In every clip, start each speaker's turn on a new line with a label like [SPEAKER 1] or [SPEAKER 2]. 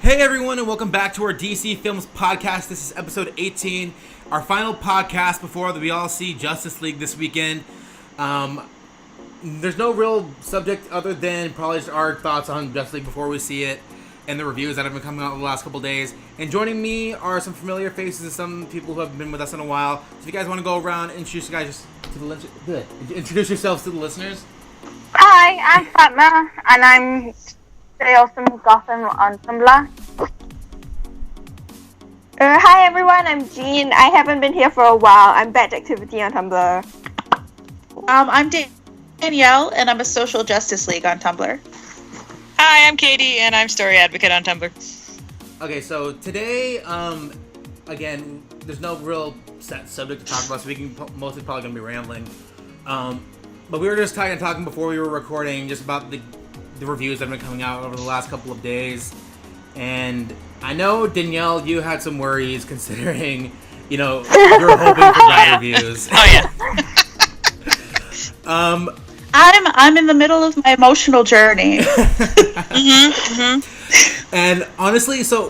[SPEAKER 1] Hey everyone, and welcome back to our DC Films podcast. This is episode 18, our final podcast before we all see Justice League this weekend. There's no real subject other than probably just our thoughts on Justice League before we see it, and the reviews that have been coming out the last couple days. And joining me are some familiar faces and some people who have been with us in a while. So if you guys want to go around and introduce yourselves to the listeners.
[SPEAKER 2] Hi, I'm Fatma, and I'm Stay Awesome Gotham on Tumblr.
[SPEAKER 3] Hi everyone, I'm Jean. I haven't been here for a while. I'm Bad Activity on Tumblr.
[SPEAKER 4] I'm Danielle, and I'm a Social Justice League on Tumblr.
[SPEAKER 5] Hi, I'm Katie, and I'm Story Advocate on Tumblr.
[SPEAKER 1] Okay, so today, again, there's no real set subject to talk about, so we can mostly probably gonna be rambling. But we were just talking before we were recording just about the reviews that have been coming out over the last couple of days. And I know, Danielle, you had some worries considering, you know, you're hoping for bad reviews.
[SPEAKER 5] Oh, yeah.
[SPEAKER 4] I'm in the middle of my emotional journey.
[SPEAKER 1] And honestly, so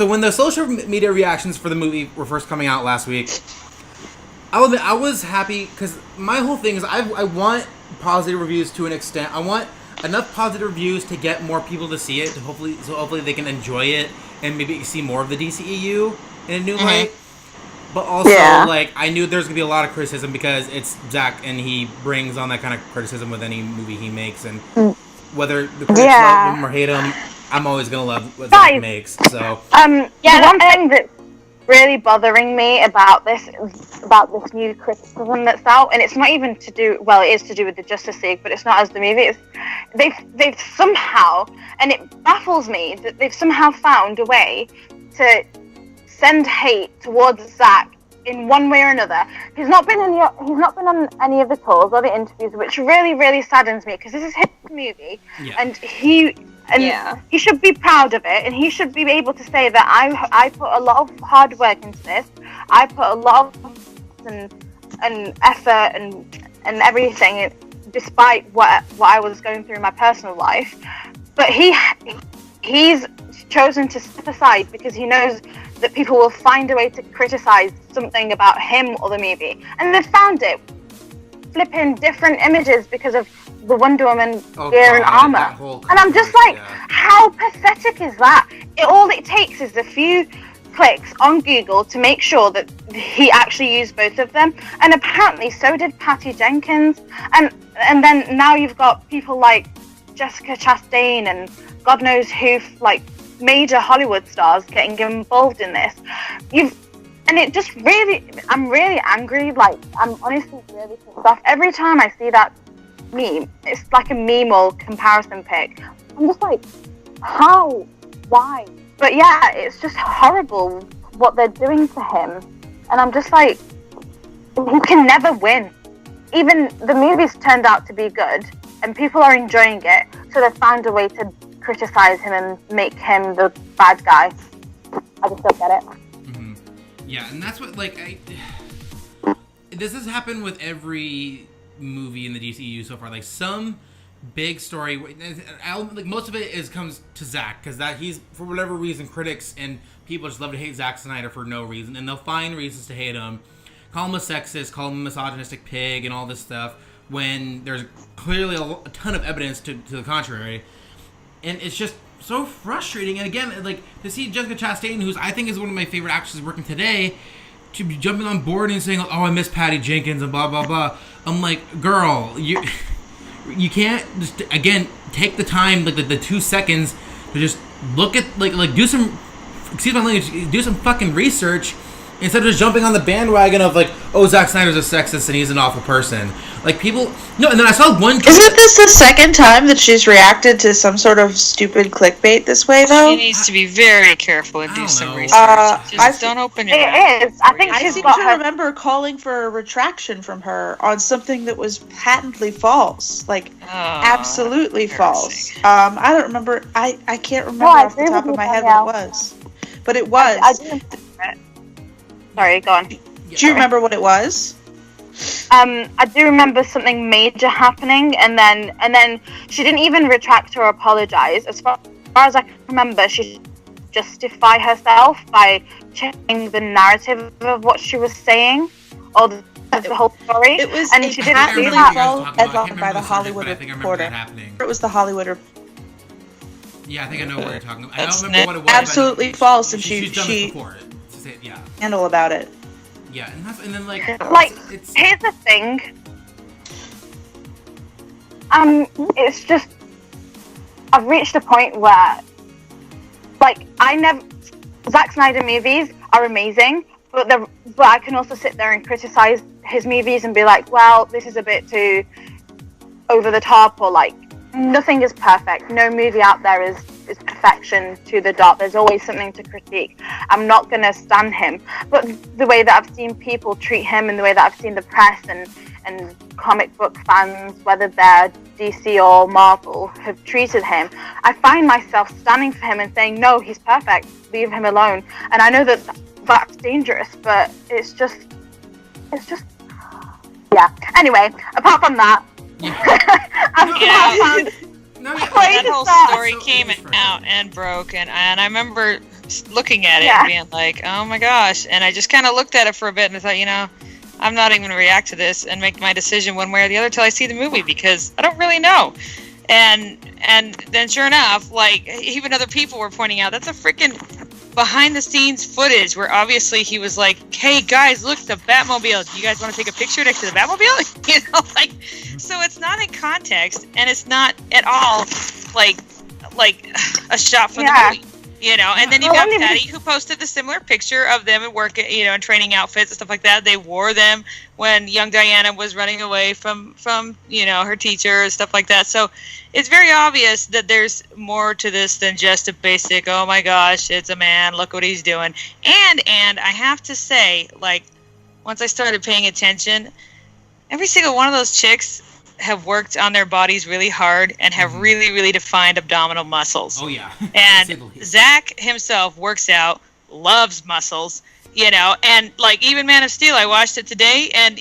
[SPEAKER 1] when the social media reactions for the movie were first coming out last week, I was happy because my whole thing is I want positive reviews to an extent. I want enough positive reviews to get more people to see it, so hopefully they can enjoy it and maybe see more of the DCEU in a new light. But also, like, I knew there's gonna be a lot of criticism because it's Zack and he brings on that kind of criticism with any movie he makes, and whether the critics love him or hate him, I'm always gonna love what Zack makes. So
[SPEAKER 2] the one thing that's really bothering me about this new criticism that's out, and it's not even to do, well, it is to do with the Justice League, but it's not as the movie. It's they've somehow, and it baffles me that they've somehow found a way to send hate towards Zack in one way or another. He's not been on any of the tours or the interviews, which really, really saddens me because this is his movie, and he should be proud of it, and he should be able to say that I put a lot of hard work into this. I put a lot of and effort and everything, despite what I was going through in my personal life. But he's chosen to step aside because he knows that people will find a way to criticize something about him or the movie, and they've found it. Flipping different images because of the Wonder Woman gear and armor, and I'm just like, how pathetic is that? All it takes is a few clicks on Google to make sure that he actually used both of them, and apparently so did Patty Jenkins, and then now you've got people like Jessica Chastain and God knows who, like major Hollywood stars getting involved in this. And it just really, I'm really angry. Like, I'm honestly really pissed off. Every time I see that meme, it's like a meme or comparison pic. I'm just like, how? Why? But yeah, it's just horrible what they're doing to him. And I'm just like, he can never win. Even the movie's turned out to be good, and people are enjoying it, so they've found a way to criticize him and make him the bad guy. I just don't get it.
[SPEAKER 1] Yeah, and that's what, like, this has happened with every movie in the DCEU so far. Like, some big story, like, most of it comes to Zack, because that he's, for whatever reason, critics and people just love to hate Zack Snyder for no reason, and they'll find reasons to hate him, call him a sexist, call him a misogynistic pig, and all this stuff, when there's clearly a ton of evidence to the contrary. And it's just so frustrating. And again, like, to see Jessica Chastain, who's I think is one of my favorite actresses working today, to be jumping on board and saying, "Oh, I miss Patty Jenkins," and blah blah blah. I'm like, girl, you can't just, again, take the time, like the 2 seconds to just look at, like do some, excuse my language, do some fucking research instead of just jumping on the bandwagon of, like, oh, Zack Snyder's a sexist and he's an awful person. Like, people... No, and then I saw one...
[SPEAKER 4] Isn't this the second time that she's reacted to some sort of stupid clickbait this way, though?
[SPEAKER 5] She needs to be very careful and do some research. Just don't open your mouth.
[SPEAKER 2] It is. I think
[SPEAKER 4] I seem to remember calling for a retraction from her on something that was patently false. Like, absolutely false. I don't remember... I can't remember off the top of my head what it was. But it was...
[SPEAKER 2] Sorry, go on.
[SPEAKER 4] Do you remember what it was?
[SPEAKER 2] I do remember something major happening, and then she didn't even retract or apologize. As far as I can remember, she justify herself by changing the narrative of what she was saying, or the whole story.
[SPEAKER 4] It was
[SPEAKER 2] and
[SPEAKER 4] a
[SPEAKER 2] she didn't do
[SPEAKER 4] patently
[SPEAKER 2] that.
[SPEAKER 4] false headline by the Hollywood Reporter. It was the Hollywood
[SPEAKER 1] Yeah, I think I know what you're talking about. I don't remember what it was.
[SPEAKER 4] Absolutely false, and
[SPEAKER 1] she's done
[SPEAKER 4] she
[SPEAKER 1] this before. Yeah.
[SPEAKER 4] Handle about it.
[SPEAKER 1] Yeah, and then like
[SPEAKER 2] here's the thing. It's just I've reached a point where, like, Zack Snyder movies are amazing, but I can also sit there and criticize his movies and be like, well, this is a bit too over the top, or like, nothing is perfect. No movie out there is perfection to the dot. There's always something to critique. I'm not going to stand him. But the way that I've seen people treat him, and the way that I've seen the press and comic book fans, whether they're DC or Marvel, have treated him, I find myself standing for him and saying, no, he's perfect. Leave him alone. And I know that that's dangerous, but it's just, yeah. Anyway, apart from that,
[SPEAKER 5] that whole story came out and broke, and I remember looking at it and being like, oh my gosh, and I just kind of looked at it for a bit and I thought, I'm not even going to react to this and make my decision one way or the other till I see the movie, because I don't really know. And then sure enough, like, even other people were pointing out, that's a freaking behind the scenes footage where obviously he was like, hey guys, look, the Batmobile, do you guys want to take a picture next to the Batmobile? Like, so it's not in context, and it's not at all like a shot from the movie. And then you've got Patty, who posted the similar picture of them at work, in training outfits and stuff like that. They wore them when young Diana was running away from her teacher and stuff like that. So it's very obvious that there's more to this than just a basic, oh my gosh, it's a man, look what he's doing. And I have to say, like, once I started paying attention, every single one of those chicks have worked on their bodies really hard and have really, really defined abdominal muscles.
[SPEAKER 1] Oh, yeah.
[SPEAKER 5] And Zach himself works out, loves muscles, and like even Man of Steel, I watched it today, and,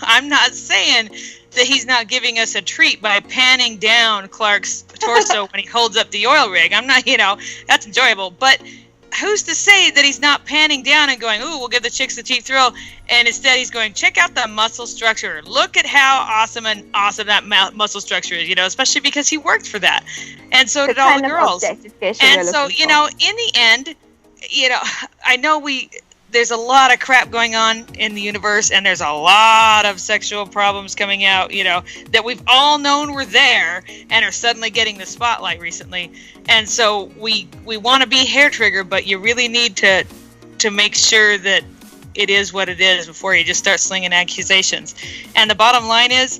[SPEAKER 5] I'm not saying that he's not giving us a treat by panning down Clark's torso when he holds up the oil rig. I'm not, that's enjoyable, but who's to say that he's not panning down and going, ooh, we'll give the chicks the cheap thrill, and instead he's going, check out the muscle structure. Look at how awesome that muscle structure is, especially because he worked for that. And so did all the girls. And so, in the end, I know there's a lot of crap going on in the universe, and there's a lot of sexual problems coming out, that we've all known were there and are suddenly getting the spotlight recently. And so we want to be hair trigger, but you really need to make sure that it is what it is before you just start slinging accusations. And the bottom line is,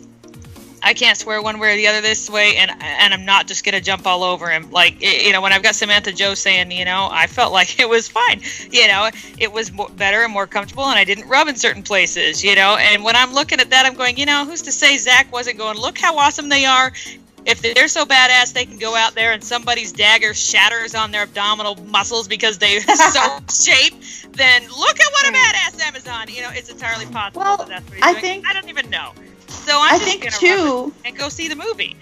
[SPEAKER 5] I can't swear one way or the other this way, and I'm not just gonna jump all over him. Like, when I've got Samantha Joe saying, I felt like it was fine. It was better and more comfortable, and I didn't rub in certain places. And when I'm looking at that, I'm going, who's to say Zach wasn't going, look how awesome they are. If they're so badass, they can go out there and somebody's dagger shatters on their abdominal muscles because they're so shaped. Then look at what a badass Amazon. It's entirely possible that that's what he's doing. I don't even know. So I'm just going to run and go see the movie.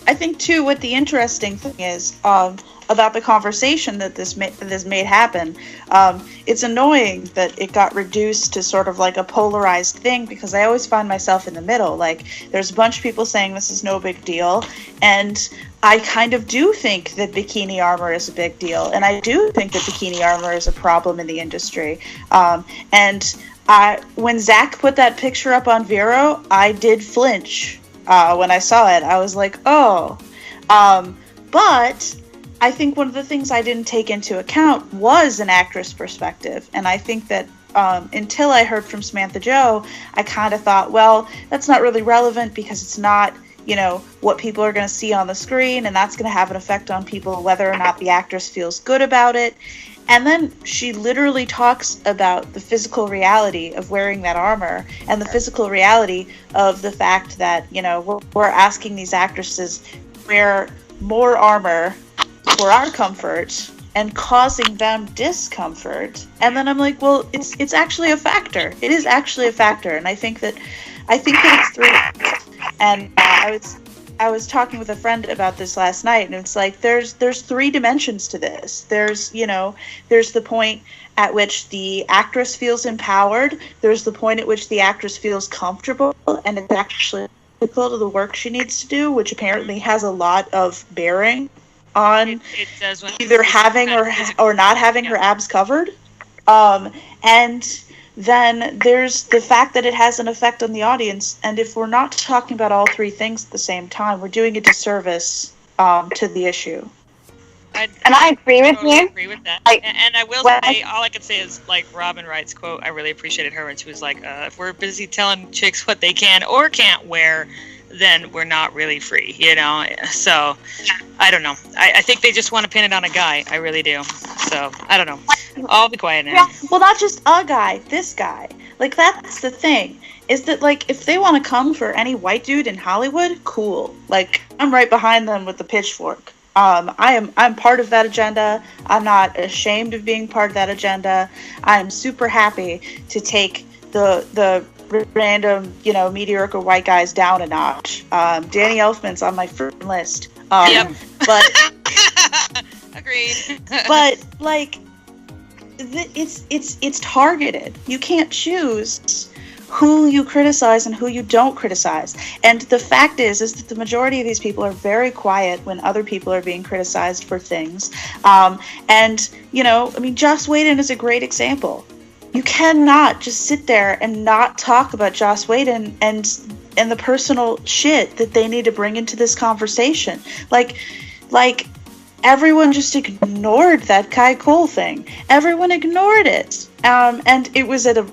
[SPEAKER 4] I think, too, what the interesting thing is about the conversation that this made happen, it's annoying that it got reduced to sort of like a polarized thing, because I always find myself in the middle. Like, there's a bunch of people saying this is no big deal, and I kind of do think that bikini armor is a big deal, and I do think that bikini armor is a problem in the industry. When Zach put that picture up on Vero, I did flinch when I saw it. I was like, oh. But I think one of the things I didn't take into account was an actress perspective. And I think that until I heard from Samantha Joe, I kind of thought, well, that's not really relevant because it's not, what people are going to see on the screen, and that's going to have an effect on people whether or not the actress feels good about it. And then she literally talks about the physical reality of wearing that armor, and the physical reality of the fact that, we're asking these actresses to wear more armor for our comfort and causing them discomfort. And then I'm like, well, it's actually a factor. It is actually a factor. And I think that it's three. And I I was talking with a friend about this last night, and it's like there's 3 dimensions to this. There's the point at which the actress feels empowered. There's the point at which the actress feels comfortable, and it's actually critical to the work she needs to do, which apparently has a lot of bearing on
[SPEAKER 5] it does when
[SPEAKER 4] either having or not having her abs covered. And then there's the fact that it has an effect on the audience. And if we're not talking about all 3 things at the same time, we're doing a disservice to the issue.
[SPEAKER 2] I agree with
[SPEAKER 5] totally
[SPEAKER 2] you.
[SPEAKER 5] Agree with that.
[SPEAKER 2] Like,
[SPEAKER 5] and I will say, all I can say is, like Robin Wright's quote, I really appreciated her when she was like, if we're busy telling chicks what they can or can't wear, then we're not really free, you know? So, I don't know. I think they just want to pin it on a guy. I really do. So, I don't know. I'll be quiet now.
[SPEAKER 4] Yeah, well, not just a guy, this guy. Like, that's the thing. Is that, like, if they want to come for any white dude in Hollywood, cool. Like, I'm right behind them with the pitchfork. I'm part of that agenda. I'm not ashamed of being part of that agenda. I'm super happy to take the random, mediocre white guys down a notch. Danny Elfman's on my freaking list.
[SPEAKER 5] Yep.
[SPEAKER 4] But
[SPEAKER 5] Agreed.
[SPEAKER 4] but like, it's targeted. You can't choose who you criticize and who you don't criticize. And the fact is that the majority of these people are very quiet when other people are being criticized for things. Joss Whedon is a great example. You cannot just sit there and not talk about Joss Whedon and the personal shit that they need to bring into this conversation. Like everyone just ignored that Kai Cole thing. Everyone ignored it. And it was at an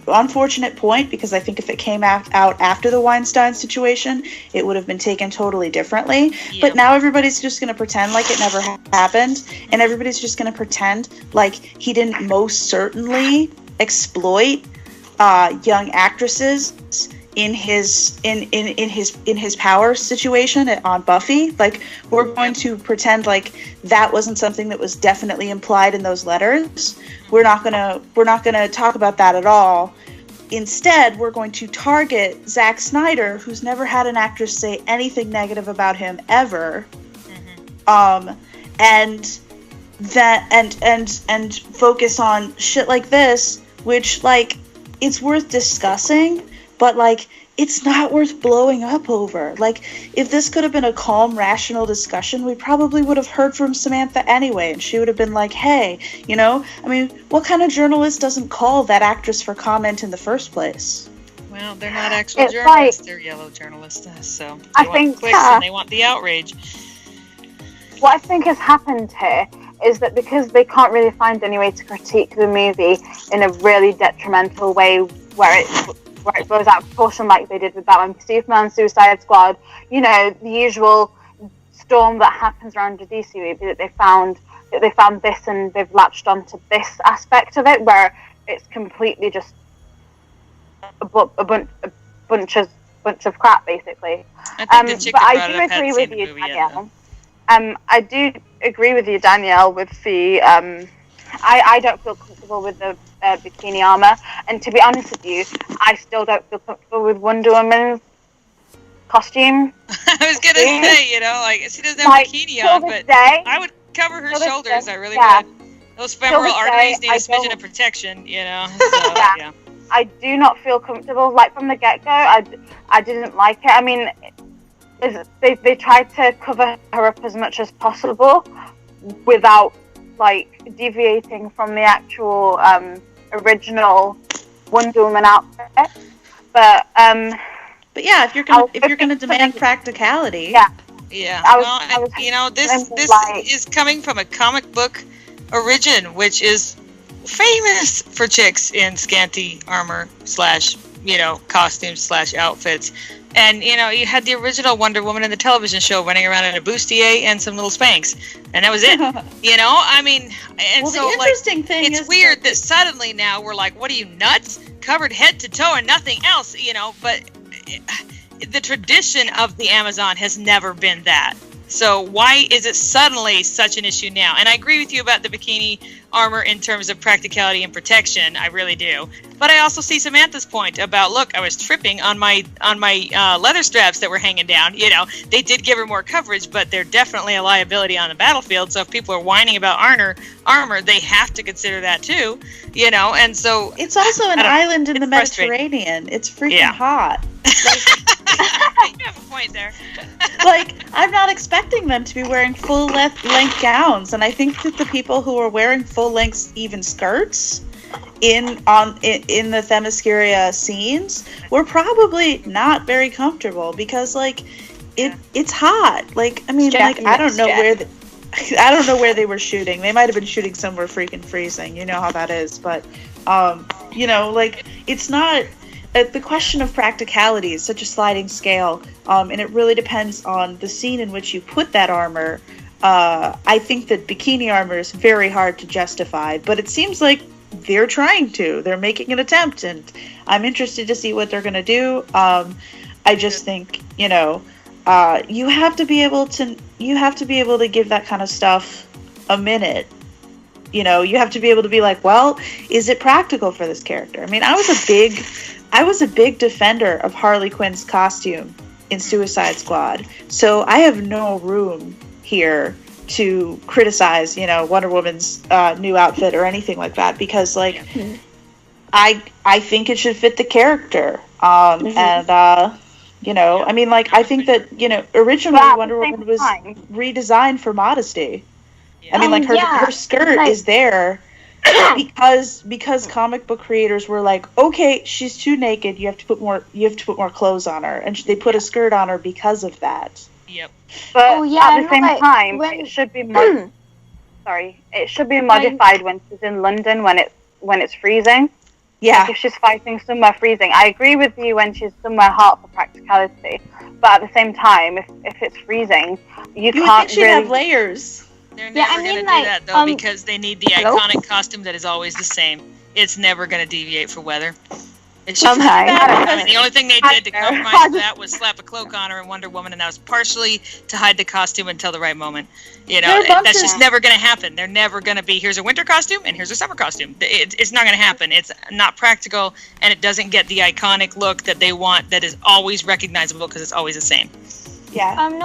[SPEAKER 4] unfortunate point, because I think if it came out after the Weinstein situation, it would have been taken totally differently. Yep. But now everybody's just going to pretend like it never happened, and everybody's just going to pretend like he didn't most certainly exploit young actresses in his power situation on Buffy. Like, we're going to pretend like that wasn't something that was definitely implied in those letters. We're not gonna talk about that at all. Instead, we're going to target Zack Snyder, who's never had an actress say anything negative about him ever. Mm-hmm. And focus on shit like this, which, like, it's worth discussing, but, like, it's not worth blowing up over. Like, if this could have been a calm, rational discussion, we probably would have heard from Samantha anyway, and she would have been like, hey, what kind of journalist doesn't call that actress for comment in the first place?
[SPEAKER 5] Well, they're not actual journalists, they're yellow journalists, so they want clicks and they want the outrage.
[SPEAKER 2] What I think has happened here is that because they can't really find any way to critique the movie in a really detrimental way where it blows out of proportion like they did with Batman v Superman, Suicide Squad, the usual storm that happens around the DCEU, that they found this and they've latched onto this aspect of it where it's completely just a bunch of crap, basically.
[SPEAKER 5] But I
[SPEAKER 2] do agree with you, Danielle. I do agree with you, Danielle, with the I don't feel comfortable with the bikini armor, and to be honest with you, I still don't feel comfortable with Wonder Woman's costume.
[SPEAKER 5] I was gonna say, like, she doesn't have a bikini on, but I would cover her shoulders. I really would. Those femoral arteries need a smidgen of protection, So, yeah.
[SPEAKER 2] I do not feel comfortable. Like, from the get-go, I didn't like it. I mean, they tried to cover her up as much as possible without, like, deviating from the actual original Wonder Woman outfit. But
[SPEAKER 4] yeah, if you're gonna demand practicality,
[SPEAKER 5] this is coming from a comic book origin, which is famous for chicks in scanty armor / costumes / outfits. And, you had the original Wonder Woman in the television show running around in a bustier and some little Spanx. And that was it. I mean, and
[SPEAKER 4] well,
[SPEAKER 5] so,
[SPEAKER 4] the interesting thing
[SPEAKER 5] it's weird that suddenly now we're like, what are you, nuts? Covered head to toe and nothing else, but the tradition of the Amazon has never been that. So why is it suddenly such an issue now? And I agree with you about the bikini armor in terms of practicality and protection. I really do. But I also see Samantha's point about, look, I was tripping on my leather straps that were hanging down. You know, they did give her more coverage, but they're definitely a liability on the battlefield. So if people are whining about armor, they have to consider that too. You know, and so
[SPEAKER 4] it's also an island in the Mediterranean. It's freaking hot.
[SPEAKER 5] You have a point there.
[SPEAKER 4] Like, I'm not expecting them to be wearing full length gowns, and I think that the people who are wearing full length even skirts in the Themyscira scenes were probably not very comfortable because, like, it's hot. Like, I mean, like, I don't know where they were shooting. They might have been shooting somewhere freaking freezing. You know how that is, but you know, like, it's not. The question of practicality is such a sliding scale, and it really depends on the scene in which you put that armor. I think that bikini armor is very hard to justify, but it seems like they're trying to. They're making an attempt, and I'm interested to see what they're going to do. I just think, you know, you have to be able to give that kind of stuff a minute. You know, you have to be able to be like, well, is it practical for this character? I mean, I was a big defender of Harley Quinn's costume in Suicide Squad, so I have no room here to criticize, you know, Wonder Woman's new outfit or anything like that, because, like, I think it should fit the character, and you know, I mean, like, I think that, you know, originally Wonder Woman was redesigned for modesty. I mean, like, her skirt is there because comic book creators were like, okay, she's too naked, you have to put more clothes on her, and they put a skirt on her because of that.
[SPEAKER 5] Yep.
[SPEAKER 2] But at the same time, it should be it should be modified when she's in London when it's freezing.
[SPEAKER 4] Yeah.
[SPEAKER 2] Like if she's fighting somewhere freezing. I agree with you when she's somewhere hot for practicality, but at the same time, if it's freezing, you can't
[SPEAKER 4] think she'd have layers.
[SPEAKER 5] They're never going to do that, though, because they need the iconic costume that is always the same. It's never going to deviate for weather. It's just the only thing they did to compromise that was slap a cloak on her in Wonder Woman, and that was partially to hide the costume until the right moment. You know, that's just never going to happen. They're never going to be, here's a winter costume and here's a summer costume. It's not going to happen. It's not practical, and it doesn't get the iconic look that they want that is always recognizable because it's always the same.
[SPEAKER 3] Yeah. I mean,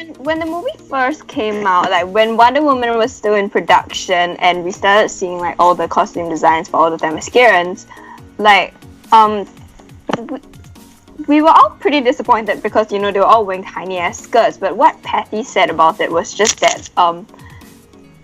[SPEAKER 3] like, when the movie first came out, like, when Wonder Woman was still in production and we started seeing, like, all the costume designs for all the Themyscirans, like, we were all pretty disappointed because, you know, they were all wearing tiny ass skirts. But what Patty said about it was just that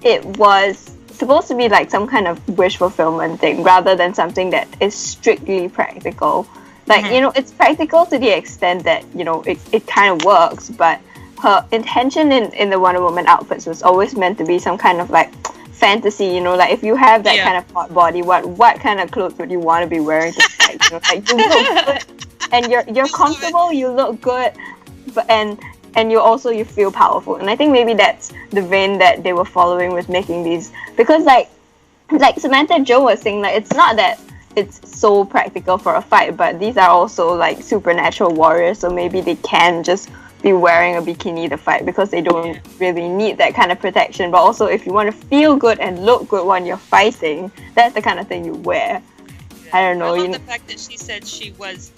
[SPEAKER 3] it was supposed to be like some kind of wish fulfillment thing rather than something that is strictly practical. Like, you know, it's practical to the extent that, you know, it kind of works, but her intention in the Wonder Woman outfits was always meant to be some kind of, like, fantasy, you know, like, if you have that kind of hot body, what kind of clothes would you want to be wearing to fight? You know, like, you look good, and you're comfortable, you look good, but and you feel powerful. And I think maybe that's the vein that they were following with making these, because like Samantha Jo was saying, like, it's not that it's so practical for a fight, but these are also, like, supernatural warriors, so maybe they can just be wearing a bikini to fight because they don't really need that kind of protection. But also, if you want to feel good and look good when you're fighting, that's the kind of thing you wear. I don't know.
[SPEAKER 5] I love the fact that she said she was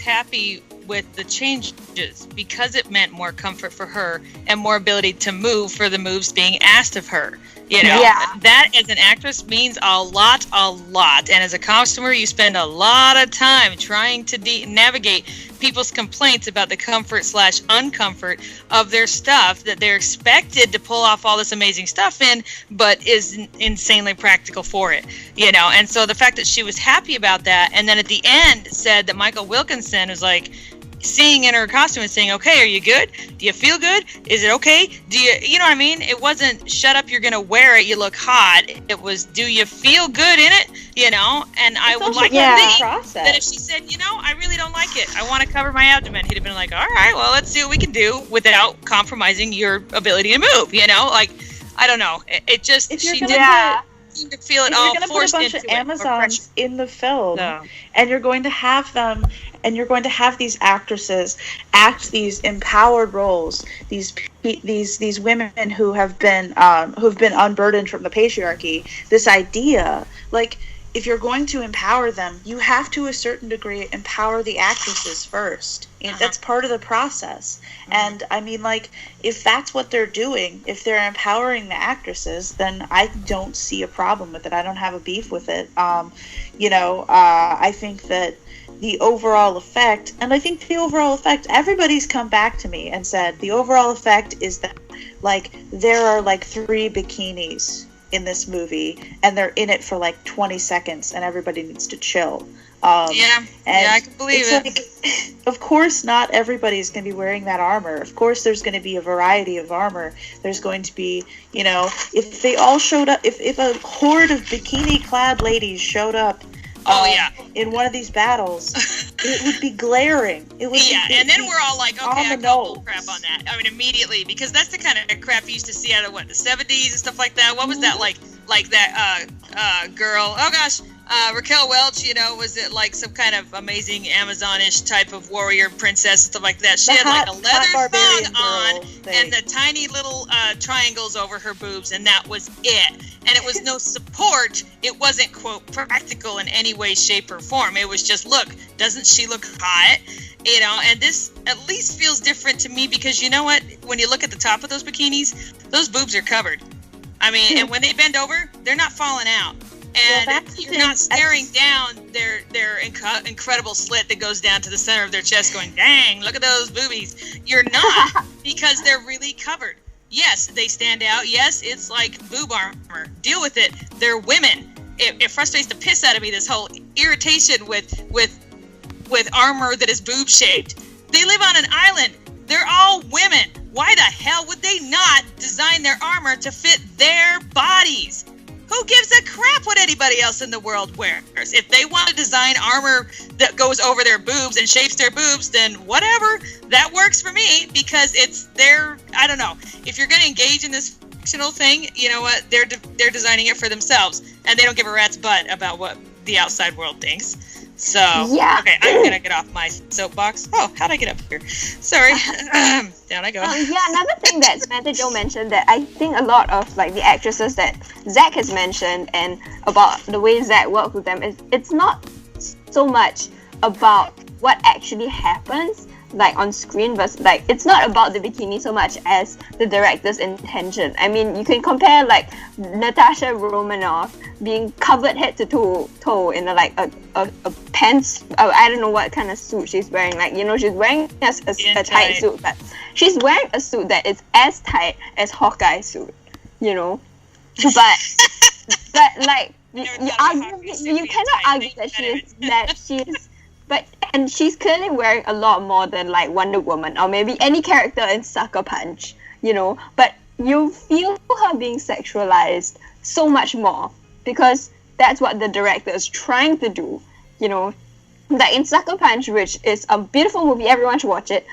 [SPEAKER 5] happy with the changes because it meant more comfort for her and more ability to move for the moves being asked of her. You know, that as an actress means a lot. And as a costumer, you spend a lot of time trying to navigate people's complaints about the comfort/uncomfort of their stuff that they're expected to pull off all this amazing stuff in, but is insanely practical for it. You know, and so the fact that she was happy about that, and then at the end said that Michael Wilkinson was like, seeing in her costume and saying, okay, are you good? Do you feel good? Is it okay? You know what I mean? It wasn't, shut up, you're going to wear it, you look hot. It was, do you feel good in it? You know? And I would like to think that if she said, you know, I really don't like it, I want to cover my abdomen, he'd have been like, all right, well, let's see what we can do without compromising your ability to move, you know? Like, I don't know. It just, she didn't seem to feel it all forced into it.
[SPEAKER 4] You're going to put a bunch of Amazons in the film, and you're going to have them, and you're going to have these actresses act these empowered roles, these women who have been unburdened from the patriarchy. This idea, like, if you're going to empower them, you have to, a certain degree, empower the actresses first. And that's part of the process. And I mean, like, if that's what they're doing, if they're empowering the actresses, then I don't see a problem with it. I don't have a beef with it. I think that the overall effect, everybody's come back to me and said the overall effect is that, like, there are like 3 bikinis in this movie, and they're in it for like 20 seconds, and everybody needs to chill.
[SPEAKER 5] I can believe it.
[SPEAKER 4] Like, of course, not everybody's going to be wearing that armor. Of course, there's going to be a variety of armor. There's going to be, if they all showed up, if a horde of bikini-clad ladies showed up in one of these battles, it would be glaring. It would
[SPEAKER 5] and then we're all like, okay, I call bull crap on that. I mean, immediately, because that's the kind of crap you used to see out of, the 70s and stuff like that. What was that, like that girl, oh gosh, Raquel Welch, was it like some kind of amazing Amazonish type of warrior princess and stuff like that? She had like a leather thong on and the tiny little triangles over her boobs, and that was it. And it was no support. It wasn't, quote, practical in any way, shape, or form. It was just, look, doesn't she look hot? And this at least feels different to me because you know what? When you look at the top of those bikinis, those boobs are covered. I mean, and when they bend over, they're not falling out. And you're not staring down their incredible slit that goes down to the center of their chest going, dang, look at those boobies. You're not, because they're really covered. Yes, they stand out. Yes, it's like boob armor. Deal with it. They're women. It frustrates the piss out of me, this whole irritation with armor that is boob shaped. They live on an island. They're all women. Why the hell would they not design their armor to fit their bodies? Who gives a crap what anybody else in the world wears? If they want to design armor that goes over their boobs and shapes their boobs, then whatever. That works for me because it's their, I don't know. If you're going to engage in this fictional thing, you know what? They're designing it for themselves, and they don't give a rat's butt about what the outside world thinks. So, okay, I'm going to get off my soapbox. Oh, how'd I get up here? Sorry. Down I go.
[SPEAKER 3] Another thing that Samantha Jo mentioned that I think a lot of, like, the actresses that Zach has mentioned and about the way Zach works with them is it's not so much about what actually happens, like, on screen, but, like, it's not about the bikini so much as the director's intention. I mean, you can compare, like, Natasha Romanoff being covered head to toe in a pants, I don't know what kind of suit she's wearing, like, she's wearing a tight suit, but she's wearing a suit that is as tight as Hawkeye's suit, but like, you cannot argue that she is and she's clearly wearing a lot more than, like, Wonder Woman or maybe any character in Sucker Punch, but you feel her being sexualized so much more because that's what the director is trying to do, like in Sucker Punch, which is a beautiful movie, everyone should watch it.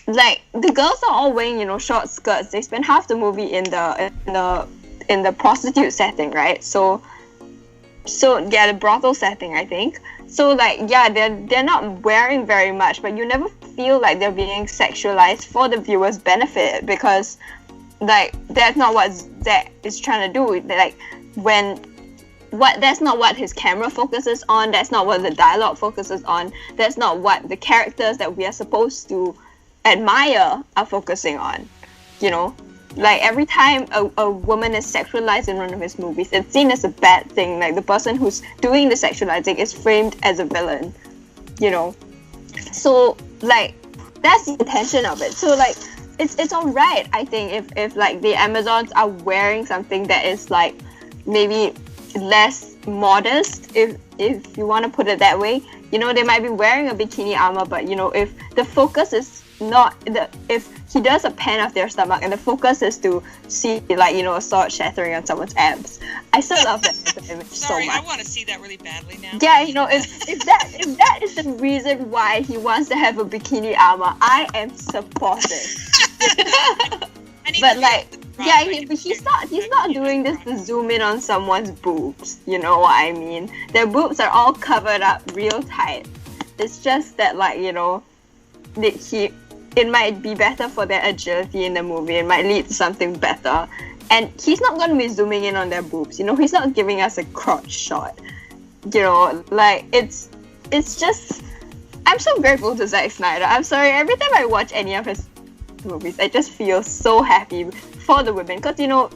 [SPEAKER 3] Like, the girls are all wearing, short skirts. They spend half the movie in the prostitute setting, right? So yeah, the brothel setting, I think. So, like, yeah, they're not wearing very much, but you never feel like they're being sexualized for the viewer's benefit because, like, that's not what Zach is trying to do. Like, that's not what his camera focuses on. That's not what the dialogue focuses on. That's not what the characters that we are supposed to admire are focusing on. Like, every time a woman is sexualized in one of his movies, it's seen as a bad thing. Like, the person who's doing the sexualizing is framed as a villain, So, like, that's the intention of it. So, like, it's alright, I think, if like, the Amazons are wearing something that is, like, maybe less modest, if you want to put it that way. They might be wearing a bikini armor, but, if the focus is not if he does a pan of their stomach and the focus is to see, like, a sword shattering on someone's abs, I still love that image so much.
[SPEAKER 5] I want to see that really badly now.
[SPEAKER 3] Yeah, if that is the reason why he wants to have a bikini armor, I am supportive. But, like, yeah, he's not doing this to zoom in on someone's boobs. You know what I mean? Their boobs are all covered up real tight. It's just that, like, you know, it might be better for their agility in the movie. It might lead to something better. And he's not going to be zooming in on their boobs. You know, he's not giving us a crotch shot. You know, like, it's just... I'm so grateful to Zack Snyder. I'm sorry, every time I watch any of his movies, I just feel so happy for the women. Because, you know,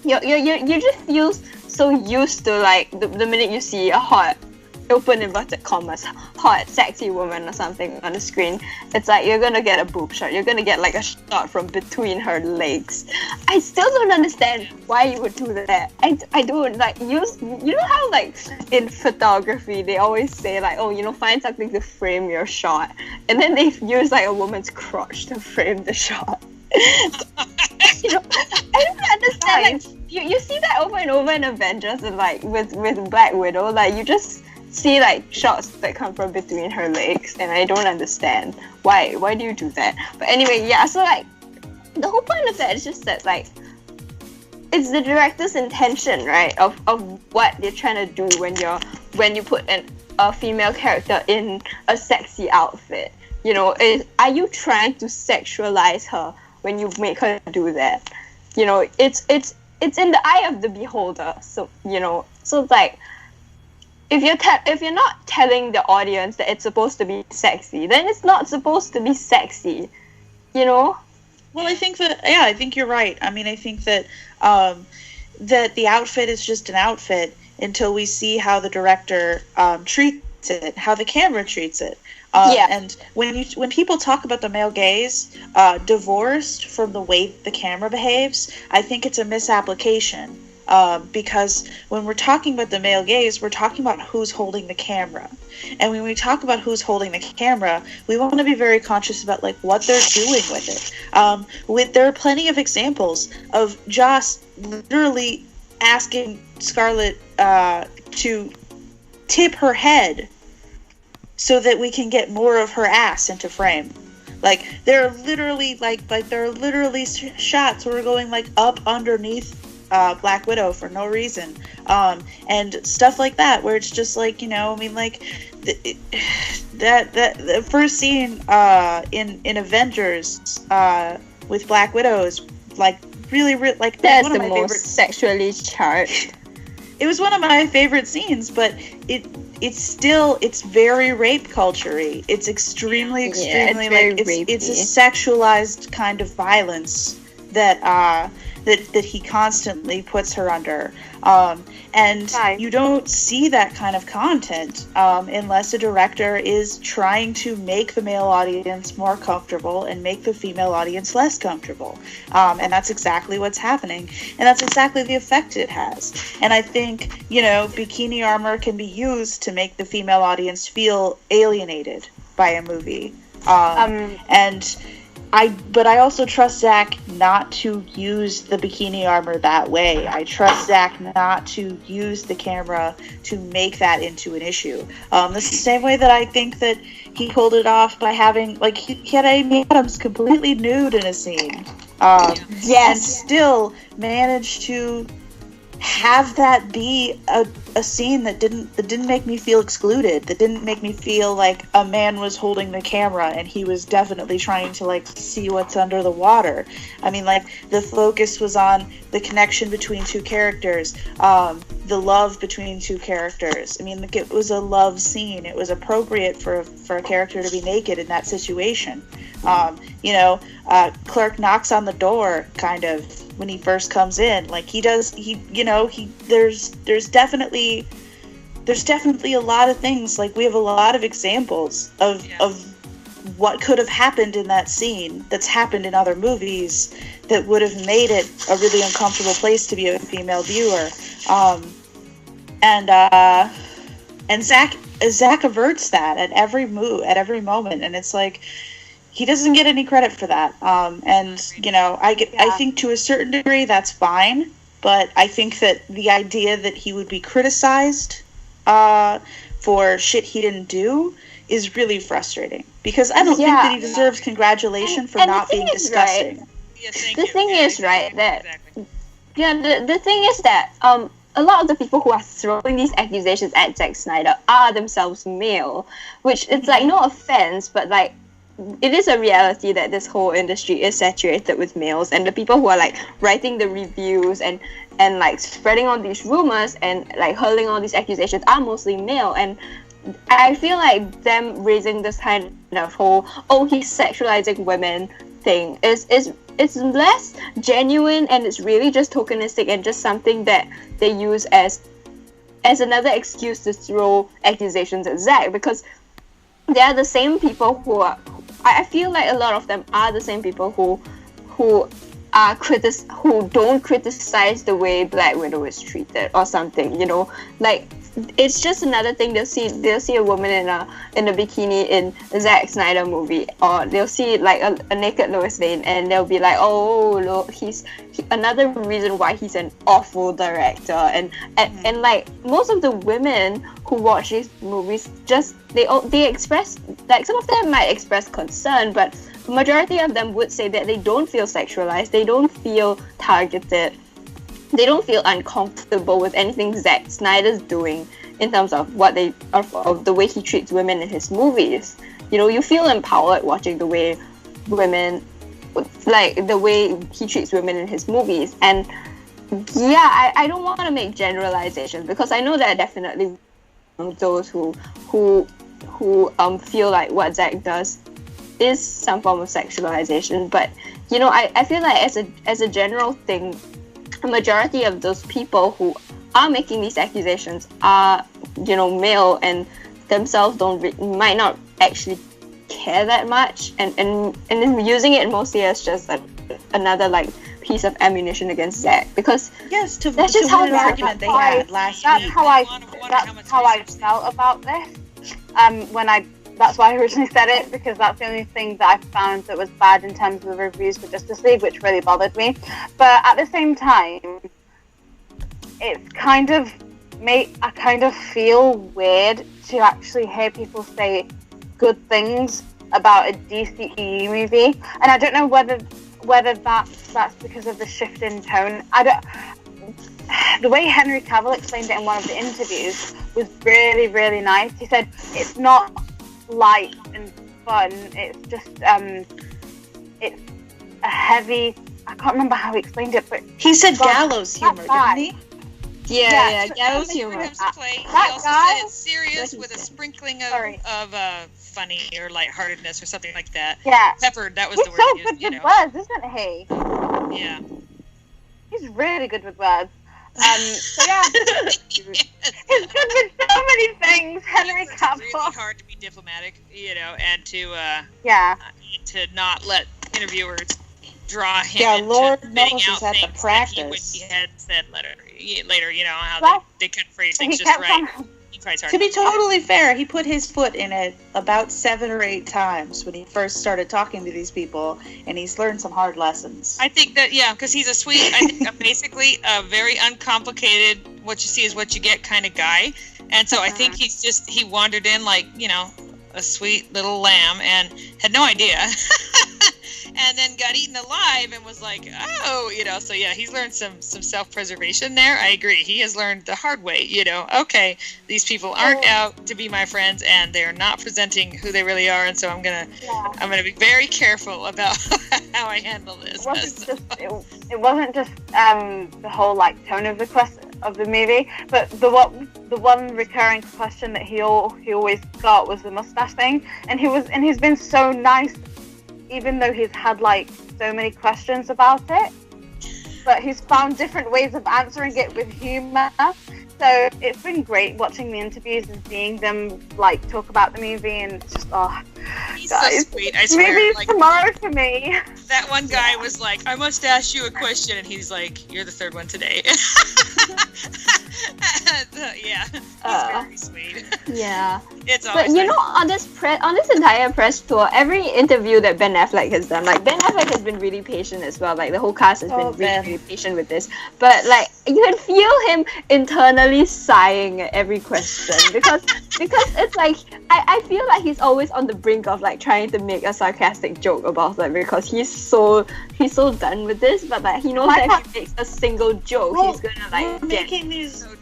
[SPEAKER 3] you just feel so used to, like, the minute you see a hot, open inverted commas, hot, sexy woman or something on the screen, it's like you're gonna get a boob shot. You're gonna get, like, a shot from between her legs. I still don't understand why you would do that. I don't, like, you know how, like, in photography, they always say, like, oh, you know, find something to frame your shot. And then they use, like, a woman's crotch to frame the shot. You know, I don't understand. Like, you see that over and over in Avengers, and, like, with Black Widow, like, you just see, like, shots that come from between her legs, and I don't understand why do you do that. But anyway, yeah, so, like, the whole point of that is just that, like, it's the director's intention, right, of what they're trying to do when you put a female character in a sexy outfit. You know, are you trying to sexualize her when you make her do that? You know, it's in the eye of the beholder. So, you know, so it's like, if you're not telling the audience that it's supposed to be sexy, then it's not supposed to be sexy, you know?
[SPEAKER 4] Well, I think you're right. I mean, I think that that the outfit is just an outfit until we see how the director treats it, how the camera treats it. And when people talk about the male gaze, divorced from the way the camera behaves, I think it's a misapplication. Because when we're talking about the male gaze, we're talking about who's holding the camera. And when we talk about who's holding the camera, we want to be very conscious about, like, what they're doing with it. There are plenty of examples of Joss literally asking Scarlett to tip her head so that we can get more of her ass into frame. Like, there are literally shots where we're going, like, up underneath Black Widow for no reason, and stuff like that, where it's just like, you know, I mean, like, the first scene in Avengers with Black Widow is, like, really like,
[SPEAKER 3] that's one of my most sexually charged.
[SPEAKER 4] It was one of my favorite scenes, but it's very rape culture-y. It's extremely like, it's a sexualized kind of violence that he constantly puts her under. And you don't see that kind of content unless a director is trying to make the male audience more comfortable and make the female audience less comfortable. And that's exactly what's happening. And that's exactly the effect it has. And I think, you know, bikini armor can be used to make the female audience feel alienated by a movie. But I also trust Zack not to use the bikini armor that way. I trust Zack not to use the camera to make that into an issue. The same way that I think that he pulled it off by having, like, he had Amy Adams completely nude in a scene. And still managed to have that be a scene that didn't make me feel excluded, that didn't make me feel like a man was holding the camera and he was definitely trying to, like, see what's under the water. I mean, like, the focus was on the connection between two characters, the love between two characters. I mean, like, it was a love scene. It was appropriate for a character to be naked in that situation. You know, Clark knocks on the door, kind of, when he first comes in. Like, there's definitely a lot of things. Like, we have a lot of examples of what could have happened in that scene that's happened in other movies that would have made it a really uncomfortable place to be a female viewer. And Zack averts that at every moment, and it's like, he doesn't get any credit for that. You know, I think to a certain degree that's fine, but I think that the idea that he would be criticized for shit he didn't do is really frustrating, because I don't think that he deserves congratulation for not being disgusting.
[SPEAKER 3] The thing is, right, that the thing is that a lot of the people who are throwing these accusations at Zack Snyder are themselves male, which it's like no offense, but like it is a reality that this whole industry is saturated with males, and the people who are like writing the reviews and like spreading all these rumors and like hurling all these accusations are mostly male. And I feel like them raising this kind of whole he's sexualizing women thing is it's less genuine, and it's really just tokenistic and just something that they use as another excuse to throw accusations at Zack, because they are the same people who are, I feel like a lot of them are the same people who don't criticize the way Black Widow is treated or something, you know, like it's just another thing. They'll see a woman in a bikini in a Zack Snyder movie, or they'll see like a naked Lois Lane, and they'll be like, oh look, he's another reason why he's an awful director. And like most of the women who watch these movies, just they express, like some of them might express concern, but the majority of them would say that they don't feel sexualized, they don't feel targeted, they don't feel uncomfortable with anything Zack Snyder's doing in terms of of the way he treats women in his movies. You know, you feel empowered watching the way he treats women in his movies. And yeah, I don't want to make generalizations, because I know there are definitely those who feel like what Zack does is some form of sexualization. But you know, I feel like as a general thing, a majority of those people who are making these accusations are, you know, male, and themselves might not actually care that much, and using it mostly as just another like piece of ammunition against Zack, because
[SPEAKER 4] yes,
[SPEAKER 3] that's just how
[SPEAKER 4] an argument they had last week.
[SPEAKER 2] That's how I felt about this. That's why I originally said it, because that's the only thing that I found that was bad in terms of the reviews for Justice League, which really bothered me. But at the same time, it's kind of I kind of feel weird to actually hear people say good things about a DCEU movie, and I don't know whether that's because of the shift in tone. The way Henry Cavill explained it in one of the interviews was really, really nice. He said it's not light and fun, it's just it's a heavy, I can't remember how he explained it, but
[SPEAKER 4] he said gallows humor, didn't he?
[SPEAKER 3] Yeah, gallows humor.
[SPEAKER 5] He also
[SPEAKER 2] guy,
[SPEAKER 5] said it's serious with a sprinkling of funny or lightheartedness or something like that.
[SPEAKER 2] Yeah,
[SPEAKER 5] peppered, that was
[SPEAKER 2] he's
[SPEAKER 5] the word
[SPEAKER 2] so
[SPEAKER 5] he
[SPEAKER 2] good
[SPEAKER 5] used,
[SPEAKER 2] with words, isn't he?
[SPEAKER 5] Yeah,
[SPEAKER 2] he's really good with words. So yeah, he's good with so many things. Henry Cavill.
[SPEAKER 5] It's really hard to be diplomatic, you know, and to not let interviewers draw him into
[SPEAKER 4] Lord
[SPEAKER 5] spitting
[SPEAKER 4] knows
[SPEAKER 5] out
[SPEAKER 4] he's had
[SPEAKER 5] things
[SPEAKER 4] to practice.
[SPEAKER 5] that he wish he had said later, you know, how they couldn't phrase things just right. He tries hard.
[SPEAKER 4] To be totally fair, he put his foot in it about 7 or 8 times when he first started talking to these people, and he's learned some hard lessons.
[SPEAKER 5] I think that, because he's I think basically a very uncomplicated, what you see is what you get kind of guy. And so I think he wandered in like, you know, a sweet little lamb and had no idea. And then got eaten alive and was like, oh, you know, so yeah, he's learned some self-preservation there. I agree. He has learned the hard way, you know, okay, these people aren't out to be my friends and they're not presenting who they really are. And so I'm going to be very careful about how I handle this.
[SPEAKER 2] It wasn't just the whole like tone of the movie, but the one recurring question that he always got was the mustache thing. And he's been so nice, even though he's had like so many questions about it, but he's found different ways of answering it with humor. So it's been great watching the interviews and seeing them like talk about the movie, and it's just
[SPEAKER 5] he's
[SPEAKER 2] guys,
[SPEAKER 5] so sweet. I swear,
[SPEAKER 2] movie's
[SPEAKER 5] like,
[SPEAKER 2] tomorrow for me.
[SPEAKER 5] That one guy was like, I must ask you a question, and he's like, you're the third one today. Yeah, he's very sweet.
[SPEAKER 3] Yeah,
[SPEAKER 5] It's
[SPEAKER 3] But
[SPEAKER 5] always
[SPEAKER 3] you
[SPEAKER 5] nice.
[SPEAKER 3] know, on this entire press tour, every interview that Ben Affleck has done, like Ben Affleck has been really patient as well. Like the whole cast has been really patient with this. But like you can feel him internally sighing at every question because it's like I feel like he's always on the brink of like trying to make a sarcastic joke about it because he's so done with this. But like he knows that if he makes a single joke, he's gonna like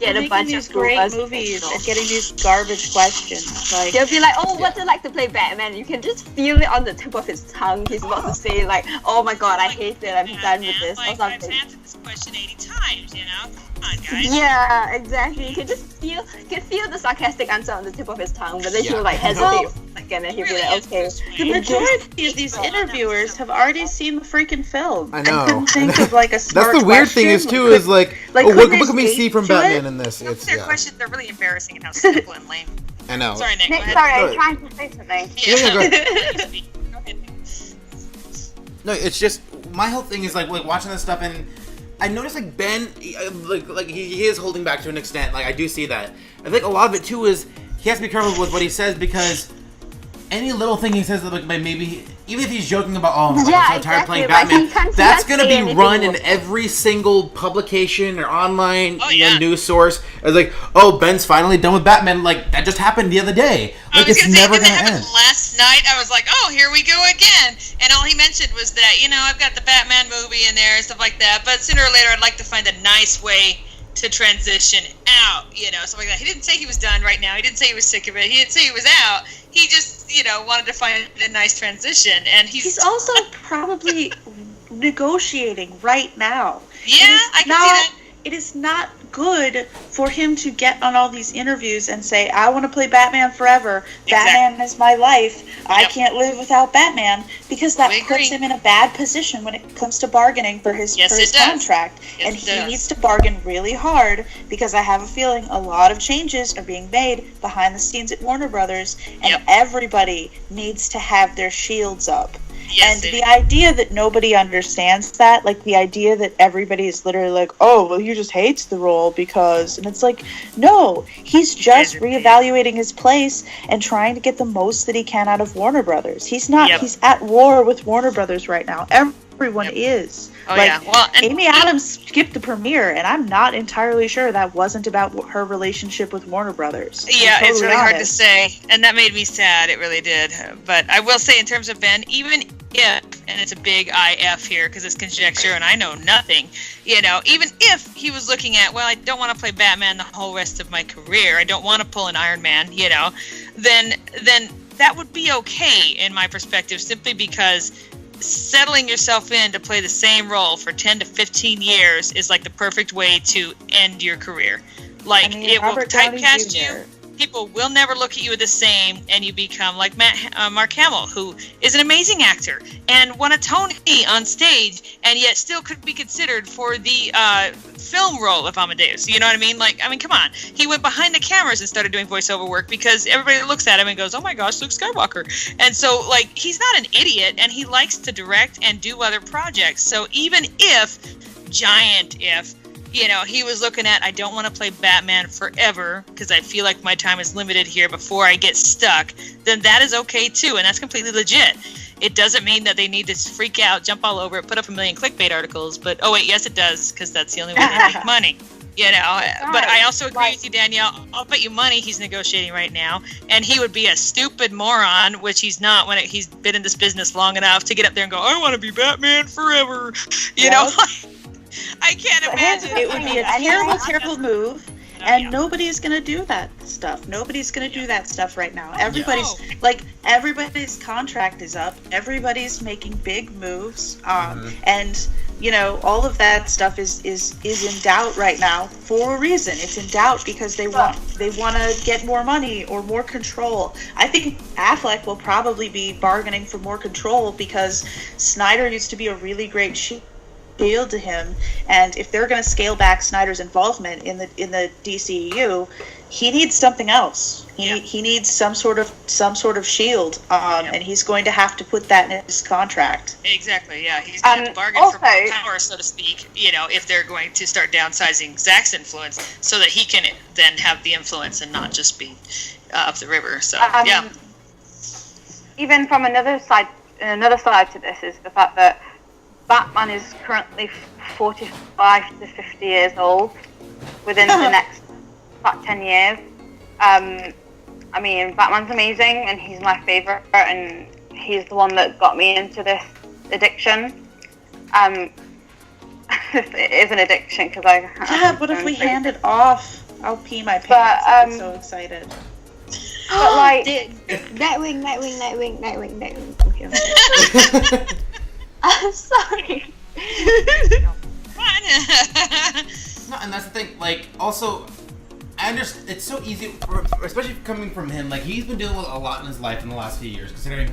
[SPEAKER 3] get a bunch of
[SPEAKER 4] great
[SPEAKER 3] groovers
[SPEAKER 4] movies and getting these garbage questions. Like
[SPEAKER 3] he'll be like, "Oh, what's it like to play Batman?" You can just feel it on the tip of his tongue. He's about to say like, "Oh my god, I hate it. I'm done with this," or
[SPEAKER 5] Like,
[SPEAKER 3] something.
[SPEAKER 5] I've answered this question 80 times, you know? Come on, guys.
[SPEAKER 3] Yeah, exactly. You can just feel the sarcastic answer on the tip of his tongue, but then he'll like hesitate
[SPEAKER 4] Well,
[SPEAKER 3] for a second and he'll be
[SPEAKER 5] really
[SPEAKER 3] like,
[SPEAKER 5] is
[SPEAKER 3] "Okay."
[SPEAKER 5] persuasive.
[SPEAKER 4] the majority of these interviewers have already seen the freaking film.
[SPEAKER 6] I know.
[SPEAKER 4] couldn't think of like a smart
[SPEAKER 6] That's the weird thing is
[SPEAKER 4] question.
[SPEAKER 6] too is like,
[SPEAKER 4] like,
[SPEAKER 6] what
[SPEAKER 4] couldn't
[SPEAKER 6] can we
[SPEAKER 4] they
[SPEAKER 6] see from
[SPEAKER 4] do it?
[SPEAKER 6] Batman in this?
[SPEAKER 5] Some of
[SPEAKER 6] It's
[SPEAKER 5] their
[SPEAKER 6] yeah.
[SPEAKER 5] questions are really embarrassing and how simple and lame.
[SPEAKER 6] I know.
[SPEAKER 5] Sorry, Nick.
[SPEAKER 2] Nick,
[SPEAKER 5] Go ahead.
[SPEAKER 2] sorry, I
[SPEAKER 6] Go
[SPEAKER 2] was trying to say something.
[SPEAKER 6] Yeah, go ahead.
[SPEAKER 5] Go ahead, Nick.
[SPEAKER 6] No, it's just my whole thing is like watching this stuff, and I noticed like Ben, like he is holding back to an extent. Like I do see that. I think a lot of it too is he has to be careful with what he says because any little thing he says, like maybe even if he's joking about, oh, like,
[SPEAKER 3] Yeah,
[SPEAKER 6] I'm so tired playing
[SPEAKER 3] exactly. Like,
[SPEAKER 6] Batman,
[SPEAKER 3] he
[SPEAKER 6] that's
[SPEAKER 3] can't
[SPEAKER 6] gonna
[SPEAKER 3] say
[SPEAKER 6] be
[SPEAKER 3] anything
[SPEAKER 6] run in
[SPEAKER 3] more.
[SPEAKER 6] every single publication or online
[SPEAKER 5] Oh, yeah.
[SPEAKER 6] news source as like, oh, Ben's finally done with Batman. Like that just happened the other day.
[SPEAKER 5] I
[SPEAKER 6] Like
[SPEAKER 5] was
[SPEAKER 6] it's
[SPEAKER 5] gonna say,
[SPEAKER 6] never
[SPEAKER 5] didn't that
[SPEAKER 6] gonna
[SPEAKER 5] happen
[SPEAKER 6] end.
[SPEAKER 5] last night? I was like, oh, here we go again. And all he mentioned was that, I've got the Batman movie in there and stuff like that. But sooner or later, I'd like to find a nice way to transition out, stuff like that. He didn't say he was done right now. He didn't say he was sick of it. He didn't say he was out. He just, wanted to find a nice transition. And
[SPEAKER 4] He's also probably negotiating right now.
[SPEAKER 5] Yeah, I can see that.
[SPEAKER 4] It is not good for him to get on all these interviews and say, I want to play Batman forever. Batman is my life. I
[SPEAKER 5] Yep.
[SPEAKER 4] can't live without Batman. Because that
[SPEAKER 5] We
[SPEAKER 4] puts
[SPEAKER 5] agree.
[SPEAKER 4] him in a bad position when it comes to bargaining for his,
[SPEAKER 5] Yes,
[SPEAKER 4] for his
[SPEAKER 5] it does.
[SPEAKER 4] contract.
[SPEAKER 5] Yes,
[SPEAKER 4] and
[SPEAKER 5] it
[SPEAKER 4] he
[SPEAKER 5] does.
[SPEAKER 4] needs to bargain really hard because I have a feeling a lot of changes are being made behind the scenes at Warner Brothers. And
[SPEAKER 5] Yep.
[SPEAKER 4] everybody needs to have their shields up.
[SPEAKER 5] Yes,
[SPEAKER 4] And the idea that nobody understands that, like the idea that everybody is literally like, oh, well, he just hates the role because, and it's like, no, he's just reevaluating his place and trying to get the most that he can out of Warner Brothers. He's not,
[SPEAKER 5] Yep.
[SPEAKER 4] he's at war with Warner Brothers right now. Everyone is.
[SPEAKER 5] Oh,
[SPEAKER 4] like,
[SPEAKER 5] yeah. Well, and
[SPEAKER 4] Amy Adams skipped the premiere, and I'm not entirely sure that wasn't about her relationship with Warner Brothers. To be
[SPEAKER 5] yeah, it's
[SPEAKER 4] totally
[SPEAKER 5] really hard to
[SPEAKER 4] honest.
[SPEAKER 5] say, and that made me sad. It really did. But I will say, in terms of Ben, even if, and it's a big IF here because it's conjecture and I know nothing, even if he was looking at, well, I don't want to play Batman the whole rest of my career, I don't want to pull an Iron Man, then that would be okay in my perspective, simply because settling yourself in to play the same role for 10 to 15 years is like the perfect way to end your career. Like,
[SPEAKER 4] I mean,
[SPEAKER 5] it will
[SPEAKER 4] Robert Downey
[SPEAKER 5] typecast
[SPEAKER 4] Jr.
[SPEAKER 5] you. People will never look at you the same, and you become like Mark Hamill, who is an amazing actor and won a Tony on stage, and yet still could be considered for the film role of Amadeus. You know what I mean? Like, come on. He went behind the cameras and started doing voiceover work because everybody looks at him and goes, "Oh my gosh, Luke Skywalker!" And so, like, he's not an idiot, and he likes to direct and do other projects. So even if, he was looking at, I don't want to play Batman forever because I feel like my time is limited here before I get stuck, then that is okay too, and that's completely legit. It doesn't mean that they need to freak out, jump all over it, put up a million clickbait articles, but oh wait, yes it does, because that's the only way they make money. But I also agree with you, Danielle. I'll bet you money he's negotiating right now, and he would be a stupid moron, which he's not when he's been in this business long enough to get up there and go, I want to be Batman forever. I can't imagine.
[SPEAKER 4] It would be a terrible, terrible move, and nobody is going to do that stuff. Nobody's going to do that stuff right now. Everybody's contract is up. Everybody's making big moves, and all of that stuff is in doubt right now for a reason. It's in doubt because they want to get more money or more control. I think Affleck will probably be bargaining for more control because Snyder used to be a really great shield to him, and if they're going to scale back Snyder's involvement in the DCEU, he needs something else. He needs some sort of shield, and he's going to have to put that in his contract.
[SPEAKER 5] Exactly, yeah. He's going to have to bargain for more power, so to speak, if they're going to start downsizing Zach's influence so that he can then have the influence and not just be up the river. So
[SPEAKER 2] Um, Even from another side to this is the fact that Batman is currently 45 to 50 years old within the next about 10 years. I mean, Batman's amazing, and he's my favorite, and he's the one that got me into this addiction. It is an addiction because
[SPEAKER 4] Yeah, what if we hand it off? I'll pee my pants.
[SPEAKER 2] But,
[SPEAKER 4] I'm so excited.
[SPEAKER 2] But like,
[SPEAKER 3] Nightwing. Okay. I'm sorry.
[SPEAKER 6] No, and that's the thing. Like, also, I understand it's so easy, especially coming from him. Like, he's been dealing with a lot in his life in the last few years, considering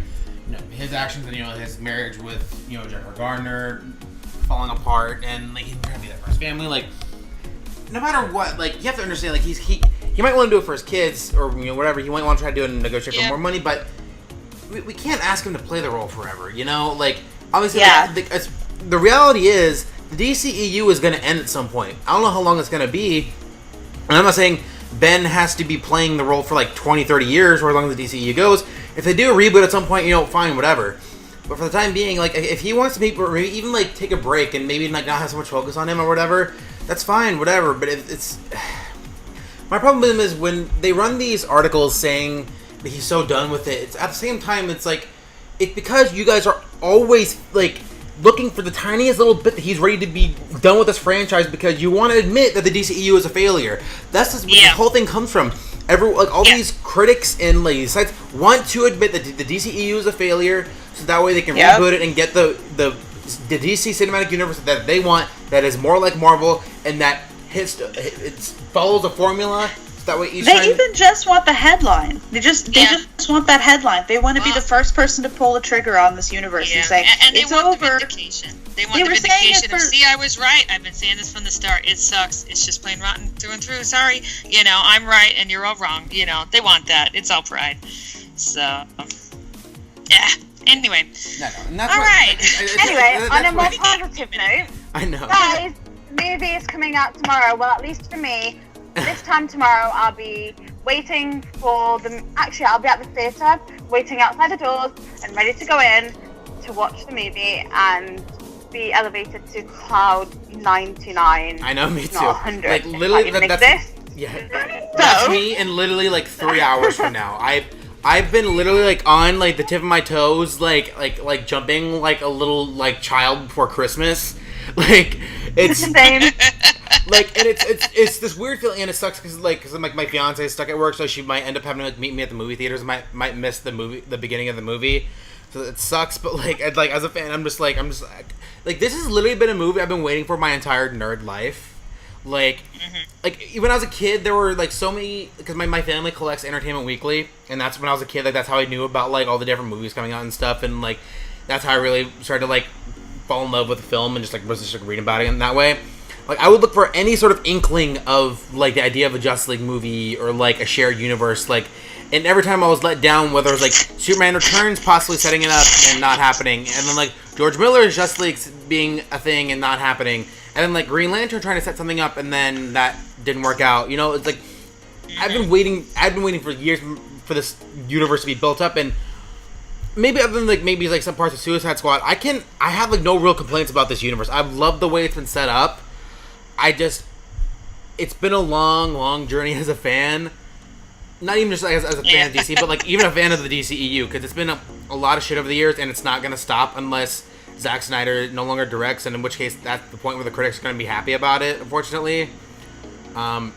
[SPEAKER 6] his actions and his marriage with Jennifer Garner falling apart, and like he's trying to be there for his family. Like, no matter what, like you have to understand, like he might want to do it for his kids or whatever. He might want to try to do it and negotiate for more money, but we can't ask him to play the role forever. Like obviously, the reality is the DCEU is going to end at some point. I don't know how long it's going to be, and I'm not saying Ben has to be playing the role for like 20, 30 years or as long as the DCEU goes. If they do a reboot at some point, fine, whatever. But for the time being, like, if he wants to maybe even like take a break and maybe like not have so much focus on him or whatever, that's fine, whatever. But it's my problem with him is when they run these articles saying that he's so done with it. It's at the same time, it's like it's because you guys are always like looking for the tiniest little bit that he's ready to be done with this franchise because you want to admit that the DCEU is a failure. That's just where the whole thing comes from. These critics and like sites want to admit that the DCEU is a failure, so that way they can reboot it and get the DC cinematic universe that they want, that is more like Marvel and that it follows a formula. So that way
[SPEAKER 4] they even just want the headline. They just want that headline. They want to be the first person to pull the trigger on this universe and say
[SPEAKER 5] and
[SPEAKER 4] it's
[SPEAKER 5] they want
[SPEAKER 4] over.
[SPEAKER 5] The vindication. They want the vindication of, see, I was right. I've been saying this from the start. It sucks. It's just plain rotten through and through. Sorry. I'm right and you're all wrong. They want that. It's all pride. So, yeah. Anyway.
[SPEAKER 6] No,
[SPEAKER 2] all right. Anyway, on a more positive note.
[SPEAKER 6] I know.
[SPEAKER 2] Guys, the movie is coming out tomorrow. Well, at least for me. This time tomorrow, I'll be waiting for them. Actually, I'll be at the theatre, waiting outside the doors and ready to go in to watch the movie and be elevated to cloud 99.
[SPEAKER 6] I know, me too.
[SPEAKER 2] Not 100.
[SPEAKER 6] Like literally, that's
[SPEAKER 2] So,
[SPEAKER 6] me in literally like 3 hours from now. I've been literally like on like the tip of my toes, like jumping like a little like child before Christmas. Like it's
[SPEAKER 2] same.
[SPEAKER 6] Like, and it's this weird feeling, and it sucks because my fiance is stuck at work, so she might end up having to like meet me at the movie theaters. Might miss the beginning of the movie, so it sucks. But like as a fan, I'm just like this has literally been a movie I've been waiting for my entire nerd life. Like even when I was a kid, there were like so many, because my family collects Entertainment Weekly, and that's when I was a kid. Like that's how I knew about like all the different movies coming out and stuff, and like that's how I really started to like fall in love with the film and just like was just like reading about it in that way. Like, I would look for any sort of inkling of, like, the idea of a Justice League movie or, like, a shared universe. Like, and every time I was let down, whether it was, like, Superman Returns possibly setting it up and not happening, and then, like, George Miller's Justice League being a thing and not happening, and then, like, Green Lantern trying to set something up and then that didn't work out. It's like, I've been waiting for years for this universe to be built up, and maybe other than, like, maybe, like, some parts of Suicide Squad, I have, like, no real complaints about this universe. I've loved the way it's been set up. It's been a long, long journey as a fan. Not even just like as a fan of DC, but like even a fan of the DCEU, because it's been a lot of shit over the years, and it's not going to stop unless Zack Snyder no longer directs, and in which case that's the point where the critics are going to be happy about it, unfortunately. But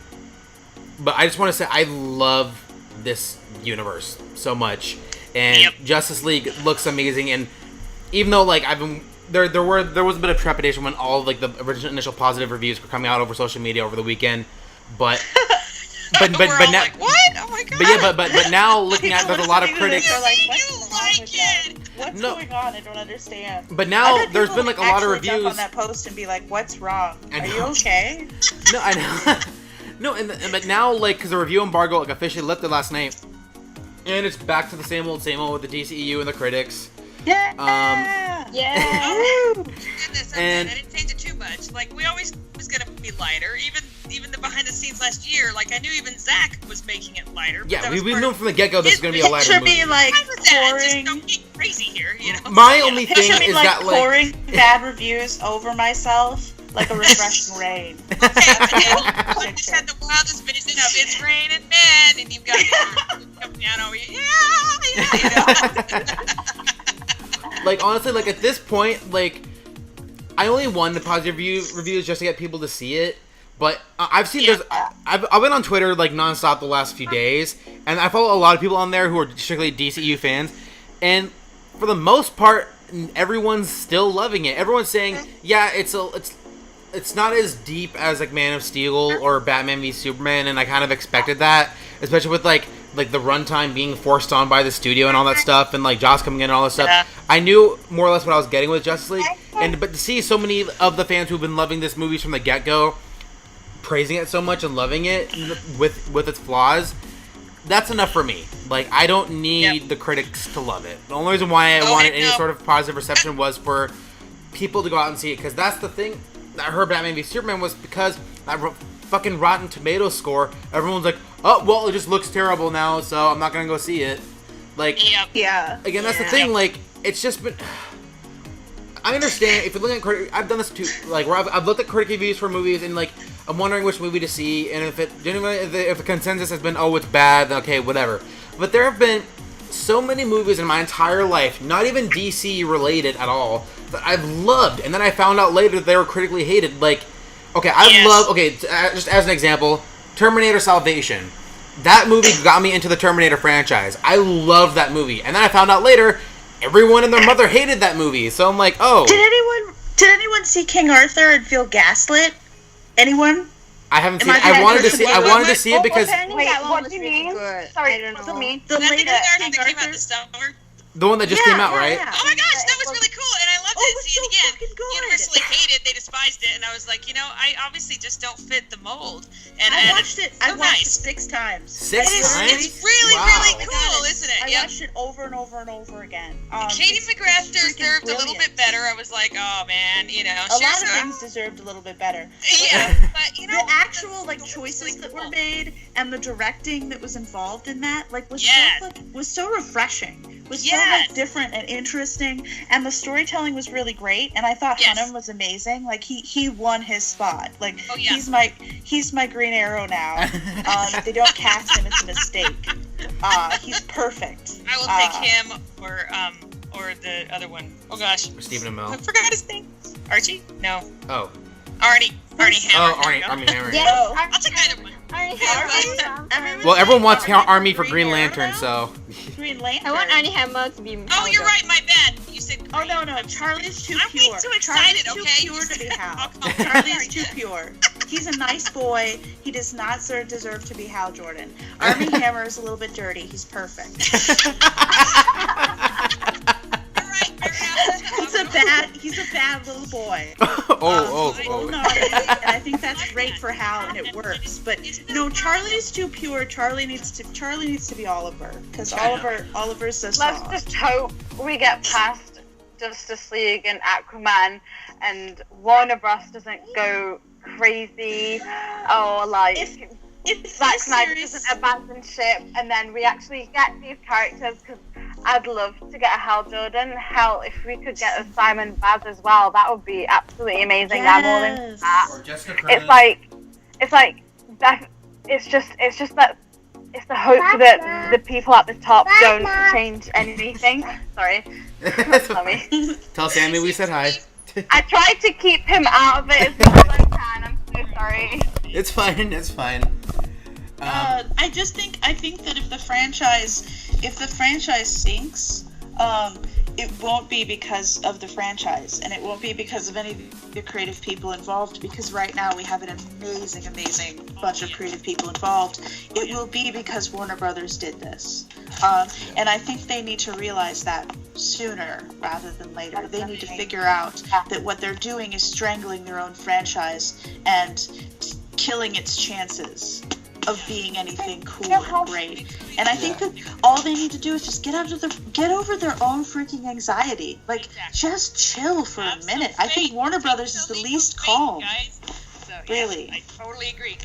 [SPEAKER 6] I just want to say I love this universe so much, and Justice League looks amazing, and even though like There was a bit of trepidation when all like the original initial positive reviews were coming out over social media over the weekend, but now
[SPEAKER 5] like, what? Oh my god!
[SPEAKER 6] But now looking at, there's a lot of critics.
[SPEAKER 4] What's going on? I don't understand.
[SPEAKER 6] But now there's been like a lot of reviews
[SPEAKER 4] jump on that post and be like, "What's wrong? Are you okay?"
[SPEAKER 6] No, I know. No, but now like because the review embargo like officially lifted last night, and it's back to the same old with the DCEU and the critics.
[SPEAKER 3] Yeah.
[SPEAKER 5] this. I didn't change it too much. Like, we always was gonna be lighter. Even the behind the scenes last year, like I knew even Zach was making it lighter.
[SPEAKER 6] Yeah, we've known from the get go this is gonna be a lighter movie.
[SPEAKER 4] Should be like
[SPEAKER 5] just don't get crazy here, you know.
[SPEAKER 6] My only thing
[SPEAKER 4] should be
[SPEAKER 6] is
[SPEAKER 4] like
[SPEAKER 6] that like
[SPEAKER 4] pouring bad reviews over myself like a refreshing rain.
[SPEAKER 5] Okay, I just had the wildest vision of it's raining men, and you've got coming down over you. Yeah.
[SPEAKER 6] like honestly, like at this point, like I only wanted positive reviews just to get people to see it. But I've seen there's I've been on Twitter like nonstop the last few days, and I follow a lot of people on there who are strictly DCEU fans, and for the most part, everyone's still loving it. Everyone's saying, yeah, it's not as deep as like Man of Steel or Batman v Superman, and I kind of expected that, especially with like the runtime being forced on by the studio and all that stuff, and like Joss coming in and all that stuff.
[SPEAKER 5] Yeah.
[SPEAKER 6] I knew more or less what I was getting with Justice League, but to see so many of the fans who've been loving this movie from the get-go praising it so much and loving it with its flaws, that's enough for me. Like, I don't need the critics to love it. The only reason why I wanted any sort of positive reception was for people to go out and see it, because that's the thing that I heard Batman v Superman was because that fucking Rotten Tomatoes score, everyone's like, oh, well, it just looks terrible now, so I'm not gonna go see it. Like, again, that's the thing, like, it's just been... I understand, if you're looking at I've done this too, like, where I've looked at critic reviews for movies, and, like, I'm wondering which movie to see, and if the consensus has been, oh, it's bad, then okay, whatever. But there have been so many movies in my entire life, not even DC related at all, that I've loved, and then I found out later that they were critically hated. Like, okay, just as an example, Terminator Salvation. That movie got me into the Terminator franchise. I loved that movie, and then I found out later everyone and their mother hated that movie. So I'm like, oh.
[SPEAKER 4] Did anyone see King Arthur and feel gaslit? Anyone?
[SPEAKER 6] I haven't seen it. I wanted to see it because...
[SPEAKER 2] Wait, what do you mean? Sorry, what do you mean?
[SPEAKER 4] The latest King
[SPEAKER 5] that came out
[SPEAKER 4] Arthur?
[SPEAKER 5] this summer.
[SPEAKER 6] The one that just came out, right?
[SPEAKER 5] Oh my gosh, that was really cool, and I loved it.
[SPEAKER 4] was
[SPEAKER 5] See it
[SPEAKER 4] so
[SPEAKER 5] again.
[SPEAKER 4] fucking good.
[SPEAKER 5] Universally hated, they despised it, and I was like, you know, I obviously just don't fit the mold. And
[SPEAKER 4] I watched it.
[SPEAKER 5] So
[SPEAKER 4] I watched
[SPEAKER 5] nice.
[SPEAKER 4] it 6 times.
[SPEAKER 6] Six times?
[SPEAKER 5] It's really,
[SPEAKER 6] Wow.
[SPEAKER 5] really cool, isn't it?
[SPEAKER 4] I watched it over and over and over again.
[SPEAKER 5] Katie McGrath
[SPEAKER 4] it's
[SPEAKER 5] deserved
[SPEAKER 4] freaking
[SPEAKER 5] a little
[SPEAKER 4] brilliant.
[SPEAKER 5] bit better. I was like, oh man, you know,
[SPEAKER 4] A lot of things deserved a little bit better.
[SPEAKER 5] Yeah, but you know,
[SPEAKER 4] The actual like choices that were made and the directing that was involved in that was so refreshing. Was so like different and interesting, and the storytelling was really great. And I thought Hunnam was amazing. Like he won his spot. Like he's my Green Arrow now. They don't cast him; it's a mistake. He's perfect.
[SPEAKER 5] I will take him or the other one. Oh gosh,
[SPEAKER 6] Stephen Amell.
[SPEAKER 5] I forgot his name. Archie? No.
[SPEAKER 6] Oh.
[SPEAKER 5] Arnie Hammer.
[SPEAKER 6] Oh, Armie Hammer.
[SPEAKER 2] Yes,
[SPEAKER 5] I'll take either one.
[SPEAKER 6] Well, everyone wants Army for Green Lantern, so.
[SPEAKER 4] Green Lantern.
[SPEAKER 3] I want Arnie Hammer to be.
[SPEAKER 5] Oh, you're right. My bad. You said. Green.
[SPEAKER 4] Oh no, Charlie's too
[SPEAKER 5] I'm
[SPEAKER 4] pure.
[SPEAKER 5] way too excited.
[SPEAKER 4] Charlie's
[SPEAKER 5] Okay.
[SPEAKER 4] too pure to be Hal.
[SPEAKER 5] I'll call
[SPEAKER 4] Charlie's too pure. He's a nice boy. He does not deserve to be Hal Jordan. Armie Hammer is a little bit dirty. He's perfect. He's a bad little boy. And I think that's great for Hal, and it works. But no, Charlie's too pure. Charlie needs to be Oliver, because Oliver's so soft.
[SPEAKER 2] let's just hope we get past Justice League and Aquaman, and Warner Bros. Doesn't go crazy, or like Zack Snyder doesn't abandon ship, and then we actually get these characters. Because I'd love to get a Hal Jordan. Hell, if we could get a Simon Baz as well, that would be absolutely amazing.
[SPEAKER 4] Yes.
[SPEAKER 2] I'm all into that.
[SPEAKER 1] Or Jessica
[SPEAKER 2] It's just that it's the hope that the people at the top don't change anything. Sorry. Sammy.
[SPEAKER 6] Tell Sammy we said hi.
[SPEAKER 2] I tried to keep him out of it as much as I can. I'm so sorry.
[SPEAKER 6] It's fine.
[SPEAKER 4] I think that if the franchise sinks, it won't be because of the franchise, and it won't be because of any of the creative people involved, because right now we have an amazing bunch of creative people involved. It will be because Warner Brothers did this. And I think they need to realize that sooner rather than later. They need to figure out that what they're doing is strangling their own franchise and killing its chances. of being anything cool and great. And I think that all they need to do is just get over their own freaking anxiety. Like, just chill for a minute. I think Warner Brothers is the least calm.
[SPEAKER 5] So,
[SPEAKER 4] really.
[SPEAKER 5] I totally agree.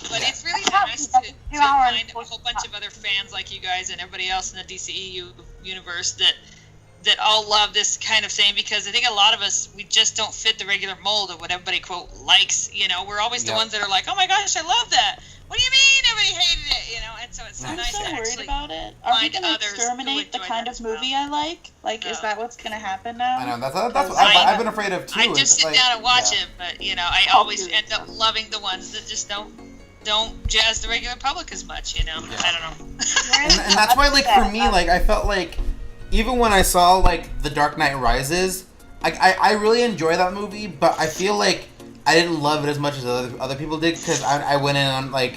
[SPEAKER 5] But it's really nice to find a whole bunch of other fans like you guys and everybody else in the DCEU universe that all love this kind of thing, because I think a lot of us, we just don't fit the regular mold of what everybody, quote, likes. You know, we're always the ones that are like, oh my gosh, I love that. What do you mean everybody hated it? You know, and so it's so nice to actually
[SPEAKER 4] about it. Are we going to exterminate the kind of movie I like? Like, is that what's going to happen now?
[SPEAKER 6] I know, that's what I've been afraid of too.
[SPEAKER 5] I just sit down and watch it, but, you know, I always end up loving the ones that just don't jazz the regular public as much, you know? I don't know.
[SPEAKER 6] and that's why, like, for me, like, I felt like, even when I saw, like, The Dark Knight Rises, I really enjoy that movie, but I feel like I didn't love it as much as other people did, because I went in on, like,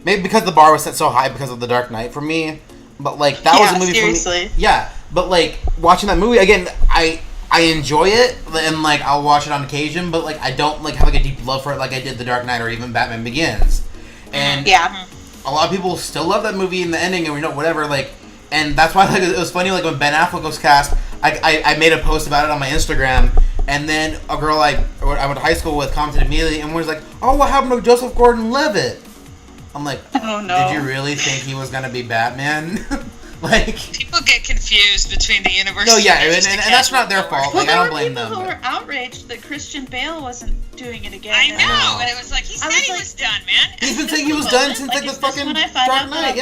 [SPEAKER 6] maybe because the bar was set so high because of The Dark Knight for me, but, like, that was a movie
[SPEAKER 4] seriously.
[SPEAKER 6] for me. Yeah, but, like, watching that movie, again, I enjoy it, and, like, I'll watch it on occasion, but, like, I don't, like, have, like, a deep love for it like I did The Dark Knight or even Batman Begins. And a lot of people still love that movie and the ending and, you know, whatever, like, and that's why, like, it was funny, like, when Ben Affleck was cast, I made a post about it on my Instagram, and then a girl I went to high school with commented immediately and was like, oh, what happened to Joseph Gordon-Levitt? I'm like,
[SPEAKER 4] oh, no.
[SPEAKER 6] Did you really think he was going to be Batman? Like,
[SPEAKER 5] people get confused between the universes.
[SPEAKER 6] No, yeah, and that's not their fault.
[SPEAKER 4] Well,
[SPEAKER 6] like, I don't blame them.
[SPEAKER 4] There were people who were outraged that Christian Bale wasn't doing it again.
[SPEAKER 5] I know, and it was like, he said he was done, man.
[SPEAKER 6] He's been saying he was done since, like, the fucking Dark Knight,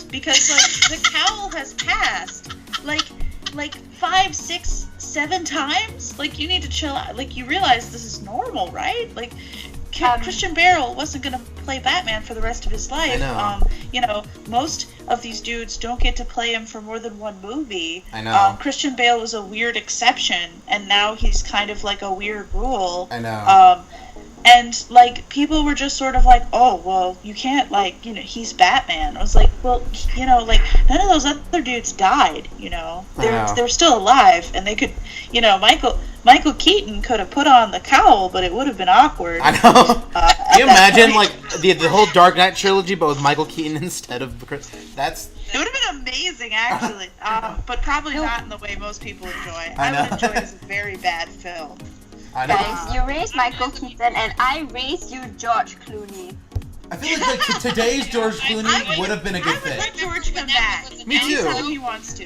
[SPEAKER 4] because, like, the cowl has passed, like 5, 6, 7 times. Like, you need to chill out. Like, you realize this is normal, right? Like, Christian Bale wasn't going to play Batman for the rest of his life.
[SPEAKER 6] I know.
[SPEAKER 4] You know, most of these dudes don't get to play him for more than one movie.
[SPEAKER 6] I know.
[SPEAKER 4] Christian Bale was a weird exception, and now he's kind of like a weird rule.
[SPEAKER 6] I know.
[SPEAKER 4] And, like, people were just sort of like, oh, well, you can't, like, you know, he's Batman. I was like, well, you know, like, none of those other dudes died, you know. They're still alive, and they could, you know, Michael Keaton could have put on the cowl, but it would have been awkward.
[SPEAKER 6] I know. Can you imagine, like, the whole Dark Knight trilogy, but with Michael Keaton instead of Chris? It
[SPEAKER 4] would have been amazing, actually. But probably not in the way most people enjoy.
[SPEAKER 6] I know.
[SPEAKER 4] would enjoy it as a very bad film.
[SPEAKER 6] I know.
[SPEAKER 3] Guys, you raised Michael Keaton, and I raised you George Clooney.
[SPEAKER 6] I feel like today's George Clooney would have been a good
[SPEAKER 4] I would
[SPEAKER 6] fit.
[SPEAKER 4] let George come back.
[SPEAKER 6] Me too.
[SPEAKER 4] Anytime he wants to.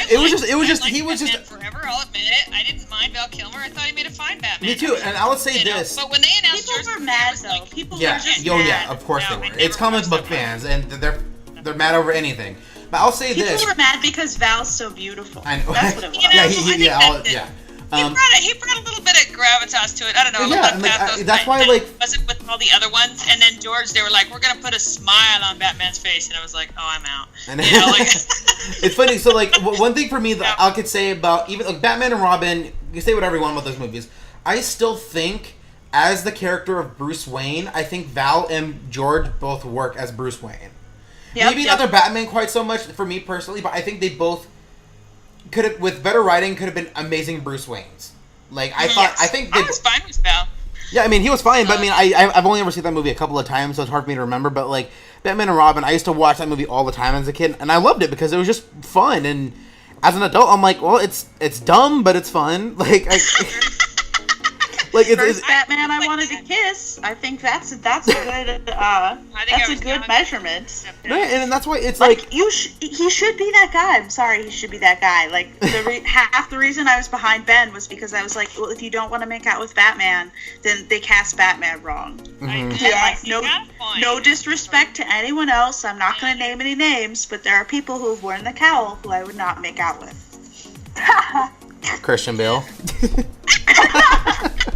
[SPEAKER 6] He was just.
[SPEAKER 5] Forever, I'll admit it. I didn't mind Val Kilmer. I thought he made a fine Batman.
[SPEAKER 6] Me too, and I would say this.
[SPEAKER 5] But when they announced
[SPEAKER 4] People
[SPEAKER 5] George
[SPEAKER 4] were mad,
[SPEAKER 5] Clooney,
[SPEAKER 4] though.
[SPEAKER 5] like,
[SPEAKER 4] People were just mad.
[SPEAKER 6] Yeah, of course they were. It's comic book fans, and they're mad over anything. But I'll say this.
[SPEAKER 4] People were mad because Val's so beautiful.
[SPEAKER 6] I know.
[SPEAKER 4] That's what it was.
[SPEAKER 6] Yeah.
[SPEAKER 5] He brought a little bit of gravitas to it. I don't know. A little bit of pathos.
[SPEAKER 6] That's why, like,
[SPEAKER 5] wasn't with all the other ones. And then George, they were like, "We're gonna put a smile on Batman's face," and I was like, "Oh, I'm out."
[SPEAKER 6] And
[SPEAKER 5] you know, like,
[SPEAKER 6] it's funny. So, like, one thing for me that I could say about even like Batman and Robin, you say whatever you want about those movies. I still think, as the character of Bruce Wayne, I think Val and George both work as Bruce Wayne. Maybe not their Batman quite so much for me personally, but I think they both could have, with better writing, could have been amazing Bruce Waynes. Like, I was
[SPEAKER 5] fine with Val.
[SPEAKER 6] Yeah, I mean, he was fine, but I mean, I've only ever seen that movie a couple of times, so it's hard for me to remember, but, like, Batman and Robin, I used to watch that movie all the time as a kid, and I loved it because it was just fun, and as an adult, I'm like, well, it's dumb, but it's fun. Like,
[SPEAKER 4] First Batman I wanted to kiss. I think that's a good measurement.
[SPEAKER 6] No, and that's why it's
[SPEAKER 4] like he should be that guy. I'm sorry, he should be that guy. Like half the reason I was behind Ben was because I was like, well, if you don't want to make out with Batman, then they cast Batman wrong.
[SPEAKER 6] Mm-hmm.
[SPEAKER 4] And like no disrespect to anyone else. I'm not going to name any names, but there are people who have worn the cowl who I would not make out with.
[SPEAKER 6] Christian Bale.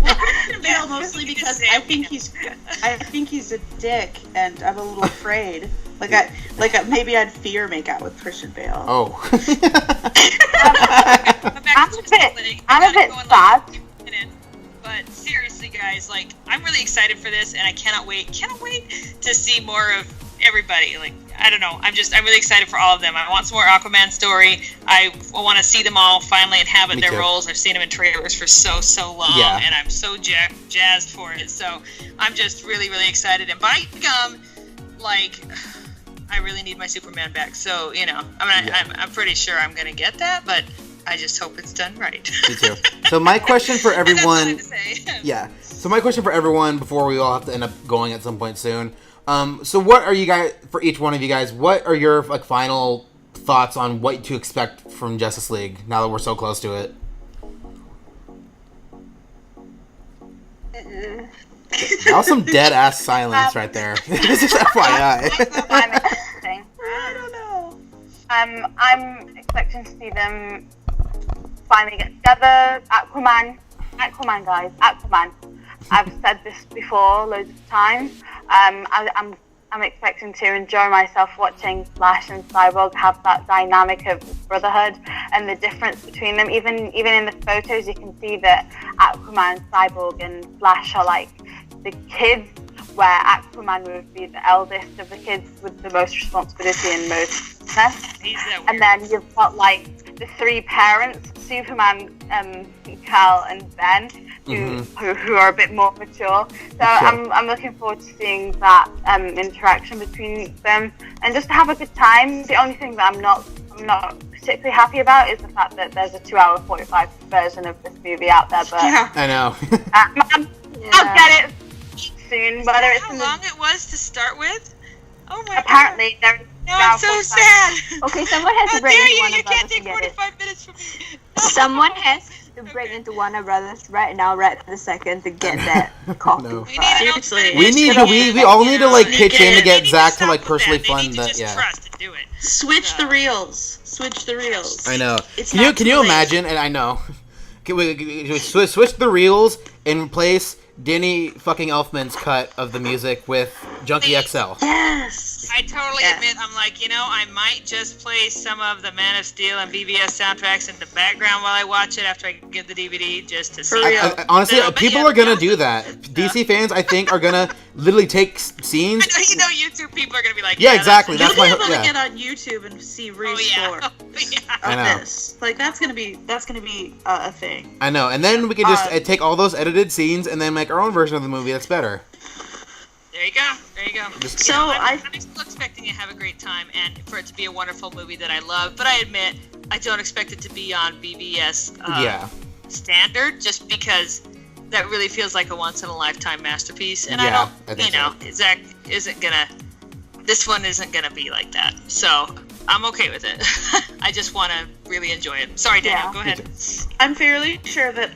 [SPEAKER 4] Christian Bale mostly because I think he's a dick, and I'm a little afraid. Maybe I'd fear make out with Christian Bale.
[SPEAKER 6] Oh.
[SPEAKER 2] I'm a bit sad.
[SPEAKER 5] But seriously, guys, like, I'm really excited for this, and I cannot wait to see more of everybody. Like, I don't know, I'm really excited for all of them. I want some more Aquaman story. I want to see them all finally inhabit their roles. I've seen them in trailers for so long, and I'm so jazzed for it. So I'm just really excited. And by gum, like, I really need my Superman back. So, you know, I'm pretty sure I'm going to get that, but I just hope it's done right.
[SPEAKER 6] Me too. So my question for everyone...
[SPEAKER 5] That's all I have to say.
[SPEAKER 6] Yeah. So my question for everyone, before we all have to end up going at some point soon, so what are you guys, for each one of you guys, what are your like final thoughts on what to expect from Justice League now that we're so close to it? That was some dead ass silence right there. This is FYI.
[SPEAKER 2] I don't know. I'm expecting to see them finally get together. Aquaman, guys, Aquaman. I've said this before loads of times. I'm expecting to enjoy myself watching Flash and Cyborg have that dynamic of brotherhood and the difference between them. Even in the photos, you can see that Aquaman, Cyborg, and Flash are like the kids, where Aquaman would be the eldest of the kids with the most responsibility and most success. And then you've got like the three parents, Superman, Kal, and Ben, who are a bit more mature. So I'm looking forward to seeing that interaction between them and just to have a good time. The only thing that I'm not particularly happy about is the fact that there's a 2-hour 45 version of this movie out there. But
[SPEAKER 6] I know.
[SPEAKER 2] I'll get it soon. Whether it's
[SPEAKER 5] how long it was to start with? Oh my
[SPEAKER 2] apparently
[SPEAKER 5] God.
[SPEAKER 2] There's
[SPEAKER 5] no, I'm so sad.
[SPEAKER 3] Okay, someone has to break into Warner
[SPEAKER 5] you
[SPEAKER 3] Brothers
[SPEAKER 5] can't take
[SPEAKER 3] to get
[SPEAKER 5] 45 minutes from me.
[SPEAKER 3] Someone has to break into Warner Brothers right now, right this second, to get that copy.
[SPEAKER 6] No.
[SPEAKER 5] Seriously.
[SPEAKER 6] We all need to like pitch in to get Zach to like personally fund that.
[SPEAKER 5] Yeah. Trust and do it.
[SPEAKER 4] Switch the reels.
[SPEAKER 6] I know.
[SPEAKER 4] It's
[SPEAKER 6] Can you imagine? And I know. Can we switch the reels and replace Danny fucking Elfman's cut of the music with Junkie XL?
[SPEAKER 4] Yes.
[SPEAKER 5] I totally admit, I'm like, you know, I might just play some of the Man of Steel and BVS soundtracks in the background while I watch it after I get the DVD, just to see.
[SPEAKER 6] Honestly, people are gonna do that. DC fans, I think, are gonna literally take scenes.
[SPEAKER 5] I know YouTube people are gonna be like,
[SPEAKER 6] yeah, exactly.
[SPEAKER 4] You'll
[SPEAKER 6] That's
[SPEAKER 4] be able to get on YouTube and see restore of this. Like that's gonna be a thing.
[SPEAKER 6] I know, and then we can just take all those edited scenes and then make our own version of the movie that's better.
[SPEAKER 5] There you go.
[SPEAKER 4] So
[SPEAKER 5] I'm still expecting to have a great time and for it to be a wonderful movie that I love. But I admit, I don't expect it to be on BBS standard, just because that really feels like a once-in-a-lifetime masterpiece. And I don't, Zach this one isn't gonna be like that. So I'm okay with it. I just want to really enjoy it. Sorry, Daniel, go ahead.
[SPEAKER 4] I'm fairly sure that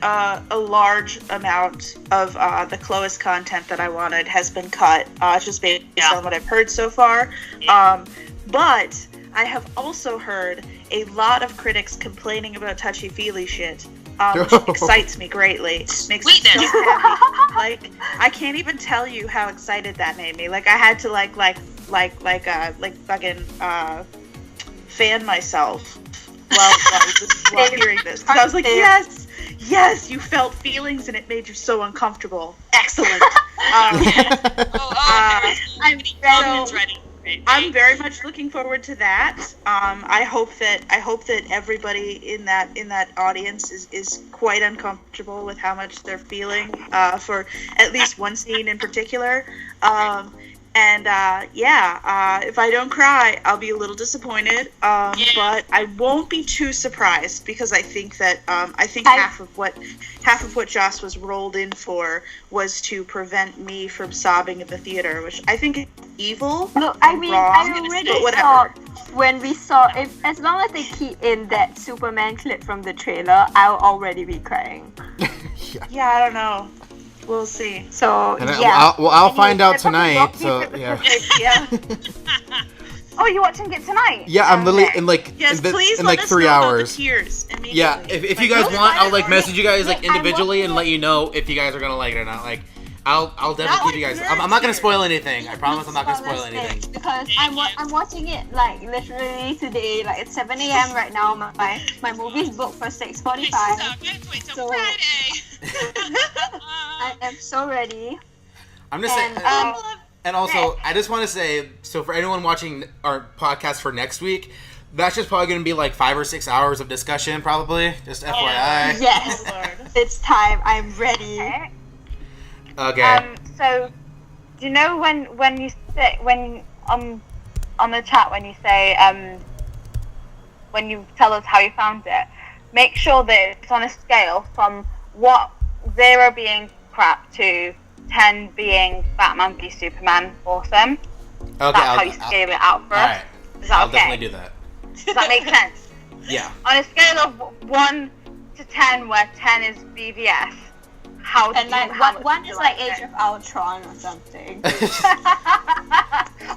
[SPEAKER 4] a large amount of the Clois content that I wanted has been cut, just based on what I've heard so far.
[SPEAKER 5] Yeah.
[SPEAKER 4] But I have also heard a lot of critics complaining about touchy-feely shit, which excites me greatly. Makes me so happy. Like, I can't even tell you how excited that made me. Like, I had to like fucking fan myself while hearing this. Because I was like, yes, you felt feelings and it made you so uncomfortable. Excellent. I'm very much looking forward to that. I hope that everybody in that audience is quite uncomfortable with how much they're feeling for at least one scene in particular. If I don't cry, I'll be a little disappointed. But I won't be too surprised because I think that half of what Joss was rolled in for was to prevent me from sobbing at the theater, which I think is evil.
[SPEAKER 3] Look, I mean, I already thought when we saw as long as they keep in that Superman clip from the trailer, I'll already be crying.
[SPEAKER 4] Yeah, I don't know. We'll see.
[SPEAKER 3] So
[SPEAKER 6] I'll find out tonight. So yeah.
[SPEAKER 2] Oh, you're watching it tonight?
[SPEAKER 6] Yeah, I'm literally in like
[SPEAKER 4] please
[SPEAKER 6] in like 3 hours.
[SPEAKER 4] Tears
[SPEAKER 6] yeah, if you guys want, I'll like message you guys like individually and let you know if you guys are gonna like it or not. Like, I'll definitely give you guys. I'm not gonna spoil anything. I promise I'm not gonna spoil anything.
[SPEAKER 3] Because I'm watching it like literally today. Like it's 7 a.m. right now. My movie's booked for 6:45.
[SPEAKER 5] Wait till Friday.
[SPEAKER 3] I am so ready.
[SPEAKER 6] I'm just saying. And also, I just want to say, so for anyone watching our podcast for next week, that's just probably going to be like 5 or 6 hours of discussion, probably. Just FYI.
[SPEAKER 3] Yes, it's time. I'm ready.
[SPEAKER 6] Okay.
[SPEAKER 2] So, do you know when on the chat when you say when you tell us how you found it, make sure that it's on a scale from 0 being crap to 10 being Batman v Superman awesome.
[SPEAKER 6] Okay,
[SPEAKER 2] That's how you scale it out for us.
[SPEAKER 6] Alright.
[SPEAKER 2] Is that
[SPEAKER 6] I'll
[SPEAKER 2] okay?
[SPEAKER 6] definitely do that.
[SPEAKER 2] Does that make sense?
[SPEAKER 6] Yeah.
[SPEAKER 2] On a scale of 1 to 10, where 10 is BVS, how
[SPEAKER 3] And one is like Age of Ultron or something.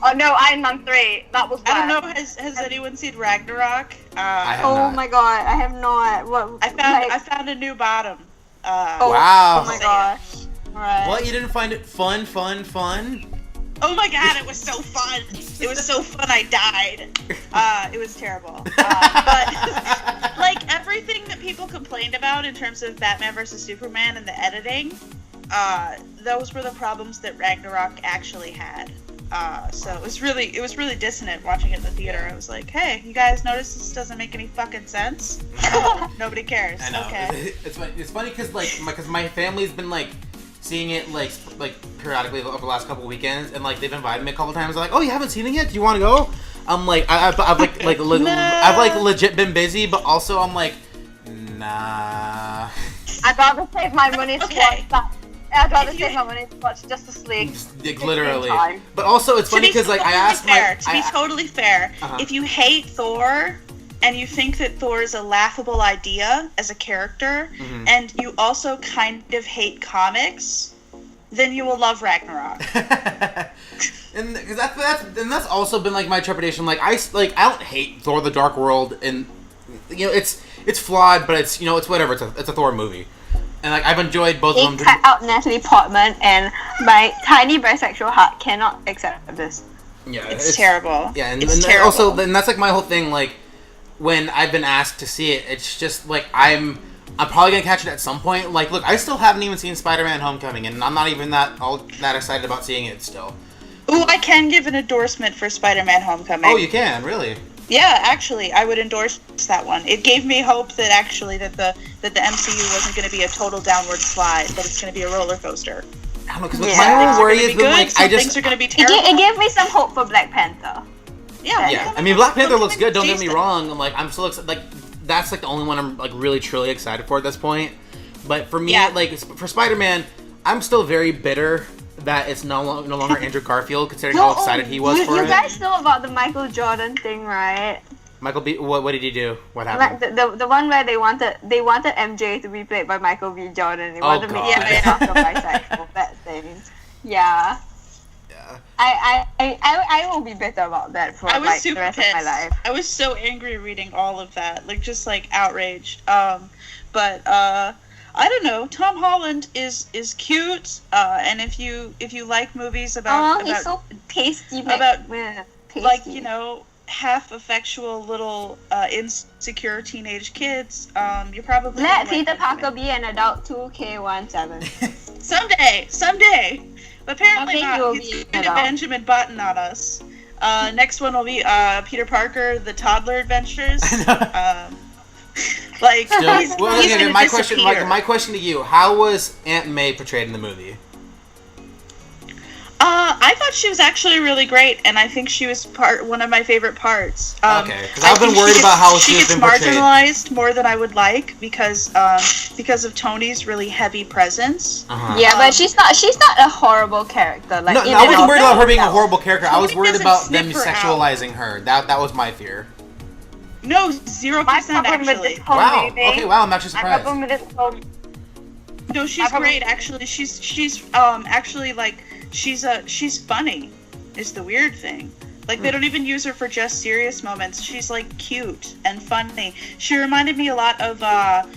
[SPEAKER 2] Oh no, Iron Man 3. That was.
[SPEAKER 4] I don't know. Has anyone seen Ragnarok?
[SPEAKER 6] I have
[SPEAKER 3] Oh
[SPEAKER 6] not.
[SPEAKER 3] my god, I have not. What?
[SPEAKER 4] I found a new bottom.
[SPEAKER 6] Wow.
[SPEAKER 3] Oh my gosh. Right.
[SPEAKER 6] What? You didn't find it fun?
[SPEAKER 4] Oh my god, it was so fun. It was so fun I died. It was terrible. But like everything that people complained about in terms of Batman vs Superman and the editing, those were the problems that Ragnarok actually had. So it was really dissonant watching it in the theater. I was like, hey, you guys notice this doesn't make any fucking sense? Nobody cares.
[SPEAKER 6] I know.
[SPEAKER 4] Okay.
[SPEAKER 6] It's funny because my family's been like seeing it like periodically over the last couple of weekends, and like they've invited me a couple times. They're like, oh, you haven't seen it yet? Do you want to go? I'm like, I've legit been busy, but also I'm like, nah.
[SPEAKER 2] I'd rather save my money to
[SPEAKER 4] Okay.
[SPEAKER 2] watch that. I'd rather save my money to watch Justice League.
[SPEAKER 6] Literally.
[SPEAKER 2] Time.
[SPEAKER 6] But also it's funny because like I asked
[SPEAKER 4] to be totally fair, if you hate Thor and you think that Thor is a laughable idea as a character, and you also kind of hate comics, then you will love Ragnarok.
[SPEAKER 6] and that's also been like my trepidation. Like I don't hate Thor: The Dark World, and it's flawed, but it's it's whatever. It's a Thor movie, and like I've enjoyed both of them.
[SPEAKER 3] Cut out Natalie Portman, and my tiny bisexual heart cannot accept this.
[SPEAKER 6] Yeah,
[SPEAKER 4] it's terrible.
[SPEAKER 6] Yeah, and
[SPEAKER 4] terrible.
[SPEAKER 6] Also, then that's like my whole thing. Like when I've been asked to see it, it's just like I'm probably gonna catch it at some point. Like, look, I still haven't even seen Spider-Man: Homecoming, and I'm not even that excited about seeing it still.
[SPEAKER 4] Ooh, I can give an endorsement for Spider-Man: Homecoming.
[SPEAKER 6] Oh, you can really?
[SPEAKER 4] Yeah, actually, I would endorse that one. It gave me hope that actually that the MCU wasn't going to be a total downward slide, but it's going to be a roller coaster.
[SPEAKER 6] I don't know, because my whole worry has been like
[SPEAKER 4] things are going to be terrible.
[SPEAKER 3] It gave me some hope for Black Panther.
[SPEAKER 6] Yeah. I mean, Black Panther looks good. Don't get me wrong. I'm like, I'm still excited. Like, that's like the only one I'm like really truly excited for at this point. But for me, like for Spider-Man, I'm still very bitter that it's no longer Andrew Garfield, considering how excited he was for it.
[SPEAKER 3] You guys know about the Michael Jordan thing, right?
[SPEAKER 6] Michael B. What did he do? What happened?
[SPEAKER 3] Like the one where they wanted MJ to be played by Michael B. Jordan. They wanted to make him bisexual. That thing. Yeah. I will be bitter about that for the rest of my life.
[SPEAKER 4] I was so angry reading all of that, like just like outraged. But I don't know. Tom Holland is cute, and if you like movies about
[SPEAKER 3] he's so tasty, tasty.
[SPEAKER 4] Like half effectual little insecure teenage kids, you're probably
[SPEAKER 3] let Peter Parker be an adult 2K17.
[SPEAKER 4] someday. But apparently not. He's going to Benjamin Button on us. Next one will be Peter Parker, the Toddler Adventures. Like, he's going to disappear.
[SPEAKER 6] My question to you: how was Aunt May portrayed in the movie?
[SPEAKER 4] I thought she was actually really great, and I think she was one of my favorite parts.
[SPEAKER 6] Okay, because I've been worried about how she has been portrayed.
[SPEAKER 4] She gets marginalized more than I would like because of Tony's really heavy presence.
[SPEAKER 3] Yeah, but she's not a horrible character. Like,
[SPEAKER 6] no, I wasn't worried about her being a horrible character. I was worried about them sexualizing her. That was my fear.
[SPEAKER 4] No, 0% actually.
[SPEAKER 6] Wow. Okay. Wow. I'm actually surprised.
[SPEAKER 2] My problem with this whole.
[SPEAKER 4] No, she's great. Actually, she's actually like. She's funny, is the weird thing. Like, they don't even use her for just serious moments. She's like cute and funny. She reminded me a lot of the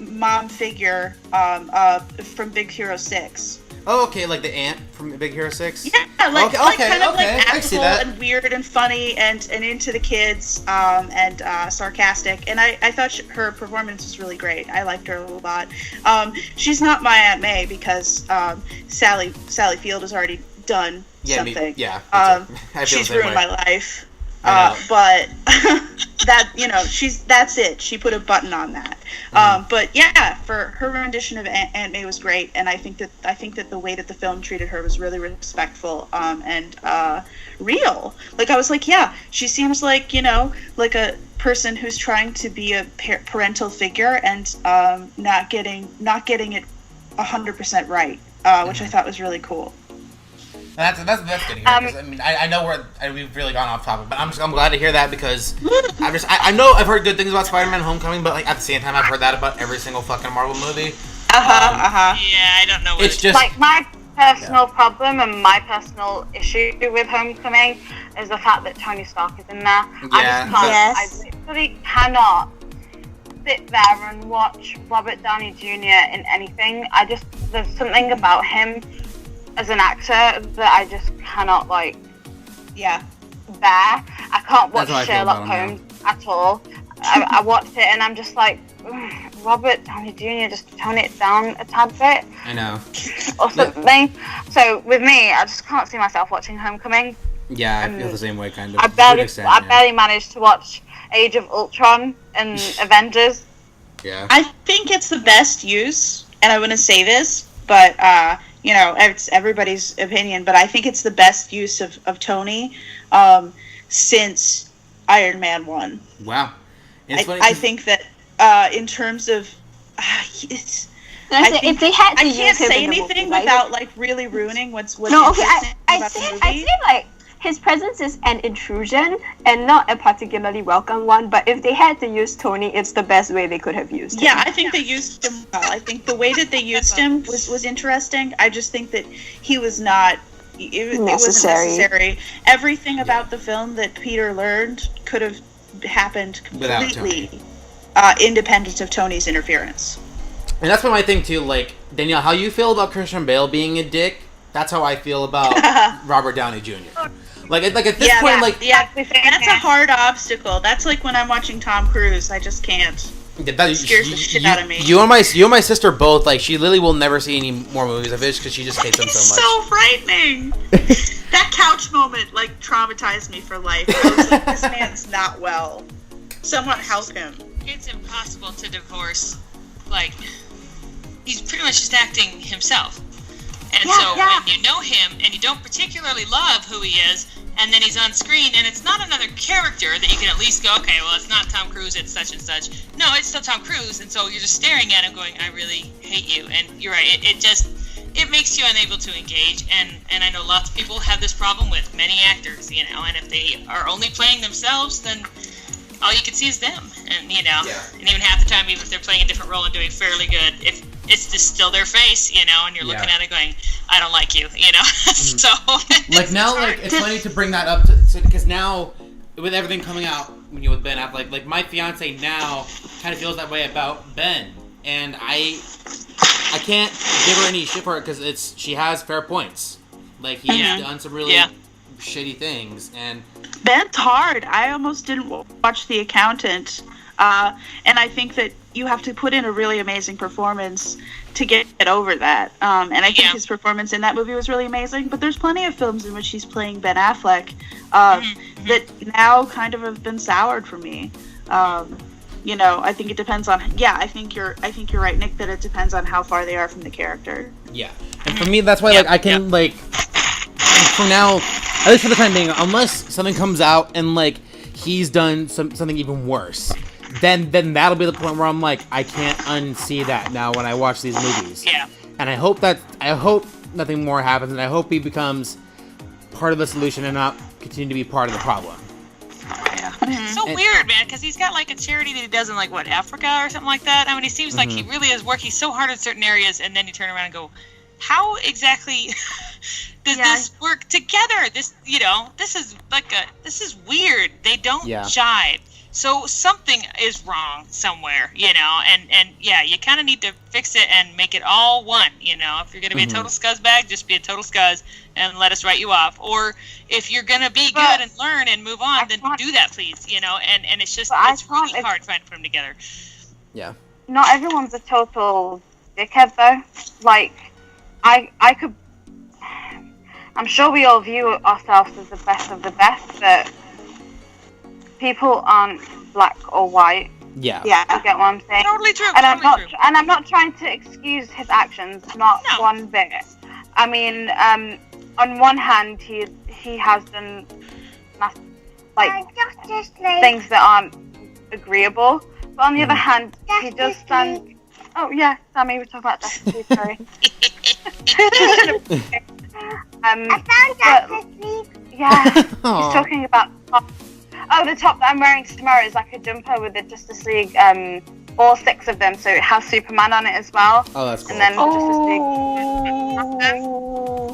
[SPEAKER 4] mom figure from Big Hero 6.
[SPEAKER 6] Oh, okay, like the aunt from Big Hero 6?
[SPEAKER 4] Yeah, like kind of like
[SPEAKER 6] I see that.
[SPEAKER 4] affable and weird and funny and into the kids and sarcastic. And I thought her performance was really great. I liked her a lot. She's not my Aunt May because Sally Field has already done something.
[SPEAKER 6] I feel
[SPEAKER 4] she's ruined my life. But that, that's it. She put a button on that. But yeah, for her rendition of Aunt May was great, and I think that the way that the film treated her was really respectful and real. Like, I was like, yeah, she seems like like a person who's trying to be a parental figure and not getting it 100% right, which I thought was really cool.
[SPEAKER 6] That's good to hear. 'Cause, I mean, I know we've really gone off topic, but I'm glad to hear that because I know I've heard good things about Spider-Man: Homecoming, but like at the same time I've heard that about every single fucking Marvel movie.
[SPEAKER 5] Yeah, I don't know.
[SPEAKER 6] It's just
[SPEAKER 2] like my personal problem and my personal issue with Homecoming is the fact that Tony Stark is in there.
[SPEAKER 6] Yeah.
[SPEAKER 2] I literally cannot sit there and watch Robert Downey Jr. in anything. There's something about him as an actor that I just cannot bear. I can't watch Sherlock Holmes at all. I watched it and I'm just like, Robert Downey Jr., just tone it down a tad bit.
[SPEAKER 6] I know.
[SPEAKER 2] Or something. So with me, I just can't see myself watching Homecoming.
[SPEAKER 6] Yeah, I feel the same way, kind of.
[SPEAKER 2] I barely managed to watch Age of Ultron and Avengers.
[SPEAKER 6] Yeah.
[SPEAKER 4] I think it's the best use, and I wouldn't say this, but it's everybody's opinion, but I think it's the best use of Tony since Iron Man 1.
[SPEAKER 6] Wow.
[SPEAKER 4] I think that in terms of
[SPEAKER 3] if they had to
[SPEAKER 4] I can't
[SPEAKER 3] use
[SPEAKER 4] say
[SPEAKER 3] him in the
[SPEAKER 4] anything
[SPEAKER 3] movie,
[SPEAKER 4] without like really ruining what's
[SPEAKER 3] no, okay.
[SPEAKER 4] interesting
[SPEAKER 3] I
[SPEAKER 4] about the
[SPEAKER 3] say
[SPEAKER 4] movie.
[SPEAKER 3] like his presence is an intrusion and not a particularly welcome one. But if they had to use Tony, it's the best way they could have used him.
[SPEAKER 4] Yeah, I think they used him well. I think the way that they used him was interesting. I just think that he was not. It wasn't necessary. Everything about the film that Peter learned could have happened completely independent of Tony's interference.
[SPEAKER 6] And that's been my thing too. Like, Danielle, how you feel about Christian Bale being a dick? That's how I feel about Robert Downey Jr. Like at this point,
[SPEAKER 4] that's a hard obstacle. That's like when I'm watching Tom Cruise. I just can't. It scares the shit out of me.
[SPEAKER 6] You and my sister both, like, she literally will never see any more movies of his because she just hates them so much.
[SPEAKER 4] It's so frightening. That couch moment, like, traumatized me for life. I was like, this man's not well. Someone help him.
[SPEAKER 5] It's impossible to divorce, like, he's pretty much just acting himself. And when you know him and you don't particularly love who he is, and then he's on screen, and it's not another character that you can at least go, okay, well, it's not Tom Cruise, it's such and such. No, it's still Tom Cruise, and so you're just staring at him going, I really hate you. And you're right, it makes you unable to engage, and I know lots of people have this problem with many actors, and if they are only playing themselves, then all you can see is them. And, and even half the time, even if they're playing a different role and doing fairly good, if it's just still their face, and you're looking at it going, I don't like you, So
[SPEAKER 6] like now, like it's funny to bring that up because now with everything coming out with Ben Affleck, like my fiance now kind of feels that way about Ben, and I can't give her any shit for it because she has fair points. Like he's done some really shitty things, and
[SPEAKER 4] Ben's hard. I almost didn't watch The Accountant, and I think that you have to put in a really amazing performance to get over that. And I think his performance in that movie was really amazing. But there's plenty of films in which he's playing Ben Affleck that now kind of have been soured for me. I think it depends on. Yeah, I think you're right, Nick. That it depends on how far they are from the character.
[SPEAKER 6] Yeah, and for me, that's why I can for now, at least for the time being, unless something comes out and he's done something even worse. Then that'll be the point where I'm like, I can't unsee that now when I watch these movies.
[SPEAKER 5] Yeah.
[SPEAKER 6] And I hope nothing more happens, and I hope he becomes part of the solution and not continue to be part of the problem.
[SPEAKER 5] Yeah. It's so weird, man, because he's got a charity that he does in Africa or something like that. I mean, he seems like he really is working so hard in certain areas, and then you turn around and go, how exactly does this work together? This this is weird. They don't jive. So something is wrong somewhere, and you kind of need to fix it and make it all one, If you're going to be a total scuzzbag, just be a total scuzz and let us write you off. Or if you're going to be good and learn and move on, then do that, please, and it's just, it's really hard trying to put them together.
[SPEAKER 6] Yeah.
[SPEAKER 2] Not everyone's a total dickhead, though. I'm sure we all view ourselves as the best of the best, but people aren't black or white.
[SPEAKER 6] Yeah.
[SPEAKER 2] You get what I'm saying?
[SPEAKER 5] Totally true.
[SPEAKER 2] And
[SPEAKER 5] totally true.
[SPEAKER 2] I'm not trying to excuse his actions, not
[SPEAKER 5] No.
[SPEAKER 2] one bit. I mean, on one hand, he has done things that aren't agreeable, but on the other hand, he does stand. Oh yeah, Sammy, we're talking about Justice League. Sorry.
[SPEAKER 7] I found Justice League.
[SPEAKER 2] Yeah, he's talking about. Oh, the top that I'm wearing tomorrow is like a jumper with the Justice League, all 6 of them, so it has Superman on it as well.
[SPEAKER 6] Oh, that's cool.
[SPEAKER 2] And then Justice League.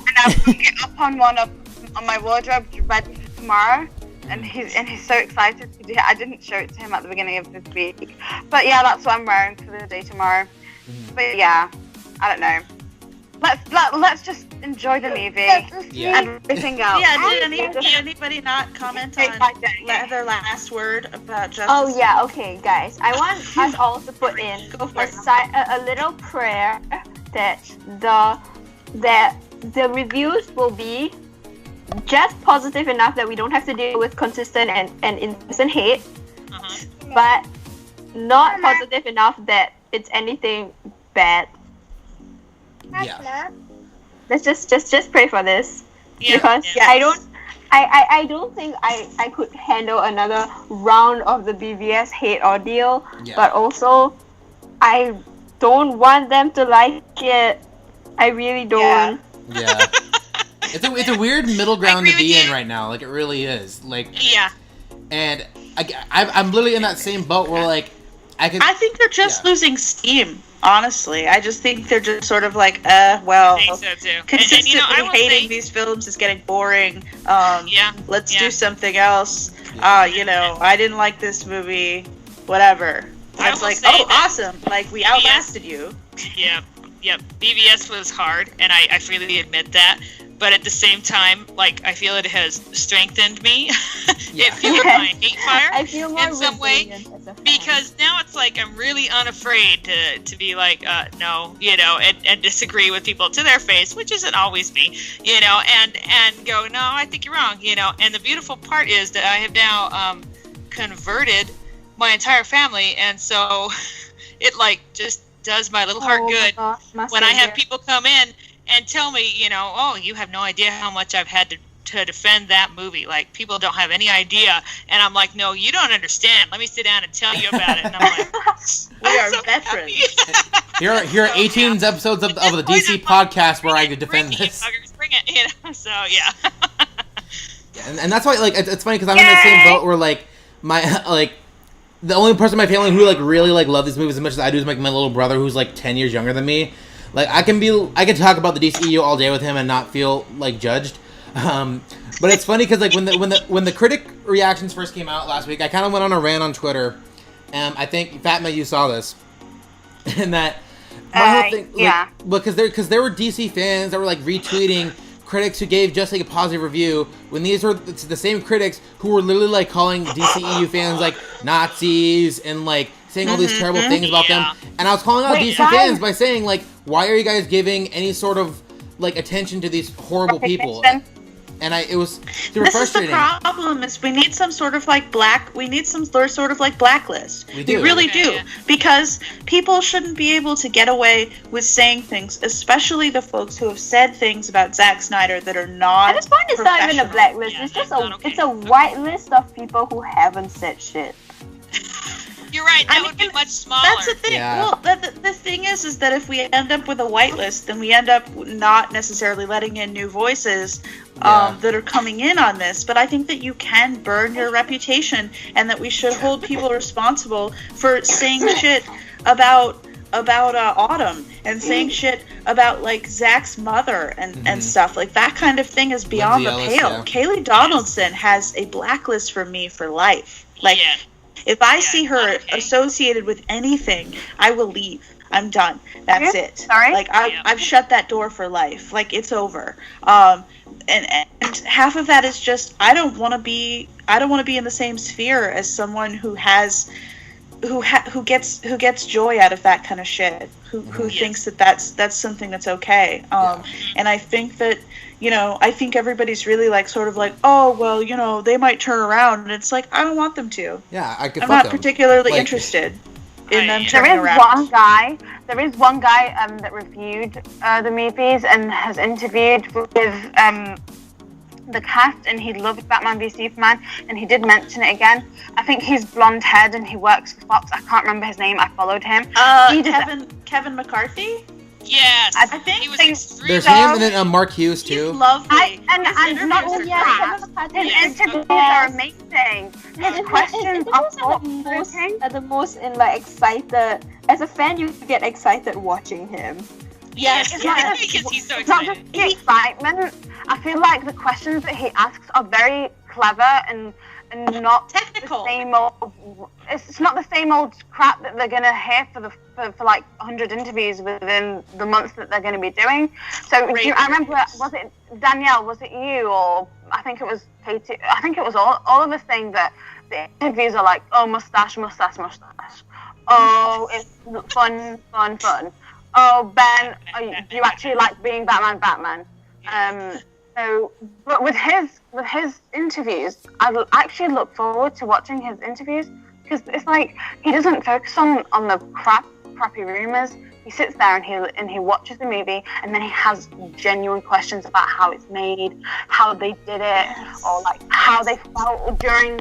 [SPEAKER 2] And I've hung it up on one on my wardrobe ready for tomorrow. And he's so excited to do it. I didn't show it to him at the beginning of this week. But yeah, that's what I'm wearing for the day tomorrow. But yeah, I don't know. Let's just enjoy the movie and everything else.
[SPEAKER 4] Yeah, did anybody not comment on their last word about Justice?
[SPEAKER 3] Oh yeah, okay, guys. I want us all to put in a little prayer that the reviews will be just positive enough that we don't have to deal with consistent and incessant hate, but not positive enough that it's anything bad.
[SPEAKER 6] Yeah.
[SPEAKER 3] Let's just pray for this, because
[SPEAKER 5] Yes.
[SPEAKER 3] I don't think I could handle another round of the BVS hate ordeal, but also I don't want them to like it. I really don't.
[SPEAKER 6] Yeah. It's a weird middle ground to be in right now. Like, it really is. Like, and I'm literally in that same boat where, like, I
[SPEAKER 4] think they're just losing steam. Honestly, I just think they're just sort of like, well,
[SPEAKER 5] I think so too.
[SPEAKER 4] consistently
[SPEAKER 5] And, I will
[SPEAKER 4] hating
[SPEAKER 5] say,
[SPEAKER 4] these films is getting boring. Let's do
[SPEAKER 5] Yeah.
[SPEAKER 4] something else. I didn't like this movie. Whatever.
[SPEAKER 5] I
[SPEAKER 4] It's
[SPEAKER 5] will
[SPEAKER 4] like,
[SPEAKER 5] say
[SPEAKER 4] oh,
[SPEAKER 5] that-
[SPEAKER 4] awesome! Like, we outlasted you.
[SPEAKER 5] Yep. BVS was hard, and I freely admit that. But at the same time, like, I feel it has strengthened me. It fueled my hate fire
[SPEAKER 3] I feel more
[SPEAKER 5] in some way.
[SPEAKER 3] resilient as a fan.
[SPEAKER 5] Because now it's like I'm really unafraid to be like, no, and disagree with people to their face, which isn't always me, and go, no, I think you're wrong, And the beautiful part is that I have now converted my entire family, and so it like just does my little heart good when I have people come in and tell me, oh, you have no idea how much I've had to defend that movie. Like, people don't have any idea. And I'm like, no, you don't understand. Let me sit down and tell you about it. And I'm like,
[SPEAKER 4] We are
[SPEAKER 5] so
[SPEAKER 4] veterans.
[SPEAKER 6] here are 18 episodes of the DC podcast where I could defend this.
[SPEAKER 5] Bring it, So, yeah.
[SPEAKER 6] And that's why, like, it's funny because I'm in the same boat where, like, the only person in my family who, like, really, like, love these movies as much as I do is, like, my little brother who's, like, 10 years younger than me. Like, I can talk about the DCEU all day with him and not feel, like, judged. But it's funny because, like, when the critic reactions first came out last week, I kind of went on a rant on Twitter. I think, Fatma, you saw this. And that my whole thing, because there were DC fans that were, like, retweeting critics who gave Just League a positive review when these were the same critics who were literally, like, calling DCEU fans, like, Nazis and, like, saying all these terrible things about them. And I was calling out DC fans by saying, like, why are you guys giving any sort of, like, attention to these horrible people? And it was super frustrating.
[SPEAKER 4] This is the problem, is we need some sort of, like, blacklist. We really do.
[SPEAKER 5] Yeah.
[SPEAKER 4] Because people shouldn't be able to get away with saying things, especially the folks who have said things about Zack Snyder that are not
[SPEAKER 3] At this point, it's not even a blacklist.
[SPEAKER 5] Yeah,
[SPEAKER 3] It's just
[SPEAKER 5] that's not okay.
[SPEAKER 3] it's a white list of people who haven't said shit.
[SPEAKER 5] You're right. That
[SPEAKER 4] I
[SPEAKER 5] would be
[SPEAKER 4] mean,
[SPEAKER 5] much smaller.
[SPEAKER 4] That's the thing.
[SPEAKER 6] Yeah.
[SPEAKER 4] Well, the thing is that if we end up with a whitelist, then we end up not necessarily letting in new voices that are coming in on this. But I think that you can burn your reputation, and that we should hold people responsible for saying shit about Autumn and saying shit about, like, Zach's mother and stuff. Like, that kind of thing is beyond the
[SPEAKER 6] Lindsay
[SPEAKER 4] pale.
[SPEAKER 6] Ellis,
[SPEAKER 4] Kaylee Donaldson has a blacklist for me for life. Like, if I see her associated with anything, I will leave. I'm done. That's it.
[SPEAKER 2] Sorry?
[SPEAKER 4] Like, I've shut that door for life. Like, it's over. And half of that is just I don't want to be in the same sphere as someone who has who gets joy out of that kind of shit, who thinks that that's something that's okay. And I think that, I think everybody's really like sort of like, oh well, they might turn around, and it's like, I don't want them to.
[SPEAKER 6] Yeah, I'm
[SPEAKER 4] not particularly interested in them turning around.
[SPEAKER 2] There is one guy that reviewed the movies and has interviewed with the cast, and he loved Batman v Superman, and he did mention it again. I think he's blonde haired and he works for Fox. I can't remember his name. I followed him.
[SPEAKER 4] Kevin McCarthy.
[SPEAKER 5] Yes,
[SPEAKER 2] I
[SPEAKER 5] think he was extremely.
[SPEAKER 6] There's him, and then Mark Hughes too.
[SPEAKER 4] He's lovely.
[SPEAKER 2] And not only that, his interviews are amazing. His questions are
[SPEAKER 3] the most in like excited. As a fan, you get excited watching him.
[SPEAKER 5] Yes,
[SPEAKER 2] because
[SPEAKER 5] he's so
[SPEAKER 2] excited. It's not just the excitement. I feel like the questions that he asks are very clever and not
[SPEAKER 4] technical.
[SPEAKER 2] The same old. It's not the same old crap that they're gonna hear for like 100 interviews within the months that they're gonna be doing. So I remember, was it Danielle? Was it you, or I think it was Katie? I think it was all of us saying that the interviews are like, oh, mustache. Oh, it's fun. Oh, Ben, do you actually like being Batman? So, but with his interviews, I actually look forward to watching his interviews, because it's like he doesn't focus on the crappy rumors. He sits there and he watches the movie, and then he has genuine questions about how it's made, how they did it, or like how they felt during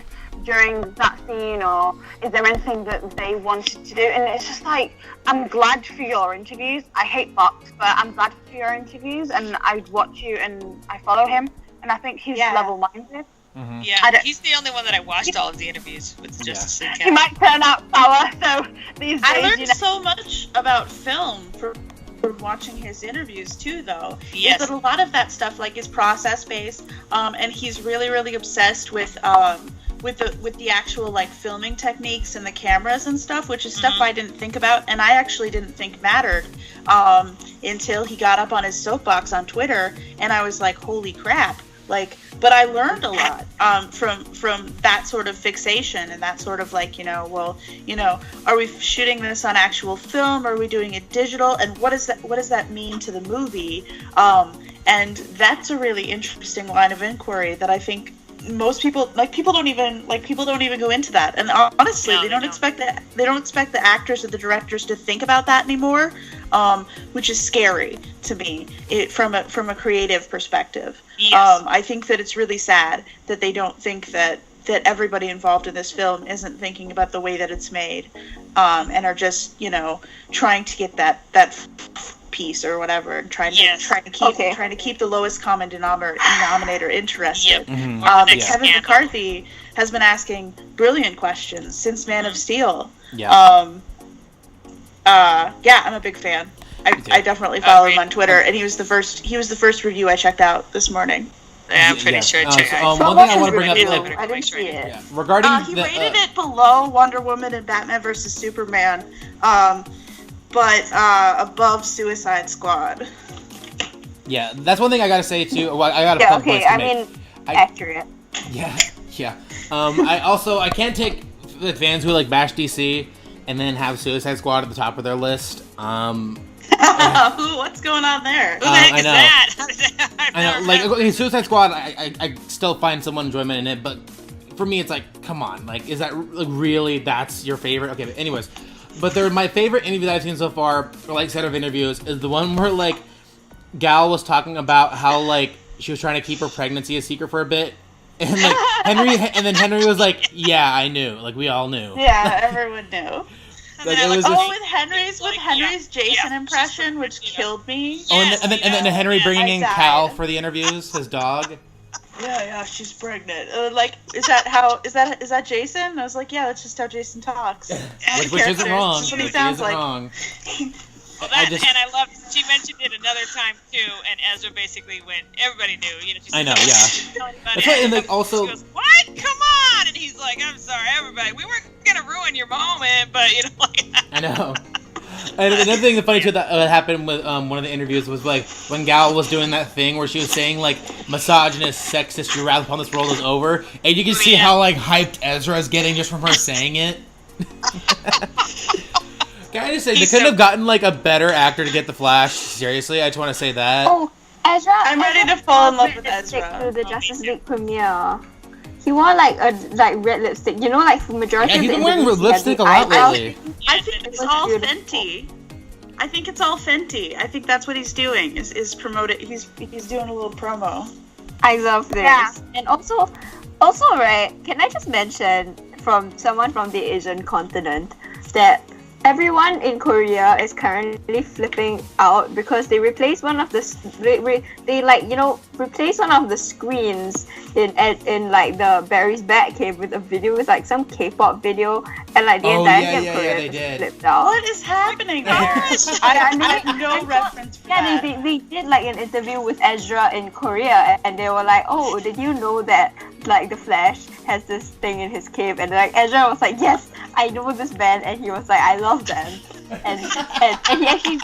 [SPEAKER 2] that scene, or is there anything that they wanted to do. And it's just like, I'm glad for your interviews. I hate Fox, but I'm glad for your interviews, and I watch you and I follow him, and I think he's level-minded.
[SPEAKER 5] Mm-hmm. Yeah, he's the only one that I watched all of the interviews with Justice League.
[SPEAKER 2] He might turn out sour, so these days,
[SPEAKER 4] I learned so much about film from watching his interviews too, though.
[SPEAKER 5] Yes.
[SPEAKER 4] Is that a lot of that stuff like is process based, and he's really, really obsessed with the actual like filming techniques and the cameras and stuff, which is stuff I didn't think about, and I actually didn't think mattered until he got up on his soapbox on Twitter, and I was like, holy crap. But I learned a lot from that sort of fixation and that sort of like, are we shooting this on actual film? Are we doing it digital? And what does that mean to the movie? And that's a really interesting line of inquiry that I think most people don't even go into that. And honestly, they don't expect the actors or the directors to think about that anymore, which is scary to me from a creative perspective.
[SPEAKER 5] Yes.
[SPEAKER 4] I think that it's really sad that they don't think that everybody involved in this film isn't thinking about the way that it's made, and are just trying to get that piece or whatever, and trying to keep the lowest common denominator interested.
[SPEAKER 5] Yep. Mm-hmm.
[SPEAKER 4] Kevin McCarthy has been asking brilliant questions since Man of Steel.
[SPEAKER 6] Yeah.
[SPEAKER 4] I'm a big fan. I definitely follow him on Twitter, and he was the first review I checked out this morning.
[SPEAKER 5] Yeah, I'm pretty sure.
[SPEAKER 6] One thing I want to bring up,
[SPEAKER 3] I didn't see it.
[SPEAKER 6] Regarding
[SPEAKER 4] he rated it below Wonder Woman and Batman vs Superman, but above Suicide Squad.
[SPEAKER 6] Yeah, that's one thing I gotta say too. Well, I got a couple points to make.
[SPEAKER 3] Accurate.
[SPEAKER 6] Yeah. I can't take the fans who like bash DC and then have Suicide Squad at the top of their list.
[SPEAKER 4] What's going on there?
[SPEAKER 5] Who the heck is that?
[SPEAKER 6] I know. Like, okay, Suicide Squad, I still find some enjoyment in it, but for me, it's like, come on, like, is that like really that's your favorite? Okay, but anyways, my favorite interview that I've seen so far, or like set of interviews, is the one where like Gal was talking about how like she was trying to keep her pregnancy a secret for a bit. And like Henry was like, "Yeah, I knew. Like we all knew."
[SPEAKER 4] Yeah, everyone knew.
[SPEAKER 6] Like,
[SPEAKER 4] with Henry's Jason impression, which killed me.
[SPEAKER 6] Yes, and then Henry bringing in Cal for the interviews, his dog.
[SPEAKER 4] Yeah, she's pregnant. Is that Jason? I was like, yeah, that's just how Jason talks.
[SPEAKER 6] Which isn't wrong.
[SPEAKER 4] That's what he sounds like.
[SPEAKER 5] Well, and I loved. She mentioned it another time too, and Ezra basically went. Everybody knew,
[SPEAKER 6] I know, yeah.
[SPEAKER 5] That's
[SPEAKER 6] right, and like also.
[SPEAKER 5] She goes, "What? Come on!" And he's like, "I'm sorry, everybody. We weren't gonna ruin your moment, but
[SPEAKER 6] I know. And another thing that's funny too that happened with one of the interviews was like when Gal was doing that thing where she was saying like misogynist, sexist, your wrath upon this world is over, and you can see how like hyped Ezra is getting just from her saying it. Can I just say, they couldn't have gotten, like, a better actor to get the Flash? Seriously, I just want to say that.
[SPEAKER 3] Oh, Ezra.
[SPEAKER 4] I'm ready to fall in love with Ezra.
[SPEAKER 3] To the Justice League premiere. He wore like a red lipstick. You know, like for majority
[SPEAKER 6] Yeah,
[SPEAKER 3] of
[SPEAKER 6] he's
[SPEAKER 3] the
[SPEAKER 6] been wearing
[SPEAKER 3] interviews,
[SPEAKER 6] lipstick a lot lately.
[SPEAKER 8] I think it's all Fenty. I think it's all Fenty. I think that's what he's doing. Is promote it. He's doing a little promo.
[SPEAKER 3] I love this.
[SPEAKER 2] Yeah.
[SPEAKER 3] And also, right? Can I just mention from someone from the Asian continent that everyone in Korea is currently flipping out because they replaced one of the replaced one of the screens in like the Barry's Batcave with a video with like some K-pop video, and like the entirety of Korea
[SPEAKER 6] they
[SPEAKER 3] just
[SPEAKER 6] did.
[SPEAKER 3] flipped out.
[SPEAKER 8] What is happening there? I have no reference for
[SPEAKER 3] Yeah,
[SPEAKER 8] that.
[SPEAKER 3] they did like an interview with Ezra in Korea, and they were like, "Oh, did you know that like the Flash has this thing in his cave?" And like Ezra was like, "Yes, I know this band," and he was like, "I love them." And he actually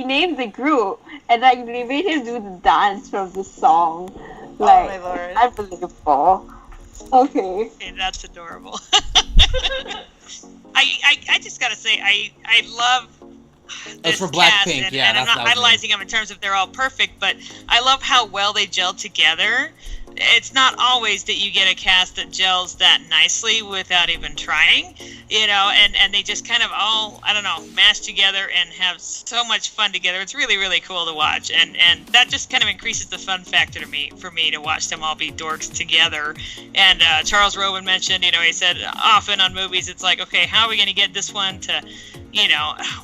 [SPEAKER 3] named the group, and like they made him do the dance from the song. Like,
[SPEAKER 8] my lord.
[SPEAKER 3] unbelievable. Okay.
[SPEAKER 5] Okay, that's adorable. I just gotta say, I love this
[SPEAKER 6] for
[SPEAKER 5] cast,
[SPEAKER 6] Blackpink,
[SPEAKER 5] and,
[SPEAKER 6] yeah,
[SPEAKER 5] and I'm
[SPEAKER 6] that's
[SPEAKER 5] not
[SPEAKER 6] what I was
[SPEAKER 5] idolizing them in terms of they're all perfect, but I love how well they gel together. It's not always that you get a cast that gels that nicely without even trying, and they just kind of all, I don't know, mash together and have so much fun together. It's really, really cool to watch, and that just kind of increases the fun factor for me to watch them all be dorks together. And Charles Robin mentioned, he said often on movies, it's like, okay, how are we going to get this one to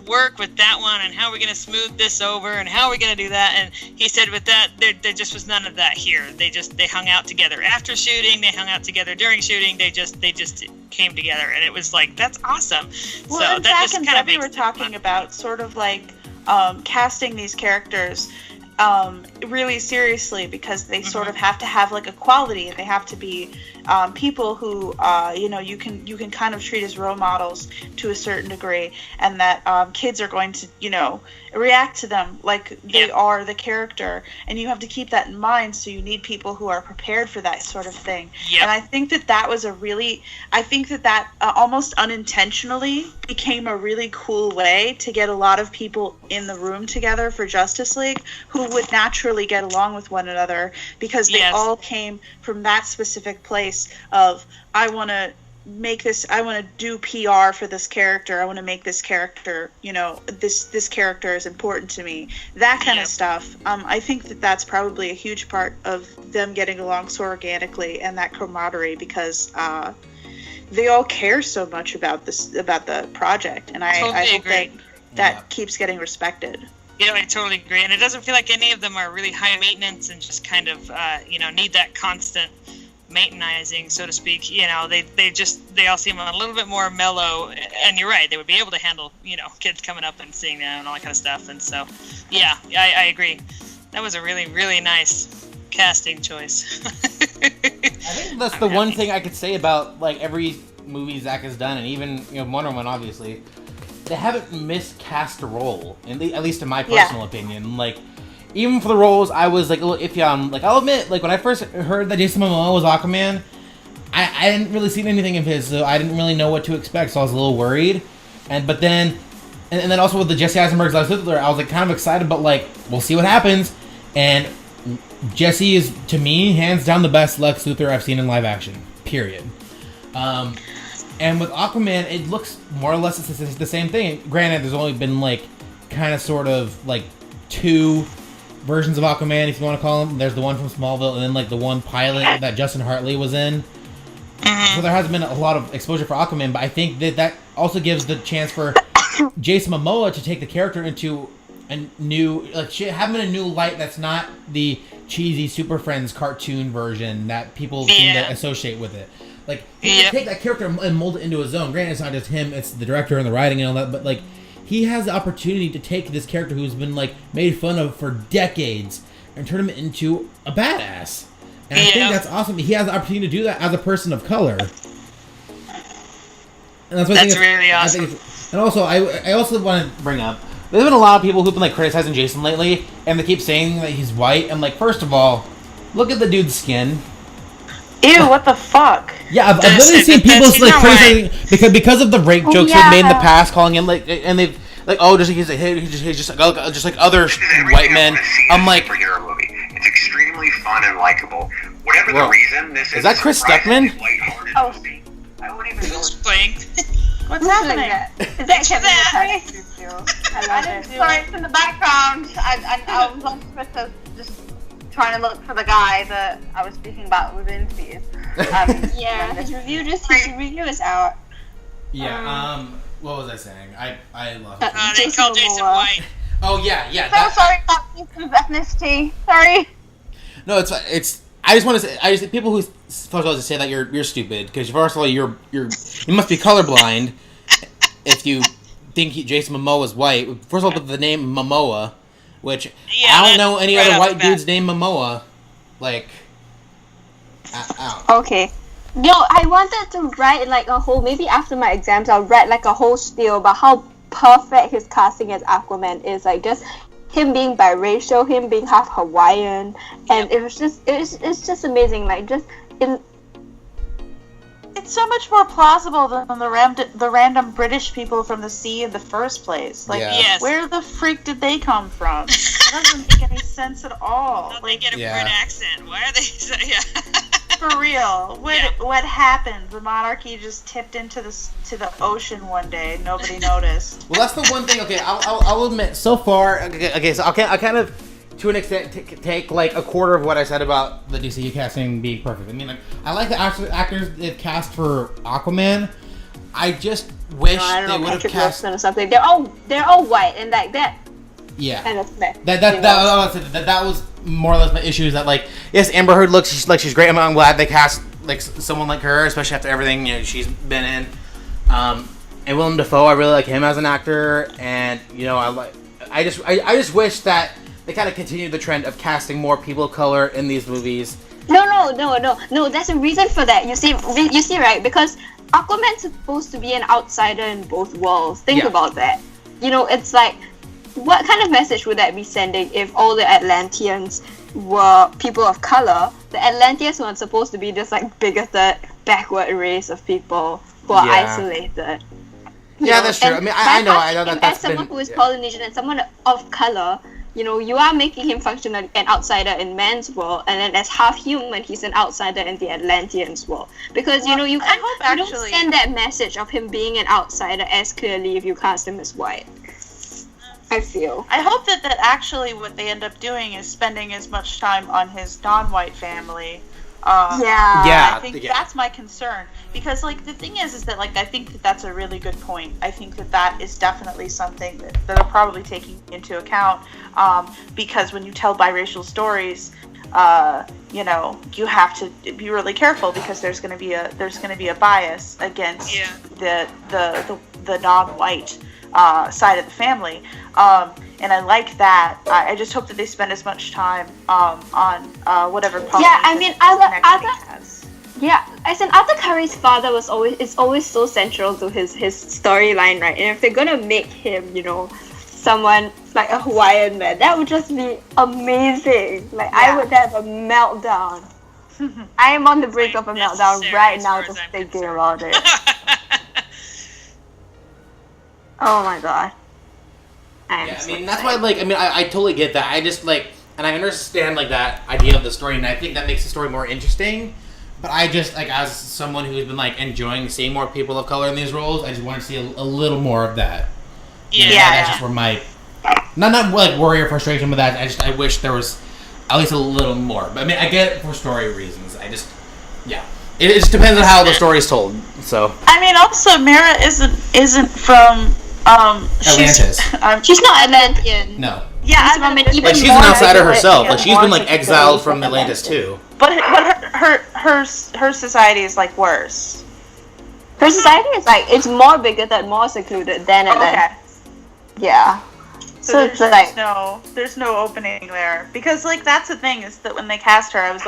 [SPEAKER 5] work with that one, and how are we going to smooth this over, and how are we going to do that? And he said with that, there just was none of that here. They hung out together after shooting, they hung out together during shooting, they just came together, and it was like, that's awesome.
[SPEAKER 8] Well,
[SPEAKER 5] so
[SPEAKER 8] and
[SPEAKER 5] that
[SPEAKER 8] Zach
[SPEAKER 5] just
[SPEAKER 8] and
[SPEAKER 5] kind of
[SPEAKER 8] Debbie
[SPEAKER 5] makes
[SPEAKER 8] were
[SPEAKER 5] it
[SPEAKER 8] talking
[SPEAKER 5] fun.
[SPEAKER 8] about sort of like casting these characters really seriously, because they sort of have to have like a quality, and they have to be people who you can kind of treat as role models to a certain degree, and that kids are going to react to them like they are the character, and you have to keep that in mind. So you need people who are prepared for that sort of thing. And I think that was that almost unintentionally became a really cool way to get a lot of people in the room together for Justice League who would naturally get along with one another, because they all came from that specific place of, I want to do PR for this character. I want to make this character, this character is important to me. That kind of stuff. I think that's probably a huge part of them getting along so organically, and that camaraderie, because they all care so much about the project, and I hope that keeps getting respected.
[SPEAKER 5] I totally agree, and it doesn't feel like any of them are really high maintenance and just kind of need that constant maintenance, so to speak. They all seem a little bit more mellow, and you're right, they would be able to handle kids coming up and seeing them and all that kind of stuff. And so I agree, that was a really, really nice casting choice.
[SPEAKER 6] I think that's the one thing I could say about like every movie Zach has done, and even Wonder Woman, obviously, they haven't miscast a role, at least in my personal opinion. Like, even for the roles I was like a little iffy on, like, I'll admit, like when I first heard that Jason Momoa was Aquaman, I hadn't really seen anything of his, so I didn't really know what to expect, so I was a little worried. But then also with the Jesse Eisenberg's Lex Luthor, I was like kind of excited, but like, we'll see what happens. And Jesse is, to me, hands down the best Lex Luthor I've seen in live action. Period. And with Aquaman, it looks more or less the same thing. Granted, there's only been like kind of sort of like two versions of Aquaman, if you want to call them. There's the one from Smallville, and then like the one pilot that Justin Hartley was in. So there hasn't been a lot of exposure for Aquaman, but I think that also gives the chance for Jason Momoa to take the character into a new, like, have him in a new light that's not the cheesy Super Friends cartoon version that people seem to associate with it. Like, he can take that character and mold it into his own. Granted, it's not just him, it's the director and the writing and all that, but like, he has the opportunity to take this character who's been like made fun of for decades and turn him into a badass. And I think that's awesome. He has the opportunity to do that as a person of color. And that's
[SPEAKER 5] really awesome.
[SPEAKER 6] And also, I also want to bring up, there's been a lot of people who've been like criticizing Jason lately, and they keep saying that he's white. And like, first of all, look at the dude's skin.
[SPEAKER 8] Ew, what the fuck?
[SPEAKER 6] Yeah, I've literally seen people
[SPEAKER 5] He's
[SPEAKER 6] like
[SPEAKER 5] not
[SPEAKER 6] criticizing because of the rape jokes they've made in the
[SPEAKER 2] yeah.
[SPEAKER 6] past, calling him like, and they've like, oh, he's just like other white men. I'm like,
[SPEAKER 9] superhero movie. It's extremely fun and likable. Whatever the reason, this
[SPEAKER 6] is that Chris Stuckman?
[SPEAKER 2] Oh.
[SPEAKER 9] I won't even
[SPEAKER 5] Who's playing?
[SPEAKER 8] What's happening?
[SPEAKER 3] Is that Kevin McCarthy? I love it.
[SPEAKER 2] Sorry, it's in the background. I was on Twitter just trying to look for the guy that I was speaking about with interviews.
[SPEAKER 3] Yeah, his review is out.
[SPEAKER 6] Yeah. What was I saying? I lost it.
[SPEAKER 5] They called Jason White.
[SPEAKER 6] Oh yeah.
[SPEAKER 2] So sorry about Jason's ethnicity. Sorry.
[SPEAKER 6] No, it's. I just want to say, people who first of all to say that you're stupid because first of all you must be colorblind if you think Jason Momoa is white. First of all, with the name Momoa, which I don't know any other white dudes named Momoa. Like,
[SPEAKER 3] Okay. No, I wanted to write like a whole. Maybe after my exams, I'll write like a whole spiel about how perfect his casting as Aquaman is. Like just him being biracial, him being half Hawaiian, and it's just amazing. Like just in.
[SPEAKER 8] It's so much more plausible than the random British people from the sea in the first place. Like,
[SPEAKER 5] Yes.
[SPEAKER 8] where the freak did they come from? It doesn't make any sense at all.
[SPEAKER 5] They get a Brit accent. Why are they? Yeah.
[SPEAKER 8] For real, what happened? The monarchy just tipped into the ocean one day. Nobody noticed.
[SPEAKER 6] well, that's the one thing. Okay, I'll admit. So far, okay, so I kind of, to an extent, take like a quarter of what I said about the DCU casting being perfect. I mean, like I like the actors they've cast for Aquaman. I just wish they would have cast
[SPEAKER 3] or something. They're all white and like that.
[SPEAKER 6] Yeah.
[SPEAKER 3] Kind of
[SPEAKER 6] That was more or less my issue. Is that like yes, Amber Heard looks like she's great. I'm glad they cast like someone like her, especially after everything she's been in. And Willem Dafoe, I really like him as an actor, and I just wish that they kind of continued the trend of casting more people of color in these movies.
[SPEAKER 3] No. There's a reason for that. You see, right? Because Aquaman's supposed to be an outsider in both worlds. Think about that. It's like, what kind of message would that be sending if all the Atlanteans were people of color? The Atlanteans weren't supposed to be this like bigoted, backward race of people who are isolated.
[SPEAKER 6] That's true. I mean, I know that that's
[SPEAKER 3] as someone who is Polynesian and someone of color, you are making him functionally an outsider in man's world, and then as half human, he's an outsider in the Atlanteans' world. Because you don't send that message of him being an outsider as clearly if you cast him as white. I feel.
[SPEAKER 8] I hope that actually what they end up doing is spending as much time on his non-white family. I think that's my concern, because like the thing is that like I think that that's a really good point. I think that is definitely something that they're probably taking into account, because when you tell biracial stories, you have to be really careful because there's going to be a bias against the non-white side of the family. And I like that. I just hope that they spend as much time on whatever policy.
[SPEAKER 3] Yeah, I mean, as in Arthur Curry's father is always so central to his storyline, right? And if they're gonna make him, someone like a Hawaiian man, that would just be amazing. Like I would have a meltdown. I am on the brink of a meltdown right now just thinking about it. Oh my god.
[SPEAKER 6] I mean, that's why, I totally get that. I just, and I understand, that idea of the story, and I think that makes the story more interesting. But I just, as someone who's been, enjoying seeing more people of color in these roles, I just want to see a little more of that. That's just where my, not worry or frustration with that. I wish there was at least a little more. But, I mean, I get it for story reasons. It just depends on how the story is told, so.
[SPEAKER 8] I mean, also, Mara isn't from...
[SPEAKER 6] Atlantis.
[SPEAKER 3] She's not Atlantean.
[SPEAKER 6] No.
[SPEAKER 8] Yeah,
[SPEAKER 6] she's an outsider herself. She's been exiled from Atlantis too.
[SPEAKER 8] But her society is worse.
[SPEAKER 3] Her society is it's more bigoted, more secluded than Atlantis. Okay. Yeah.
[SPEAKER 8] So there's no opening there, because that's the thing is that when they cast her, I was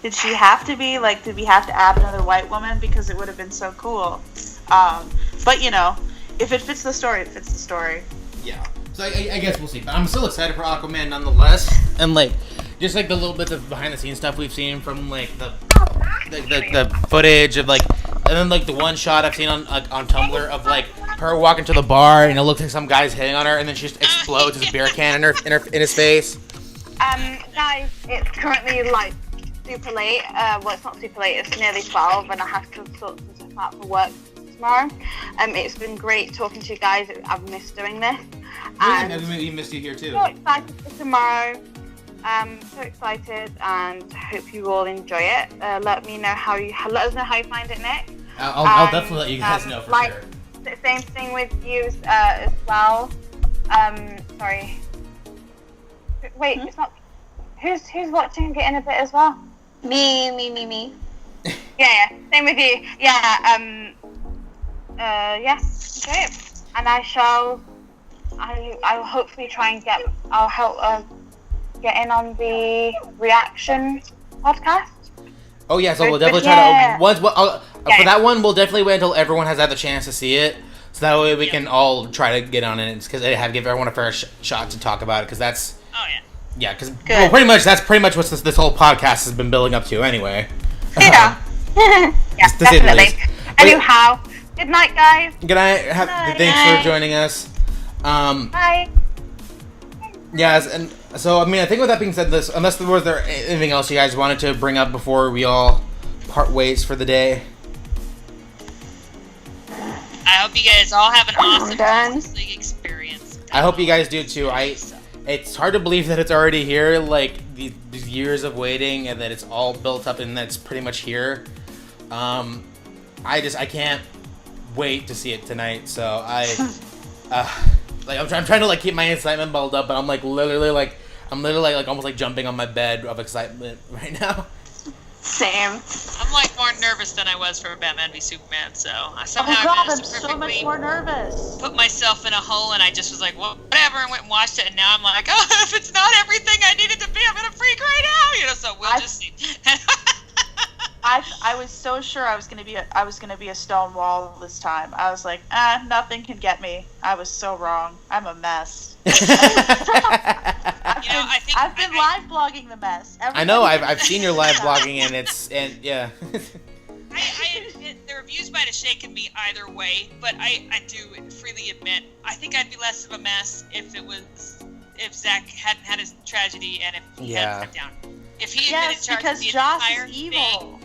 [SPEAKER 8] did she have to be did we have to add another white woman because it would have been so cool, but if it fits the story, it fits the story.
[SPEAKER 6] Yeah. So I guess we'll see. But I'm still excited for Aquaman nonetheless. And just like the little bits of behind the scenes stuff we've seen from like the footage of like, and then like the one shot I've seen on Tumblr of like her walking to the bar and it looks like some guy's hitting on her and then she just explodes with a beer can in his face.
[SPEAKER 2] Guys, it's currently like super late. Well, it's not super late. It's nearly 12, and I have to sort some stuff out for work tomorrow. It's been great talking to you guys. I've missed doing this. And
[SPEAKER 6] We missed you here too.
[SPEAKER 2] so excited for tomorrow. So excited, and hope you all enjoy it. Let us know how you find it, Nick.
[SPEAKER 6] I'll definitely let you guys know for sure.
[SPEAKER 2] Same thing with you as well. Sorry. Wait, it's not. Who's watching and getting a bit as well?
[SPEAKER 3] Me.
[SPEAKER 2] Yeah. Same with you. Yeah. Yeah. Enjoy it, and I will hopefully try and I'll help get in on the reaction podcast.
[SPEAKER 6] Oh yeah, so we'll definitely try to for that one. We'll definitely wait until everyone has had the chance to see it, so that way we can all try to get on it. Because give everyone a fair shot to talk about it. Because that's because pretty much what this whole podcast has been building up to anyway.
[SPEAKER 2] Yeah, definitely. Anyhow, good night, guys.
[SPEAKER 6] Good night. Thanks for joining us.
[SPEAKER 2] Bye.
[SPEAKER 6] Yes, and so I mean, I think with that being said, unless there was anything else you guys wanted to bring up before we all part ways for the day.
[SPEAKER 5] I hope you guys all have an awesome Justice League experience.
[SPEAKER 6] I hope you guys do too. It's hard to believe that it's already here, like these years of waiting, and that it's all built up and that's pretty much here. I can't wait to see it tonight. So I'm trying to like keep my excitement balled up, but I'm literally almost like jumping on my bed of excitement right now.
[SPEAKER 3] Same.
[SPEAKER 5] I'm like more nervous than I was for Batman v Superman, so I somehow
[SPEAKER 8] I'm so much more nervous.
[SPEAKER 5] Put myself in a hole, and I just was like, well, whatever, and went and watched it, and now I'm like, oh, if it's not everything I needed to be, I'm gonna freak right out, so we'll just see.
[SPEAKER 8] I was so sure I was gonna be a stone wall this time. I was like, nothing can get me. I was so wrong. I'm a mess. I've been live blogging the mess.
[SPEAKER 6] I know. I've seen your live blogging, and yeah.
[SPEAKER 5] The reviews might have shaken me either way, but I do freely admit I think I'd be less of a mess if Zach hadn't had his tragedy and if he hadn't stepped down. If he had been in charge of the entire thing,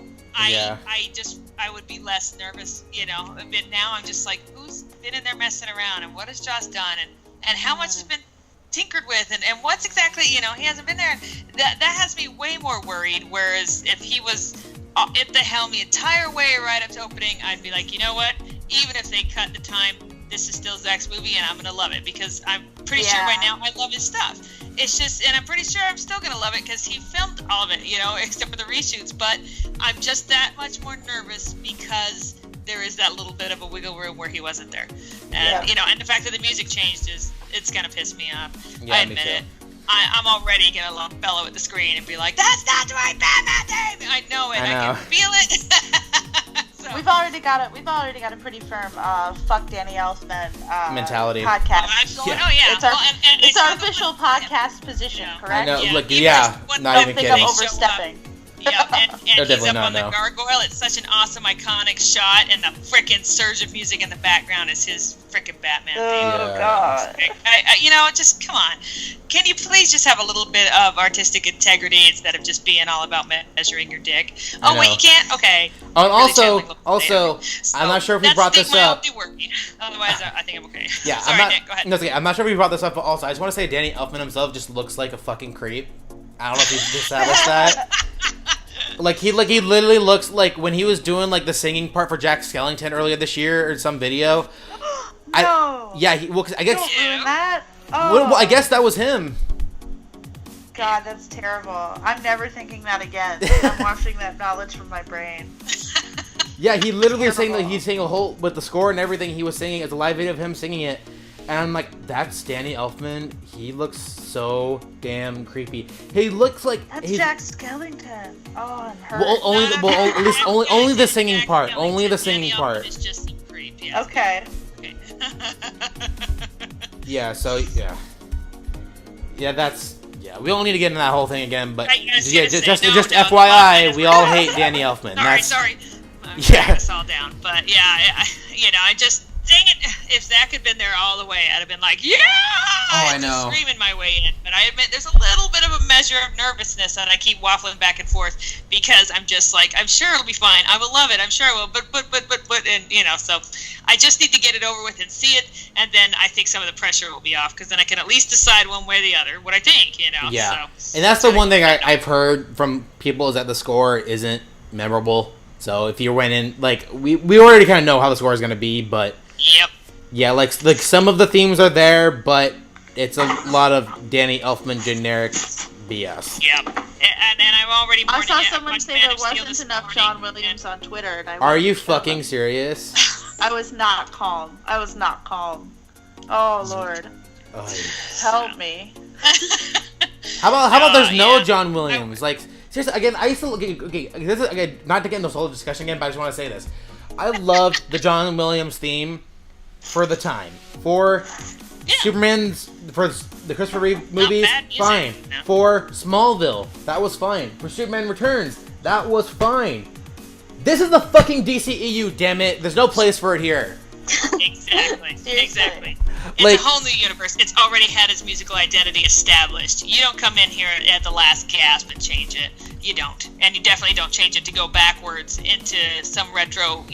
[SPEAKER 5] I would be less nervous, But now I'm just like, who's been in there messing around, and what has Joss done, and how much has been tinkered with, and what's exactly, he hasn't been there. That has me way more worried. Whereas if he was at the helm the entire way right up to opening, I'd be like, you know what? Even if they cut the time, this is still Zach's movie, and I'm gonna love it because I'm pretty sure by now I love his stuff. It's just, and I'm pretty sure I'm still gonna love it because he filmed all of it, except for the reshoots. But I'm just that much more nervous because there is that little bit of a wiggle room where he wasn't there, and and the fact that the music changed it's gonna piss me off. I admit it. I'm already gonna bellow at the screen and be like, "That's not the right Batman thing." I know it. I can feel it. So.
[SPEAKER 8] We've already got a pretty firm fuck Danny Elfman
[SPEAKER 6] mentality
[SPEAKER 8] podcast.
[SPEAKER 5] It's
[SPEAKER 8] our official podcast position, correct?
[SPEAKER 6] I know.
[SPEAKER 8] Yeah.
[SPEAKER 6] Not even kidding.
[SPEAKER 8] I'm overstepping.
[SPEAKER 5] Yeah, and he's up on the gargoyle. It's such an awesome, iconic shot, and the frickin' surge of music in the background is his frickin' Batman theme.
[SPEAKER 8] Oh, God.
[SPEAKER 5] Just come on. Can you please just have a little bit of artistic integrity instead of just being all about measuring your dick? Oh, wait, you can't? Okay.
[SPEAKER 6] Also, I'm not sure if we brought this up.
[SPEAKER 5] Otherwise, I think I'm okay.
[SPEAKER 6] Yeah,
[SPEAKER 5] Sorry, Nick, go ahead.
[SPEAKER 6] No, it's okay. I'm not sure if we brought this up, but also, I just want to say Danny Elfman himself just looks like a fucking creep. I don't know if you've established that. He literally looks like when he was doing like the singing part for Jack Skellington earlier this year or some video.
[SPEAKER 8] No.
[SPEAKER 6] I guess.
[SPEAKER 8] Don't ruin that.
[SPEAKER 6] Well, I guess that was him.
[SPEAKER 8] God, that's terrible. I'm never thinking that again. I'm washing that knowledge from my brain.
[SPEAKER 6] Yeah, he literally was saying that he's singing a whole with the score and everything. He was singing. It's a live video of him singing it. And I'm like, that's Danny Elfman. He looks so damn creepy. He looks like
[SPEAKER 8] that's Jack Skellington. Oh, I'm hurt.
[SPEAKER 6] Well, only the singing part. Only the singing part.
[SPEAKER 5] It's just some creep. Yeah.
[SPEAKER 8] Okay.
[SPEAKER 6] Yeah. So yeah. Yeah. That's Yeah, we don't need to get into that whole thing again, but just FYI, we all hate Danny Elfman.
[SPEAKER 5] Sorry. I'm
[SPEAKER 6] Yeah.
[SPEAKER 5] us all down, but yeah, I just dang it. If Zach had been there all the way, I'd have been like, yeah!
[SPEAKER 1] Oh, I
[SPEAKER 5] Just
[SPEAKER 1] know.
[SPEAKER 5] screaming my way in. But I admit there's a little bit of a measure of nervousness that I keep waffling back and forth because I'm just like, I'm sure it'll be fine. I will love it. I'm sure I will. But, and so I just need to get it over with and see it, and then I think some of the pressure will be off because then I can at least decide one way or the other what I think,
[SPEAKER 6] Yeah.
[SPEAKER 5] So,
[SPEAKER 6] And that's the one thing I've heard from people is that the score isn't memorable. So if you went in, like, we already kind of know how the score is going to be, but...
[SPEAKER 5] Yep.
[SPEAKER 6] Yeah, like some of the themes are there, but it's a lot of Danny Elfman generic BS.
[SPEAKER 5] Yep. And I'm already
[SPEAKER 8] I saw
[SPEAKER 5] mourning it.
[SPEAKER 8] someone
[SPEAKER 5] watched
[SPEAKER 8] say
[SPEAKER 5] Man
[SPEAKER 8] there
[SPEAKER 5] of Steel
[SPEAKER 8] wasn't
[SPEAKER 5] this
[SPEAKER 8] enough
[SPEAKER 5] morning,
[SPEAKER 8] John Williams on Twitter. And I
[SPEAKER 6] Are you
[SPEAKER 8] wanted to show
[SPEAKER 6] fucking
[SPEAKER 8] them.
[SPEAKER 6] serious?
[SPEAKER 8] I was not calm. Oh, Lord. Help me.
[SPEAKER 6] How about there's no
[SPEAKER 5] yeah.
[SPEAKER 6] John Williams? Like, seriously, again, I used to look... Okay, this is, again, not to get in this whole discussion again, but I just want to say this. I loved the John Williams theme for the time. For Superman's... For the Christopher Reeve movies,
[SPEAKER 5] bad music,
[SPEAKER 6] fine.
[SPEAKER 5] no.
[SPEAKER 6] For Smallville, that was fine. For Superman Returns, that was fine. This is the fucking DCEU, damn it. There's no place for it here.
[SPEAKER 5] Exactly. It's
[SPEAKER 6] Like-
[SPEAKER 5] a whole new universe. It's already had its musical identity established. You don't come in here at the last gasp and change it. You don't. And you definitely don't change it to go backwards into some retro,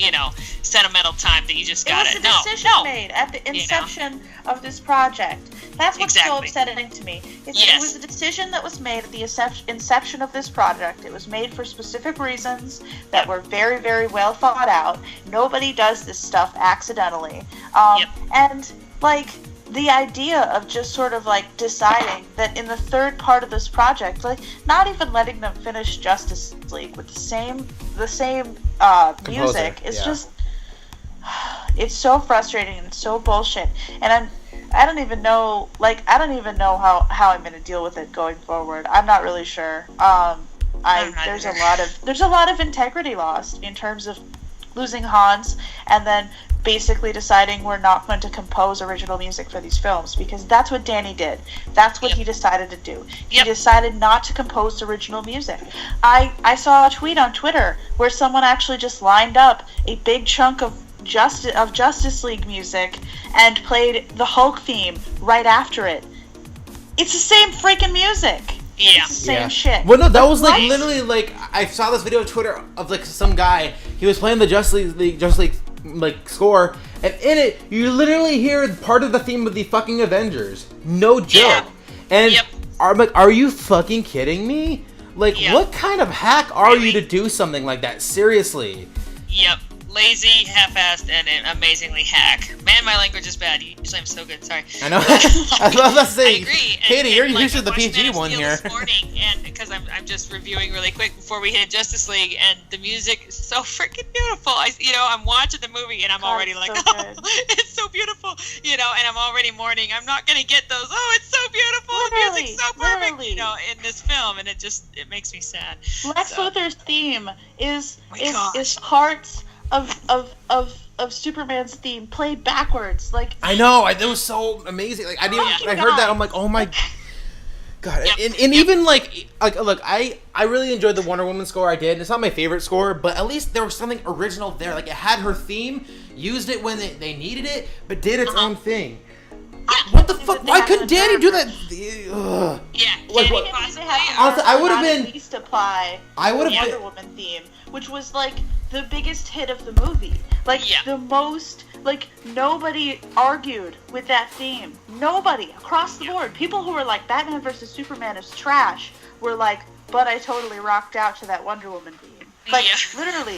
[SPEAKER 5] sentimental time that you just got
[SPEAKER 8] It was a decision made at the inception of this project. That's what's so
[SPEAKER 5] Exactly.
[SPEAKER 8] upsetting to me. It
[SPEAKER 5] Yes.
[SPEAKER 8] was a decision that was made at the inception of this project. It was made for specific reasons that were very, very well thought out. Nobody does this stuff accidentally. And, like, the idea of just sort of, like, deciding that in the third part of this project, like, not even letting them finish Justice League with the same music is just... It's so frustrating and so bullshit. And I don't even know how I'm going to deal with it going forward. I'm not really sure. There's a lot of integrity lost in terms of losing Hans and then basically deciding we're not going to compose original music for these films because that's what Danny did. That's what he decided to do. He decided not to compose original music. I saw a tweet on Twitter where someone actually just lined up a big chunk of Justice League music and played the Hulk theme right after it. It's the same freaking music.
[SPEAKER 5] Yeah.
[SPEAKER 8] It's the same shit.
[SPEAKER 6] Well, no, that was like literally like I saw this video on Twitter of like some guy. He was playing the Justice League like score, and in it you literally hear part of the theme of the fucking Avengers. No joke. And are you fucking kidding me? Like, what kind of hack are you to do something like that? Seriously.
[SPEAKER 5] Yep. Lazy, half-assed, and amazingly hack. Man, my language is bad. Usually I'm so good. Sorry.
[SPEAKER 6] I know. I was about to say,
[SPEAKER 5] I agree.
[SPEAKER 6] Katie, you're used to the
[SPEAKER 5] I watched
[SPEAKER 6] PG
[SPEAKER 5] Man of
[SPEAKER 6] one
[SPEAKER 5] Steel
[SPEAKER 6] here.
[SPEAKER 5] This morning, and because I'm just reviewing really quick before we hit Justice League, and the music is so freaking beautiful. I'm watching the movie, and I'm already like, it's so beautiful, and I'm already mourning. I'm not gonna get those. Oh, it's so beautiful. The music's so perfect, in this film, and it makes me sad.
[SPEAKER 8] Lex Luthor's theme is parts of Superman's theme played backwards. Like
[SPEAKER 6] I know, it was so amazing. Like I heard that, I'm like, oh my god. And even like look, I really enjoyed the Wonder Woman score. I did. It's not my favorite score, but at least there was something original there. Like it had her theme, used it when they needed it, but did its own thing. What the fuck? Why couldn't Danny do that? Ugh.
[SPEAKER 5] Yeah,
[SPEAKER 6] like what? Honestly, I would have been.
[SPEAKER 8] At least apply.
[SPEAKER 6] I would have
[SPEAKER 8] Wonder Woman theme, which was like the biggest hit of the movie. Like the most. Like nobody argued with that theme. Nobody across the board. People who were like Batman vs Superman is trash were like, but I totally rocked out to that Wonder Woman theme. Like literally,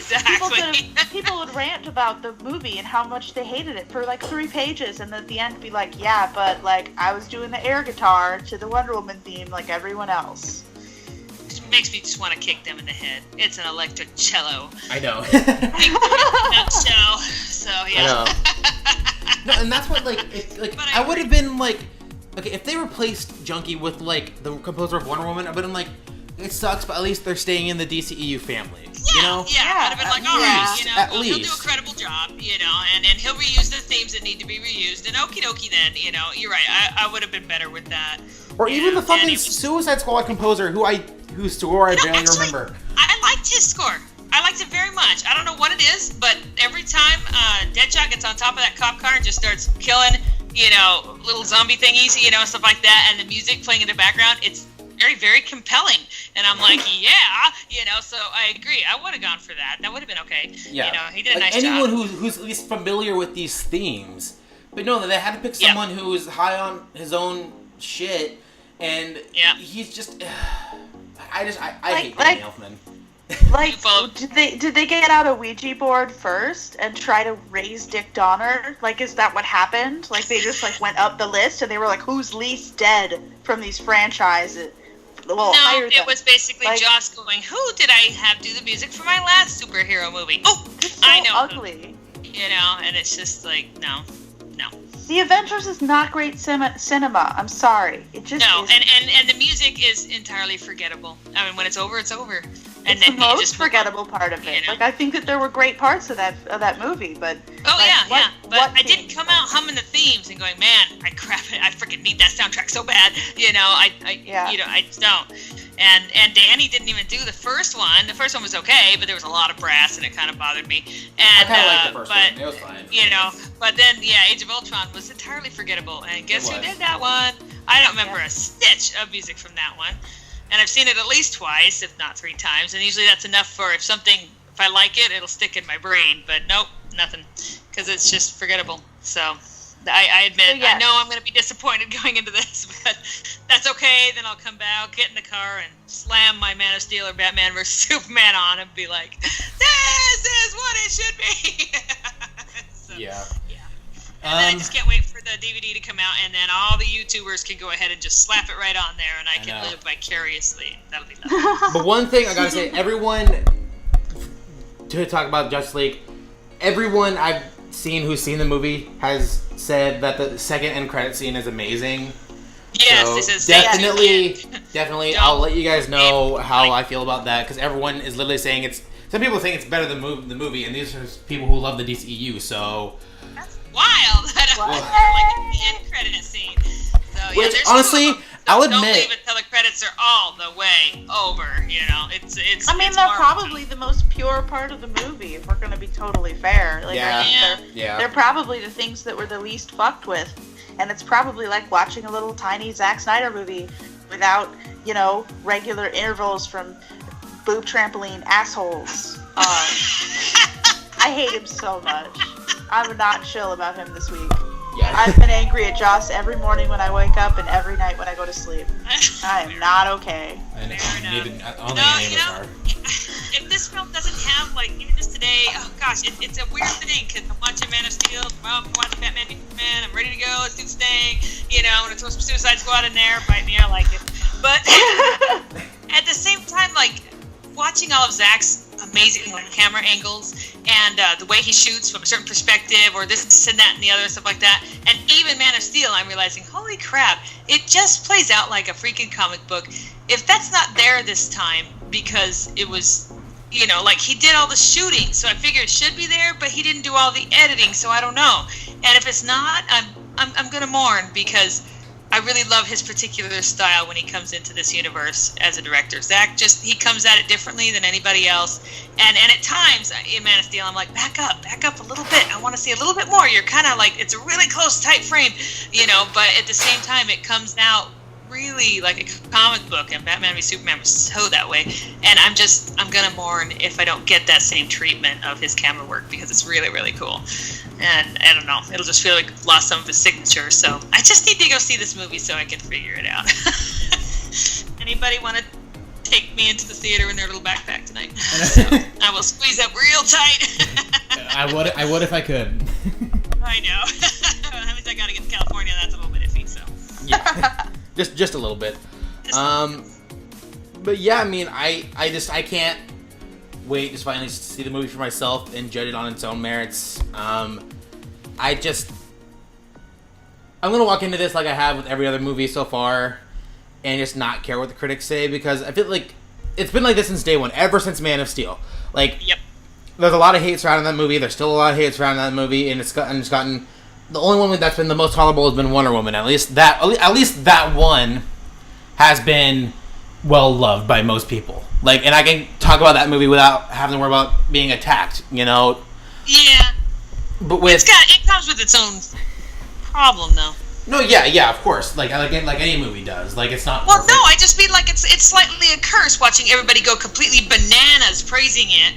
[SPEAKER 8] people would rant about the movie and how much they hated it for like 3 pages, and at the end be like, yeah, but like I was doing the air guitar to the Wonder Woman theme like everyone else.
[SPEAKER 5] It makes me just want to kick them in the head. It's an electric cello.
[SPEAKER 6] I know.
[SPEAKER 5] Nutshell. So yeah.
[SPEAKER 6] I know. No, and that's what I would have been like, okay, if they replaced Junkie with like the composer of Wonder Woman, I would have been like, it sucks, but at least they're staying in the DCEU family. You know?
[SPEAKER 5] Yeah, I'd have been like, all right,
[SPEAKER 6] at
[SPEAKER 5] he'll do a
[SPEAKER 6] least.
[SPEAKER 5] credible job, and he'll reuse the themes that need to be reused, and okie dokie then, you're right, I would have been better with that.
[SPEAKER 6] Or even the fucking
[SPEAKER 5] was,
[SPEAKER 6] Suicide Squad composer whose score I barely remember.
[SPEAKER 5] I liked his score. I liked it very much. I don't know what it is, but every time Deadshot gets on top of that cop car and just starts killing, little zombie thingies, stuff like that, and the music playing in the background, it's very, very compelling. And I'm like, so I agree. I would have gone for that. That would have been okay.
[SPEAKER 6] Yeah.
[SPEAKER 5] He did a nice
[SPEAKER 6] anyone
[SPEAKER 5] job.
[SPEAKER 6] who's at least familiar with these themes. But no, they had to pick someone who's high on his own shit, and he's just... I hate Danny Elfman.
[SPEAKER 8] Did they get out a Ouija board first and try to raise Dick Donner? Is that what happened? They just went up the list and they were like, who's least dead from these franchises? Well,
[SPEAKER 5] no, it was basically Joss going, who did I have do the music for my last superhero movie? Oh,
[SPEAKER 8] it's so
[SPEAKER 5] I know.
[SPEAKER 8] Ugly.
[SPEAKER 5] And it's just no.
[SPEAKER 8] The Avengers is not great cinema. I'm sorry. It just
[SPEAKER 5] and the music is entirely forgettable. I mean, when it's over, it's over. And
[SPEAKER 8] it's
[SPEAKER 5] then
[SPEAKER 8] the most forgettable part of it. I think that there were great parts of that movie, but
[SPEAKER 5] but I didn't come out humming the themes and going, man, I freaking need that soundtrack so bad. I just don't. And Danny didn't even do the first one. The first one was okay, but there was a lot of brass and it kind of bothered me. And
[SPEAKER 6] I kind of liked the first one. It was fine.
[SPEAKER 5] But then Age of Ultron was entirely forgettable. And guess who did that one? I don't remember a stitch of music from that one. And I've seen it at least twice, if not 3 times. And usually that's enough for if I like it, it'll stick in my brain. But nope, nothing. Because it's just forgettable. So I admit, I know I'm going to be disappointed going into this, but that's okay. Then I'll come back, I'll get in the car and slam my Man of Steel or Batman vs. Superman on and be like, this is what it should be. And then I just can't wait for the DVD to come out, and then all the YouTubers can go ahead and just slap it right on there, and I can live vicariously. That'll be lovely.
[SPEAKER 6] But one thing I gotta say, everyone, to talk about Justice League, everyone I've seen who's seen the movie has said that the second end credit scene is amazing.
[SPEAKER 5] Yes,
[SPEAKER 6] so
[SPEAKER 5] this is
[SPEAKER 6] definitely. I'll let you guys know how I feel about that, because everyone is literally saying it's. Some people think it's better than the movie, and these are people who love the DCEU. So.
[SPEAKER 5] Wild. Like the end credit scene. So,
[SPEAKER 6] which, honestly, I'll admit.
[SPEAKER 5] Don't leave until the credits are all the way over. It's.
[SPEAKER 8] I mean, they're probably the most pure part of the movie, if we're going to be totally fair. They're probably the things that were the least fucked with, and it's probably like watching a little tiny Zack Snyder movie without, regular intervals from boob trampoline assholes. I hate him so much. I'm not chill about him this week. Yeah. I've been angry at Joss every morning when I wake up and every night when I go to sleep. I am not okay.
[SPEAKER 5] If this film doesn't have, even just today, it's a weird thing, because I'm watching Man of Steel, I'm watching Batman v Superman, I'm ready to go, let's do this thing, I'm going to throw some Suicide Squad in there, bite me, I like it. But at the same time, watching all of Zach's amazing camera angles and the way he shoots from a certain perspective, or this and that and the other, stuff like that, and even Man of Steel, I'm realizing, holy crap, it just plays out like a freaking comic book. If that's not there this time, because it was, he did all the shooting, so I figured it should be there, but he didn't do all the editing, so I don't know. And if it's not, I'm gonna mourn, because I really love his particular style when he comes into this universe as a director. Zach he comes at it differently than anybody else. And at times in Man of Steel, I'm like, back up a little bit. I want to see a little bit more. You're kind of like, it's a really close, tight frame, but at the same time, it comes out really like a comic book, and Batman v Superman was so that way. And I'm gonna mourn if I don't get that same treatment of his camera work, because it's really, really cool. And I don't know, it'll just feel like lost some of his signature. So I just need to go see this movie so I can figure it out. Anybody want to take me into the theater in their little backpack tonight? So I will squeeze up real tight.
[SPEAKER 6] I would if I could.
[SPEAKER 5] I know. That means I gotta get to California. That's a little bit iffy. So.
[SPEAKER 6] Yeah. Just a little bit. But yeah, I mean, I can't wait to finally see the movie for myself and judge it on its own merits. I'm gonna walk into this like I have with every other movie so far, and just not care what the critics say, because I feel like it's been like this since day one, ever since Man of Steel.
[SPEAKER 5] Yep.
[SPEAKER 6] There's a lot of hate surrounding that movie. There's still a lot of hate surrounding that movie, and it's gotten. The only one that's been the most tolerable has been Wonder Woman. At least that one has been well loved by most people. Like, and I can talk about that movie without having to worry about being attacked, you know?
[SPEAKER 5] Yeah.
[SPEAKER 6] But with
[SPEAKER 5] it comes with its own problem, though.
[SPEAKER 6] no, yeah, of course. Like any movie does. Like, it's not.
[SPEAKER 5] Well,
[SPEAKER 6] perfect.
[SPEAKER 5] no, I just mean like it's slightly a curse watching everybody go completely bananas praising it,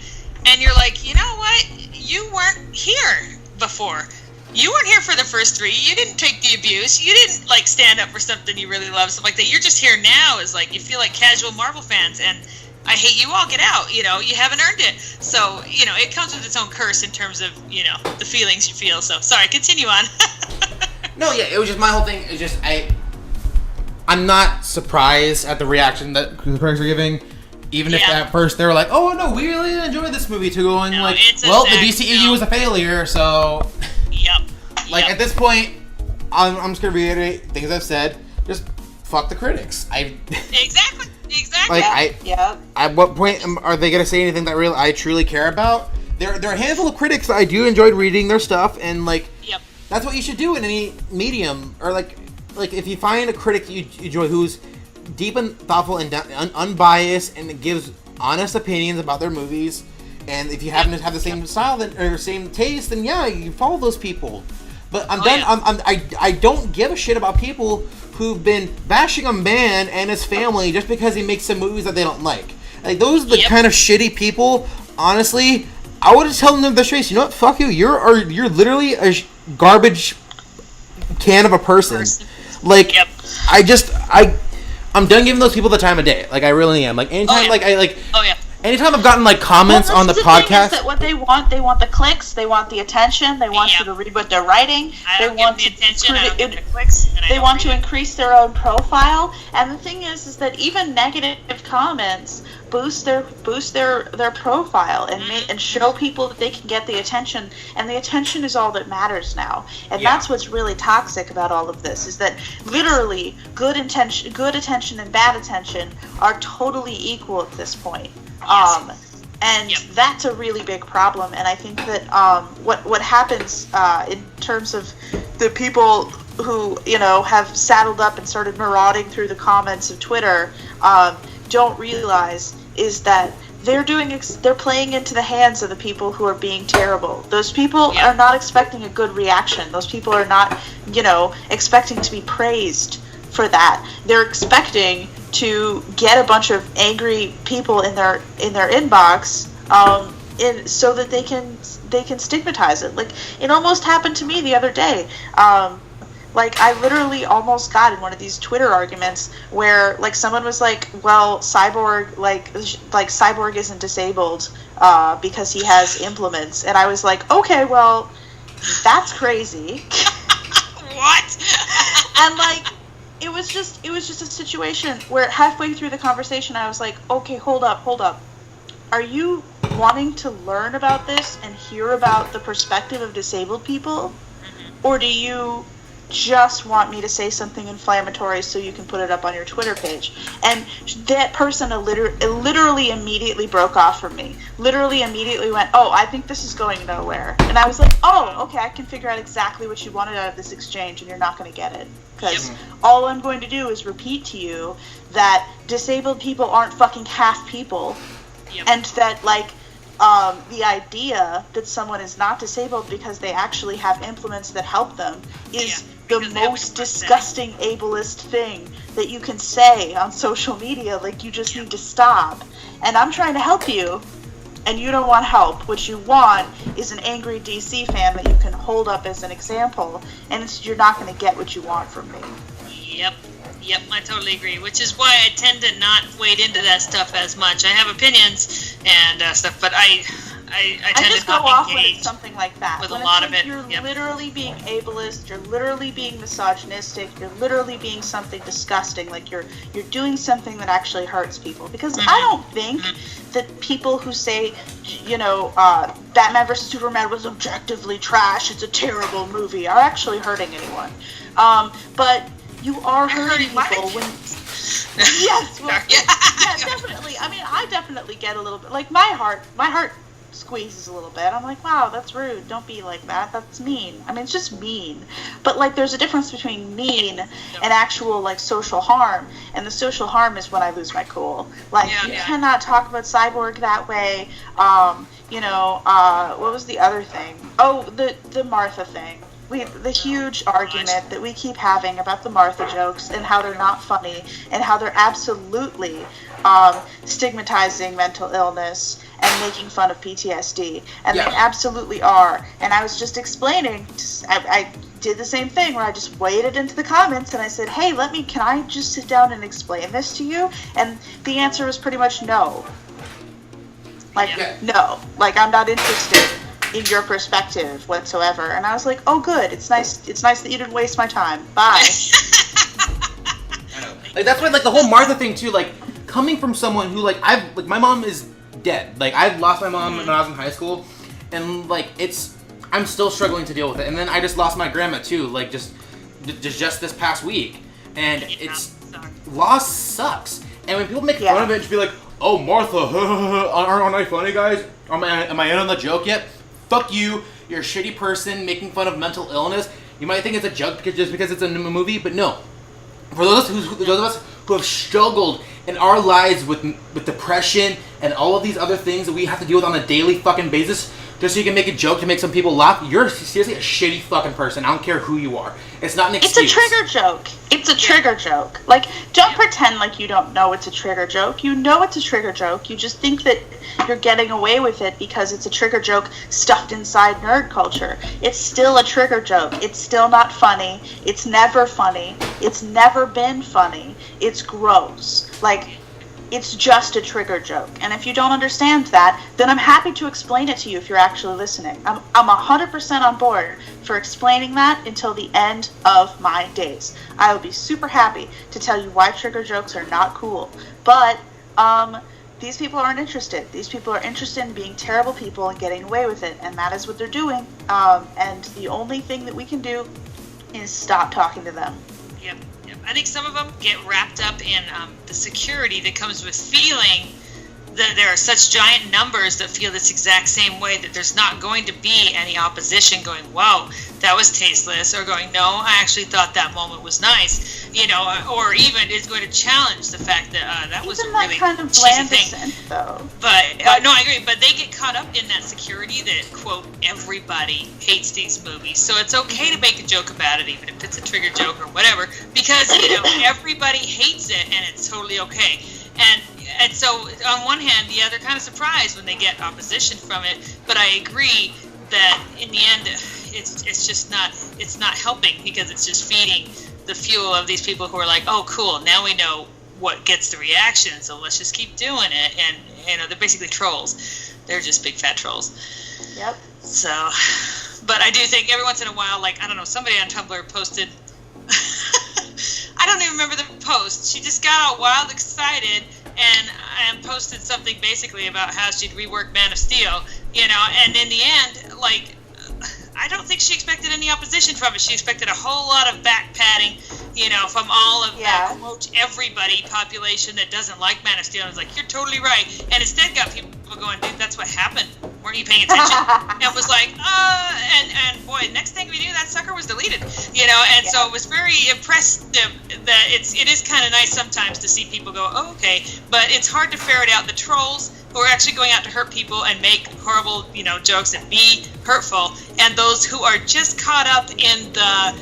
[SPEAKER 5] and you're like, you know what? You weren't here before. You weren't here for the first 3. You didn't take the abuse. You didn't like stand up for something you really love, stuff like that. You're just here now. Is like you feel like casual Marvel fans, and I hate you all. Get out. You know, you haven't earned it. So you know, it comes with its own curse in terms of the feelings you feel. So sorry, continue on.
[SPEAKER 6] No, yeah, it was just my whole thing. It's just I'm not surprised at the reaction that the critics are giving, even if at first they were like, "Oh no, we really enjoyed this movie too," and like, well, the DCEU was a failure, so.
[SPEAKER 5] Yep.
[SPEAKER 6] Like at this point, I'm just gonna reiterate things I've said. Just fuck the critics.
[SPEAKER 5] Exactly.
[SPEAKER 6] Like At what point are they gonna say anything that really I truly care about? There are a handful of critics that I do enjoy reading their stuff, and like.
[SPEAKER 5] Yep.
[SPEAKER 6] That's what you should do in any medium, or like if you find a critic you enjoy who's deep and thoughtful and unbiased and gives honest opinions about their movies, and if you happen to have the same style or same taste, then yeah, you follow those people. But I'm done. Yeah. I don't give a shit about people who've been bashing a man and his family just because he makes some movies that they don't like. Like those are the kind of shitty people. Honestly, I would just tell them to their face. You know what? Fuck you. You're literally a garbage can of a person. Like I'm done giving those people the time of day. Like I really am. Like anytime anytime I've gotten like comments on the podcast,
[SPEAKER 8] is that what they want the clicks, they want the attention, they want you to read what they're writing, they want to increase their own profile. And the thing is that even negative comments boost their profile and show people that they can get the attention, and the attention is all that matters now. And that's what's really toxic about all of this, is that literally good attention and bad attention are totally equal at this point. That's a really big problem. And I think that what happens in terms of the people who have saddled up and started marauding through the comments of Twitter don't realize is that they're playing into the hands of the people who are being terrible. Those people are not expecting a good reaction. Those people are not expecting to be praised for that. They're expecting to get a bunch of angry people in their inbox, so that they can stigmatize it. Like it almost happened to me the other day. Like I literally almost got in one of these Twitter arguments where like someone was like, "Well, Cyborg like Cyborg isn't disabled because he has implements," and I was like, "Okay, well, that's crazy."
[SPEAKER 5] What?
[SPEAKER 8] And like. It was just a situation where halfway through the conversation I was like, okay, hold up. Are you wanting to learn about this and hear about the perspective of disabled people? Mm-hmm. Or do you just want me to say something inflammatory so you can put it up on your Twitter page? And that person literally immediately broke off from me. Literally immediately went, "Oh, I think this is going nowhere." And I was like, "Oh, okay, I can figure out exactly what you wanted out of this exchange, and you're not going to get it. Because all I'm going to do is repeat to you that disabled people aren't fucking half people, and that, like, the idea that someone is not disabled because they actually have implements that help them is the most disgusting ableist thing that you can say on social media. Like, you just need to stop. And I'm trying to help you, and you don't want help. What you want is an angry DC fan that you can hold up as an example, and you're not going to get what you want from me.
[SPEAKER 5] Yep, I totally agree. Which is why I tend to not wade into that stuff as much. I have opinions and stuff, but I tend
[SPEAKER 8] just
[SPEAKER 5] to not
[SPEAKER 8] go off when
[SPEAKER 5] engage
[SPEAKER 8] it's something like that.
[SPEAKER 5] with
[SPEAKER 8] when
[SPEAKER 5] a lot
[SPEAKER 8] like
[SPEAKER 5] of it.
[SPEAKER 8] You're literally being ableist. You're literally being misogynistic. You're literally being something disgusting. Like you're doing something that actually hurts people. Because I don't think that people who say, Batman vs Superman was objectively trash, it's a terrible movie, are actually hurting anyone. But you are hurting people when. Yes, well, yeah, definitely. I mean, I definitely get a little bit like my heart squeezes a little bit. I'm like, wow, that's rude. Don't be like that. That's mean. I mean, it's just mean. But like, there's a difference between mean and actual like social harm. And the social harm is when I lose my cool. Like, you cannot talk about Cyborg that way. What was the other thing? Oh, the Martha thing. The huge argument that we keep having about the Martha jokes and how they're not funny and how they're absolutely stigmatizing mental illness and making fun of PTSD. And they absolutely are. And I was just explaining, I did the same thing where I just waded into the comments and I said, hey, can I just sit down and explain this to you? And the answer was pretty much no. No. Like, I'm not interested in your perspective whatsoever. And I was like, oh, good. It's nice that you didn't waste my time. Bye.
[SPEAKER 6] I know. Like, that's why, like, the whole Martha thing, too, like, coming from someone who, like, my mom is dead. Like, I've lost my mom when I was in high school, and, like, I'm still struggling to deal with it. And then I just lost my grandma, too, like, just this past week. And loss sucks. And when people make fun of it, just be like, oh, Martha, aren't I funny, guys? Am I in on the joke yet? Fuck you, you're a shitty person making fun of mental illness. You might think it's a joke just because it's a movie, but no. For those of us who have struggled in our lives with depression and all of these other things that we have to deal with on a daily fucking basis, just so you can make a joke to make some people laugh, you're seriously a shitty fucking person. I don't care who you are. It's not an excuse.
[SPEAKER 8] It's a trigger joke. It's a trigger joke. Like, don't pretend like you don't know it's a trigger joke. You know it's a trigger joke. You just think that you're getting away with it because it's a trigger joke stuffed inside nerd culture. It's still a trigger joke. It's still not funny. It's never funny. It's never been funny. It's gross. Like, it's just a trigger joke. And if you don't understand that, then I'm happy to explain it to you if you're actually listening. I'm 100% on board for explaining that until the end of my days. I will be super happy to tell you why trigger jokes are not cool. But these people aren't interested. These people are interested in being terrible people and getting away with it. And that is what they're doing. And the only thing that we can do is stop talking to them.
[SPEAKER 5] Yep. I think some of them get wrapped up in the security that comes with feeling that there are such giant numbers that feel this exact same way, that there's not going to be any opposition going, whoa, that was tasteless, or going, no, I actually thought that moment was nice, or even is going to challenge the fact that that was a really
[SPEAKER 8] kind of
[SPEAKER 5] cheesy thing.
[SPEAKER 8] Though.
[SPEAKER 5] But no, I agree. But they get caught up in that security that, quote, everybody hates these movies. So it's okay to make a joke about it, even if it's a trigger joke or whatever, because everybody hates it, and it's totally okay. And so on one hand, they're kind of surprised when they get opposition from it. But I agree that in the end, it's just not helping, because it's just feeding the fuel of these people who are like, oh, cool, now we know what gets the reaction, so let's just keep doing it. And they're basically trolls. They're just big fat trolls.
[SPEAKER 8] Yep.
[SPEAKER 5] So, but I do think every once in a while, like, I don't know, somebody on Tumblr posted. I don't even remember the post. She just got all wild excited and posted something basically about how she'd rework Man of Steel, and in the end, like, I don't think she expected any opposition from it. She expected a whole lot of back patting, from all of that, quote, everybody population that doesn't like Man of Steel. And it's like, you're totally right. And instead got people going, dude, that's what happened. Weren't you paying attention? And was like, and boy, next thing we knew, that sucker was deleted, and so it was very impressive that it is kind of nice sometimes to see people go, oh, okay, but it's hard to ferret out the trolls who are actually going out to hurt people and make horrible, jokes and be hurtful, and those who are just caught up in the,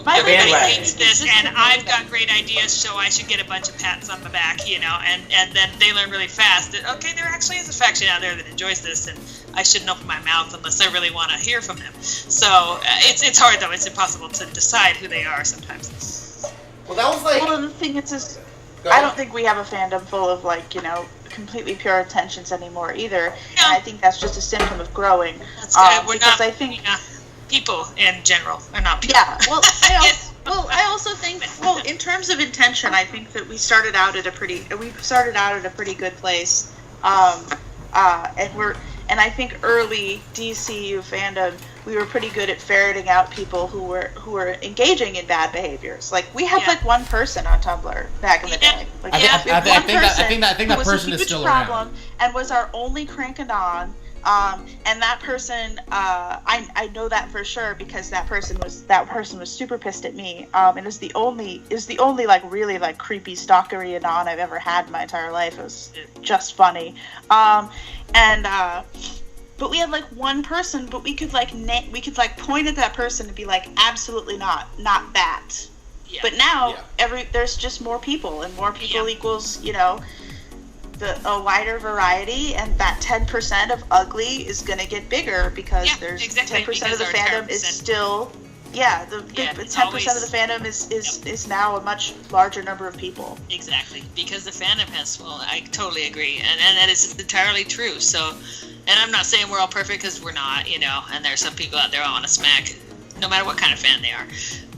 [SPEAKER 5] everybody hates this, and I've got great ideas, so I should get a bunch of pats on the back, and then they learn really fast that, okay, there actually is a faction out there that enjoys this, and I shouldn't open my mouth unless I really want to hear from them. So it's hard, though. It's impossible to decide who they are sometimes.
[SPEAKER 6] Well, that was like...
[SPEAKER 8] Well, the thing is I don't think we have a fandom full of, like, completely pure intentions anymore either. And I think that's just a symptom of growing.
[SPEAKER 5] That's good. We're
[SPEAKER 8] because
[SPEAKER 5] not,
[SPEAKER 8] I think
[SPEAKER 5] people in general are not people.
[SPEAKER 8] Yeah. Well, I also think, in terms of intention, I think that we started out at a pretty good place. And And I think early DCU fandom, we were pretty good at ferreting out people who were engaging in bad behaviors. Like we had like one person on Tumblr back in the day. Like,
[SPEAKER 6] I think that person is still around.
[SPEAKER 8] And was our only crank-a-don. And that person, I know that for sure because that person was super pissed at me. And it was the only like really like creepy stalkery anon I've ever had in my entire life. It was just funny. But we had like one person, but we could like point at that person and be like, absolutely not that. Yeah. But now there's just more people, and more people equals, you know, a wider variety, and that 10% of ugly is going to get bigger because there's 10% of the fandom is still the 10% of the fandom is now a much larger number of people.
[SPEAKER 5] Exactly, because the fandom has swollen. I totally agree, and that is entirely true. So, and I'm not saying we're all perfect because we're not, you know, and there's some people out there I want to smack, no matter what kind of fan they are.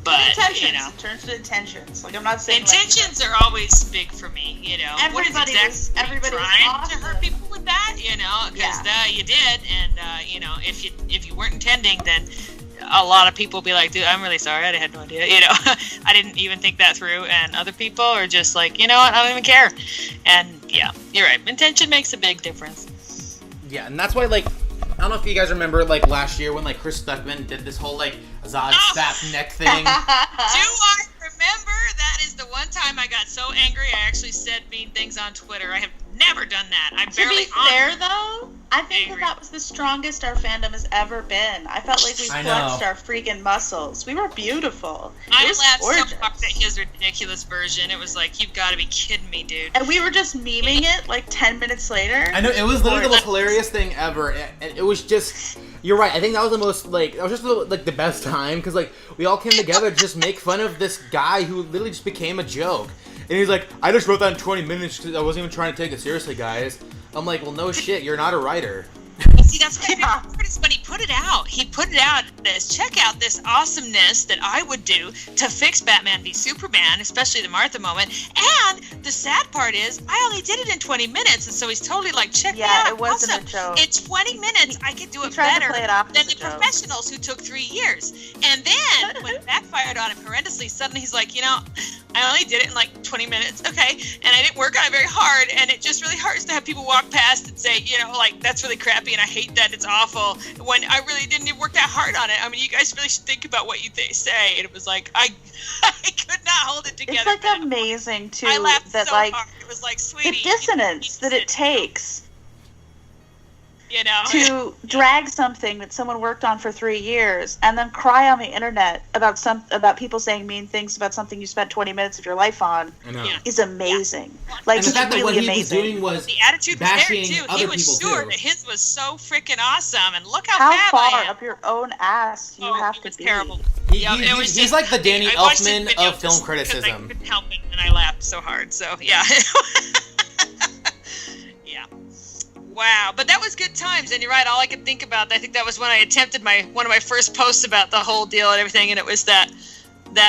[SPEAKER 5] But
[SPEAKER 8] intentions,
[SPEAKER 5] you know,
[SPEAKER 8] in terms of intentions, like I'm not saying
[SPEAKER 5] intentions are always big for me. You know, everybody's trying to hurt people with that. You know, because you did, and you know, if you weren't intending, then a lot of people be like, dude, I'm really sorry, I had no idea. You know, I didn't even think that through, and other people are just like, you know what, I don't even care. And yeah, you're right. Intention makes a big difference.
[SPEAKER 6] Yeah, and that's why, like, I don't know if you guys remember, like, last year when, like, Chris Stuckman did this whole, like, Zod snap neck thing.
[SPEAKER 5] Do I remember? That is the one time I got so angry I actually said mean things on Twitter. I have never done that. I'm barely
[SPEAKER 8] To be fair, though, I think that was the strongest our fandom has ever been. I felt like we flexed our freaking muscles. We were beautiful.
[SPEAKER 5] I laughed so hard at his ridiculous version. It was like, you've got to be kidding me, dude.
[SPEAKER 8] And we were just memeing it like 10 minutes later.
[SPEAKER 6] I know, it was literally the most hilarious thing ever. And it was just, you're right, I think that was the most, like, that was just like the best time. Because, like, we all came together to just make fun of this guy who literally just became a joke. And he's like, I just wrote that in 20 minutes because I wasn't even trying to take it seriously, guys. I'm like, well, no shit, you're not a writer.
[SPEAKER 5] See, that's what I favorite when he put it out. He put it out as, check out this awesomeness that I would do to fix Batman v Superman, especially the Martha moment. And the sad part is, I only did it in 20 minutes, and so he's totally like, check it out.
[SPEAKER 8] It wasn't
[SPEAKER 5] awesome.
[SPEAKER 8] A joke.
[SPEAKER 5] In 20 minutes, I could do it better than the professionals who took 3 years. And then, when it backfired on him horrendously, suddenly he's like, you know, I only did it in like 20 minutes, okay? And I didn't work on it very hard, and it just really hurts to have people walk past and say, you know, like, that's really crappy, and I hate that, it's awful, when I really didn't even work that hard on it. I mean, you guys really should think about what you say. And it was like, I could not hold it together.
[SPEAKER 8] It's like amazing, too,
[SPEAKER 5] I laughed
[SPEAKER 8] that,
[SPEAKER 5] so
[SPEAKER 8] like,
[SPEAKER 5] hard. It was like, sweetie,
[SPEAKER 8] the dissonance that it takes.
[SPEAKER 5] You know,
[SPEAKER 8] to drag something that someone worked on for 3 years and then cry on the internet about people saying mean things about something you spent 20 minutes of your life on is amazing. Like,
[SPEAKER 6] and the fact that what he was doing was
[SPEAKER 5] the attitude was there too. He was sure that his was so freaking awesome, and look how fab
[SPEAKER 8] far
[SPEAKER 5] I am.
[SPEAKER 8] up your own ass you have to be.
[SPEAKER 5] Terrible.
[SPEAKER 6] He's like the Danny Elfman of film criticism.
[SPEAKER 5] I couldn't help it, and I laughed so hard. So yeah. Wow, but that was good times, and you're right. All I could think about, I think that was when I attempted one of my first posts about the whole deal and everything, and it was that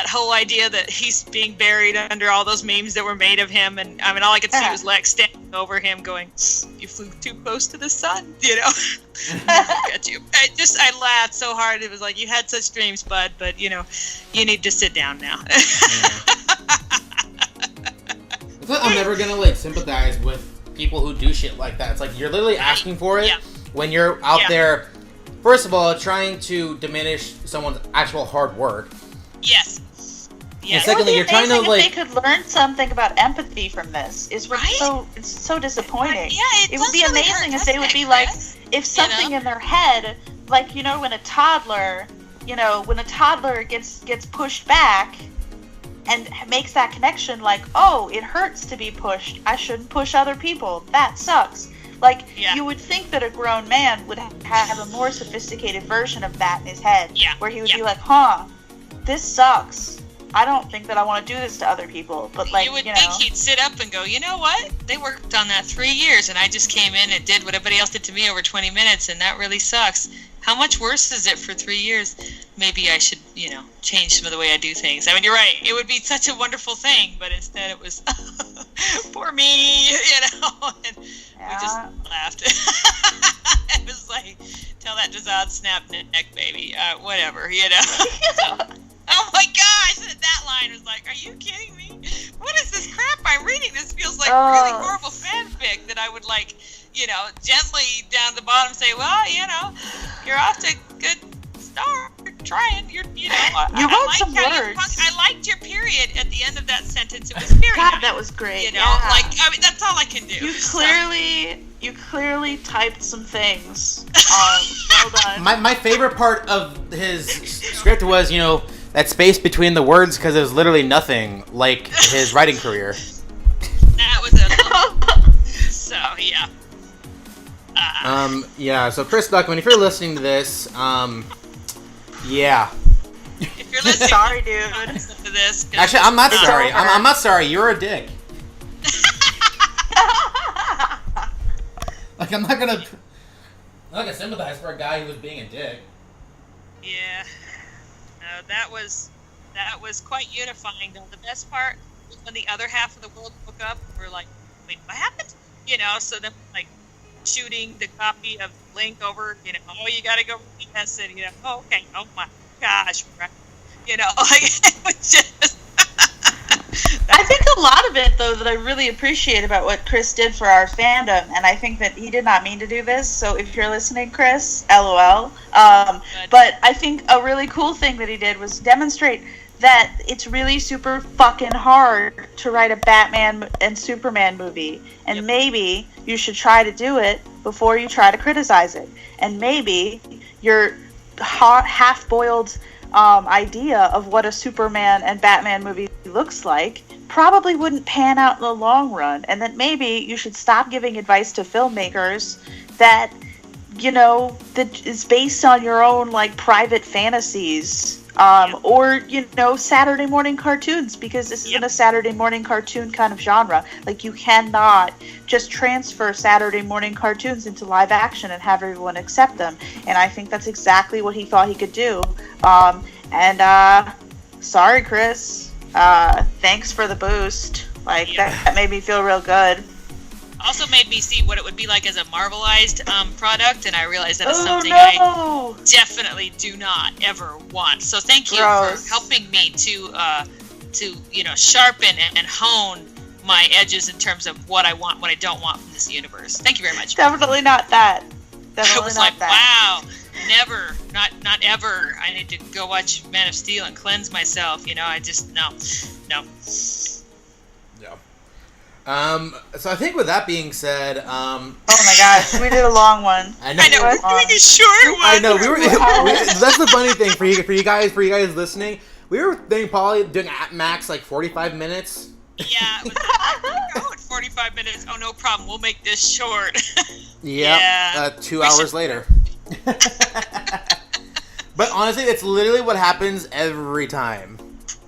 [SPEAKER 5] whole idea that he's being buried under all those memes that were made of him, and I mean, all I could see was Lex standing over him, going, "You flew too close to the sun," you know. Look at you. I laughed so hard. It was like, you had such dreams, bud, but you know, you need to sit down now.
[SPEAKER 6] I'm never gonna like sympathize with people who do shit like that. It's like you're literally asking for it when you're out there, first of all, trying to diminish someone's actual hard work.
[SPEAKER 5] Yes.
[SPEAKER 6] And secondly, you're trying to like.
[SPEAKER 8] They could learn something about empathy from this. It's so disappointing. It would be amazing if they would be like, if something in their head, like, you know, when a toddler gets pushed back and makes that connection, like, oh, it hurts to be pushed, I shouldn't push other people, that sucks. Like, you would think that a grown man would have a more sophisticated version of that in his head, where he would be like, this sucks, I don't think that I want to do this to other people. But, like,
[SPEAKER 5] you would think he'd sit up and go, you know what, they worked on that 3 years, and I just came in and did what everybody else did to me over 20 minutes, and that really sucks. How much worse is it for 3 years? Maybe I should, you know, change some of the way I do things. I mean, you're right. It would be such a wonderful thing, but instead it was, poor me, you know. And we just laughed. It was Tell that Jazad snap neck, baby. Whatever, you know. So, oh my gosh, that line was like, are you kidding me? What is this crap I'm reading? This feels like really horrible fanfic that I would like, you know, gently down the bottom say, well, you know, you're off to a good start. You're trying. You know,
[SPEAKER 8] you wrote some words.
[SPEAKER 5] I liked your period at the end of that sentence. It was very
[SPEAKER 8] God,
[SPEAKER 5] nice.
[SPEAKER 8] that was great.
[SPEAKER 5] You know, like, I mean, that's all I can do.
[SPEAKER 8] You clearly typed some things. Well done.
[SPEAKER 6] My favorite part of his script was, you know, that space between the words, because it was literally nothing like his writing career.
[SPEAKER 5] That was it. So, yeah.
[SPEAKER 6] Yeah, so Chris Duckman, if you're listening to this, yeah.
[SPEAKER 5] If you're listening,
[SPEAKER 8] sorry, dude.
[SPEAKER 5] Listen to this.
[SPEAKER 6] Actually, I'm not sorry. I'm not sorry. You're a dick. Like, I'm not gonna sympathize for a guy who was being a dick.
[SPEAKER 5] Yeah. No, that was quite unifying, though. The best part was when the other half of the world woke up and were like, wait, what happened? You know, so then, like, shooting the copy of Link over, you know, oh, you gotta go read this, and, you know, oh, okay, oh my gosh, right? You know, like, it was just...
[SPEAKER 8] I think a lot of it, though, that I really appreciate about what Chris did for our fandom, and I think that he did not mean to do this, so if you're listening, Chris, LOL. But I think a really cool thing that he did was demonstrate that it's really super fucking hard to write a Batman and Superman movie, and maybe you should try to do it before you try to criticize it, and maybe your half-boiled idea of what a Superman and Batman movie looks like probably wouldn't pan out in the long run, and that maybe you should stop giving advice to filmmakers that, you know, that is based on your own, like, private fantasies, or, you know, Saturday morning cartoons, because this isn't a Saturday morning cartoon kind of genre. Like, you cannot just transfer Saturday morning cartoons into live action and have everyone accept them, and I think that's exactly what he thought he could do. Sorry, Chris. Thanks for the boost. Like, that made me feel real good.
[SPEAKER 5] Also made me see what it would be like as a Marvelized product, and I realized that is something I definitely do not ever want. So thank you for helping me to you know, sharpen and hone my edges in terms of what I want, what I don't want from this universe. Thank you very much.
[SPEAKER 8] Definitely not that.
[SPEAKER 5] I was like, wow, never, not ever. I need to go watch Man of Steel and cleanse myself. You know, I just no.
[SPEAKER 6] Yeah. So I think with that being said,
[SPEAKER 8] oh my gosh, we did a long one.
[SPEAKER 6] I know
[SPEAKER 5] we're doing a short one.
[SPEAKER 6] I know that's the funny thing for you guys listening. We were thinking probably doing at max like 45 minutes.
[SPEAKER 5] Yeah, it was 45 minutes. Oh, no problem. We'll make this short.
[SPEAKER 6] Yeah. 2 hours later. But honestly, it's literally what happens every time.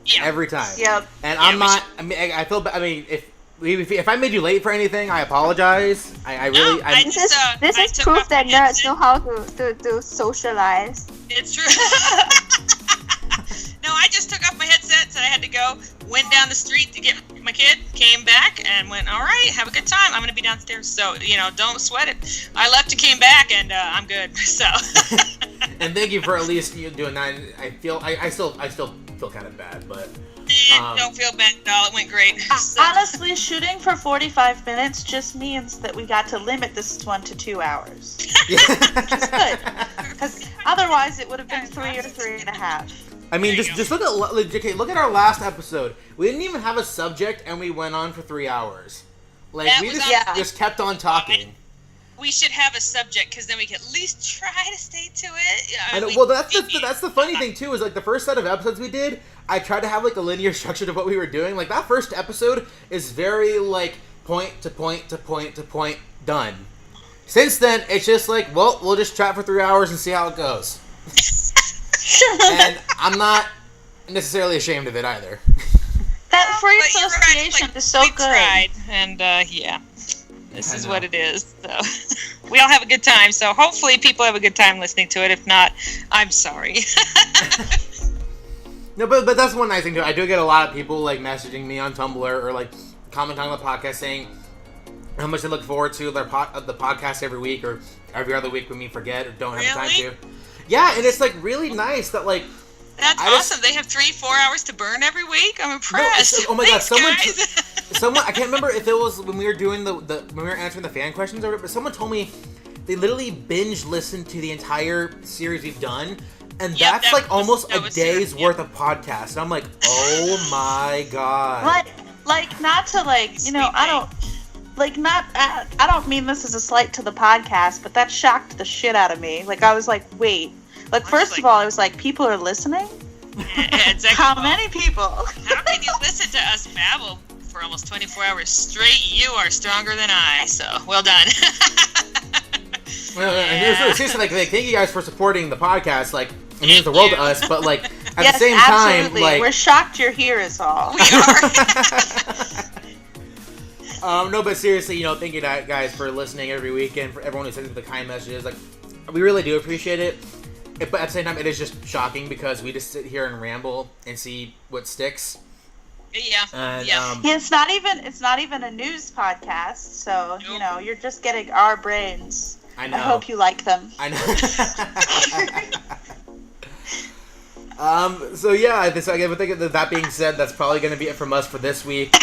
[SPEAKER 5] Yeah.
[SPEAKER 6] Every time.
[SPEAKER 8] Yep.
[SPEAKER 6] And I'm not. I mean, I feel. I mean, if I made you late for anything, I apologize.
[SPEAKER 3] This is proof that nerds know how to socialize.
[SPEAKER 5] It's true. No, I just took off my headset, said I had to go, went down the street to get my kid, came back, and went, all right, have a good time. I'm going to be downstairs. So, you know, don't sweat it. I left and came back, and I'm good. So.
[SPEAKER 6] And thank you for at least doing that. I still feel kind of bad, but.
[SPEAKER 5] Don't feel bad at all. It went great. So.
[SPEAKER 8] Honestly, shooting for 45 minutes just means that we got to limit this one to 2 hours. Which is good. Because otherwise it would have been 3 or 3.5.
[SPEAKER 6] I mean, just look at our last episode. We didn't even have a subject, and we went on for 3 hours. Like,
[SPEAKER 5] that
[SPEAKER 6] we just kept on talking.
[SPEAKER 5] We should have a subject, because then we can at least try to stay to it.
[SPEAKER 6] I know. Well, that's the funny thing too. Is like the first set of episodes we did, I tried to have like a linear structure to what we were doing. Like that first episode is very like point to point to point to point done. Since then, it's just like, well, we'll just chat for 3 hours and see how it goes. And I'm not necessarily ashamed of it either.
[SPEAKER 8] That free association is so good.
[SPEAKER 5] Tried, and yeah, this is what it is. So we all have a good time. So hopefully people have a good time listening to it. If not, I'm sorry.
[SPEAKER 6] No, but that's one nice thing too. I do get a lot of people like messaging me on Tumblr or like commenting on the podcast saying, how much they look forward to the podcast every week or every other week when we forget or don't have time to. Yeah, and it's like really nice that like.
[SPEAKER 5] That's awesome. They have 3-4 hours to burn every week. I'm impressed.
[SPEAKER 6] No, oh my god,
[SPEAKER 5] Thanks,
[SPEAKER 6] someone I can't remember if it was when we were doing when we were answering the fan questions or whatever, but someone told me they literally binge listened to the entire series we've done, and that's like almost a day's worth of podcasts. And I'm like, oh my god.
[SPEAKER 8] Like not to like, you know, I don't mean this as a slight to the podcast, but that shocked the shit out of me. Like I was like, wait. Like, first of all, I was like, people are listening?
[SPEAKER 5] Yeah, exactly.
[SPEAKER 8] How many people?
[SPEAKER 5] How can you listen to us babble for almost 24 hours straight? You are stronger than I, so well done.
[SPEAKER 6] Well, seriously, like, thank you guys for supporting the podcast. Like, it means the world to us, but, like, at the same time, like...
[SPEAKER 8] We're shocked you're here is all.
[SPEAKER 5] We are.
[SPEAKER 6] No, but seriously, you know, thank you guys for listening every weekend, for everyone who sends me the kind messages. Like, we really do appreciate it. But at the same time, it is just shocking because we just sit here and ramble and see what sticks.
[SPEAKER 5] Yeah.
[SPEAKER 6] And,
[SPEAKER 8] it's not even a news podcast, so you know you're just getting our brains.
[SPEAKER 6] I know.
[SPEAKER 8] I hope you like them.
[SPEAKER 6] I know. So yeah, I think that being said, that's probably going to be it from us for this week.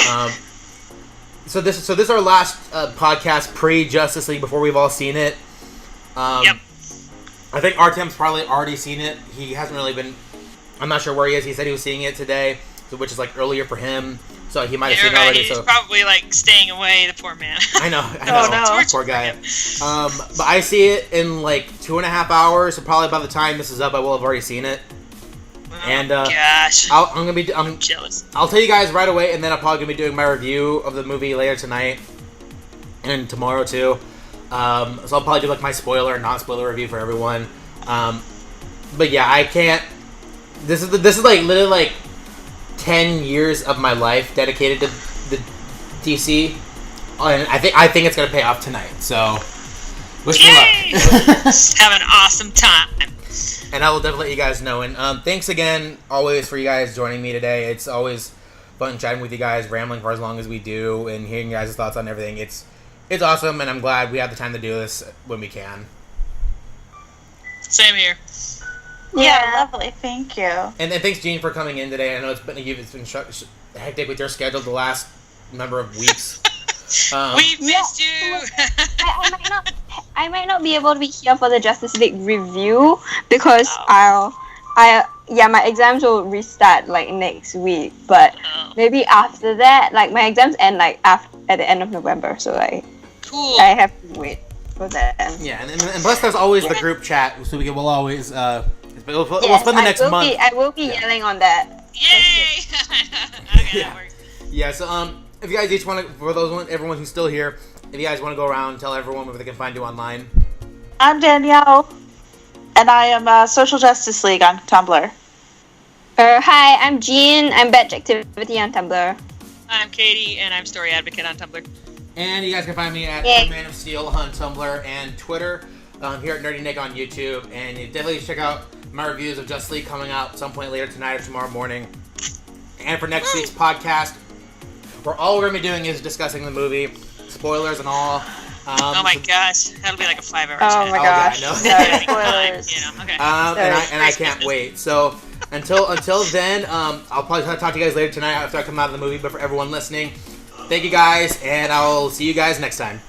[SPEAKER 6] So this is our last podcast pre Justice League before we've all seen it.
[SPEAKER 5] Yep.
[SPEAKER 6] I think Artem's probably already seen it. He hasn't really been... I'm not sure where he is. He said he was seeing it today, which is like earlier for him. So he might have seen it already.
[SPEAKER 5] He's probably like staying away, the poor man.
[SPEAKER 6] I know. No. Poor guy. But I see it in like 2.5 hours. So probably by the time this is up, I will have already seen it.
[SPEAKER 5] Oh,
[SPEAKER 6] and
[SPEAKER 5] gosh.
[SPEAKER 6] I'm
[SPEAKER 5] jealous.
[SPEAKER 6] I'll tell you guys right away, and then I'm probably gonna be doing my review of the movie later tonight and tomorrow too. So I'll probably do like my spoiler and non-spoiler review for everyone. But yeah, I can't. This is like literally like 10 years of my life dedicated to the DC, and I think it's gonna pay off tonight. So wish me luck.
[SPEAKER 5] Have an awesome time.
[SPEAKER 6] And I will definitely let you guys know. And thanks again, always, for you guys joining me today. It's always fun chatting with you guys, rambling for as long as we do, and hearing you guys' thoughts on everything. It's awesome, and I'm glad we have the time to do this when we can.
[SPEAKER 5] Same here.
[SPEAKER 8] Yeah, lovely. Thank you.
[SPEAKER 6] And thanks, Gene, for coming in today. I know it's been hectic with your schedule the last number of weeks.
[SPEAKER 5] We've missed you.
[SPEAKER 3] I might not be able to be here for the Justice League review because my exams will restart like next week. But maybe after that, like my exams end like at the end of November, so like
[SPEAKER 5] cool.
[SPEAKER 3] I have to wait for that.
[SPEAKER 6] Yeah, and plus there's always the group chat, so we'll always we'll spend the next month.
[SPEAKER 3] I will be yelling on that.
[SPEAKER 5] Yay! Okay, that works.
[SPEAKER 6] Yeah. So if you guys each want to, everyone who's still here, if you guys want to go around and tell everyone where they can find you online.
[SPEAKER 8] I'm Danielle, and I am Social Justice League on Tumblr.
[SPEAKER 3] Hi, I'm Jean. I'm Batch Activity on Tumblr.
[SPEAKER 5] I'm Katie, and I'm Story Advocate on Tumblr.
[SPEAKER 6] And you guys can find me at Man of Steel on Tumblr and Twitter. Here at Nerdy Nick on YouTube. And you definitely check out my reviews of Justice League coming out some point later tonight or tomorrow morning. And for next week's podcast, where all we're going to be doing is discussing the movie, spoilers and all.
[SPEAKER 5] Oh my gosh, that'll be like a 5-hour chat.
[SPEAKER 8] Oh my gosh,
[SPEAKER 6] yeah,
[SPEAKER 8] no spoilers.
[SPEAKER 5] Okay.
[SPEAKER 6] And I can't wait. So until then, I'll probably talk to you guys later tonight after I come out of the movie. But for everyone listening, thank you guys, and I'll see you guys next time.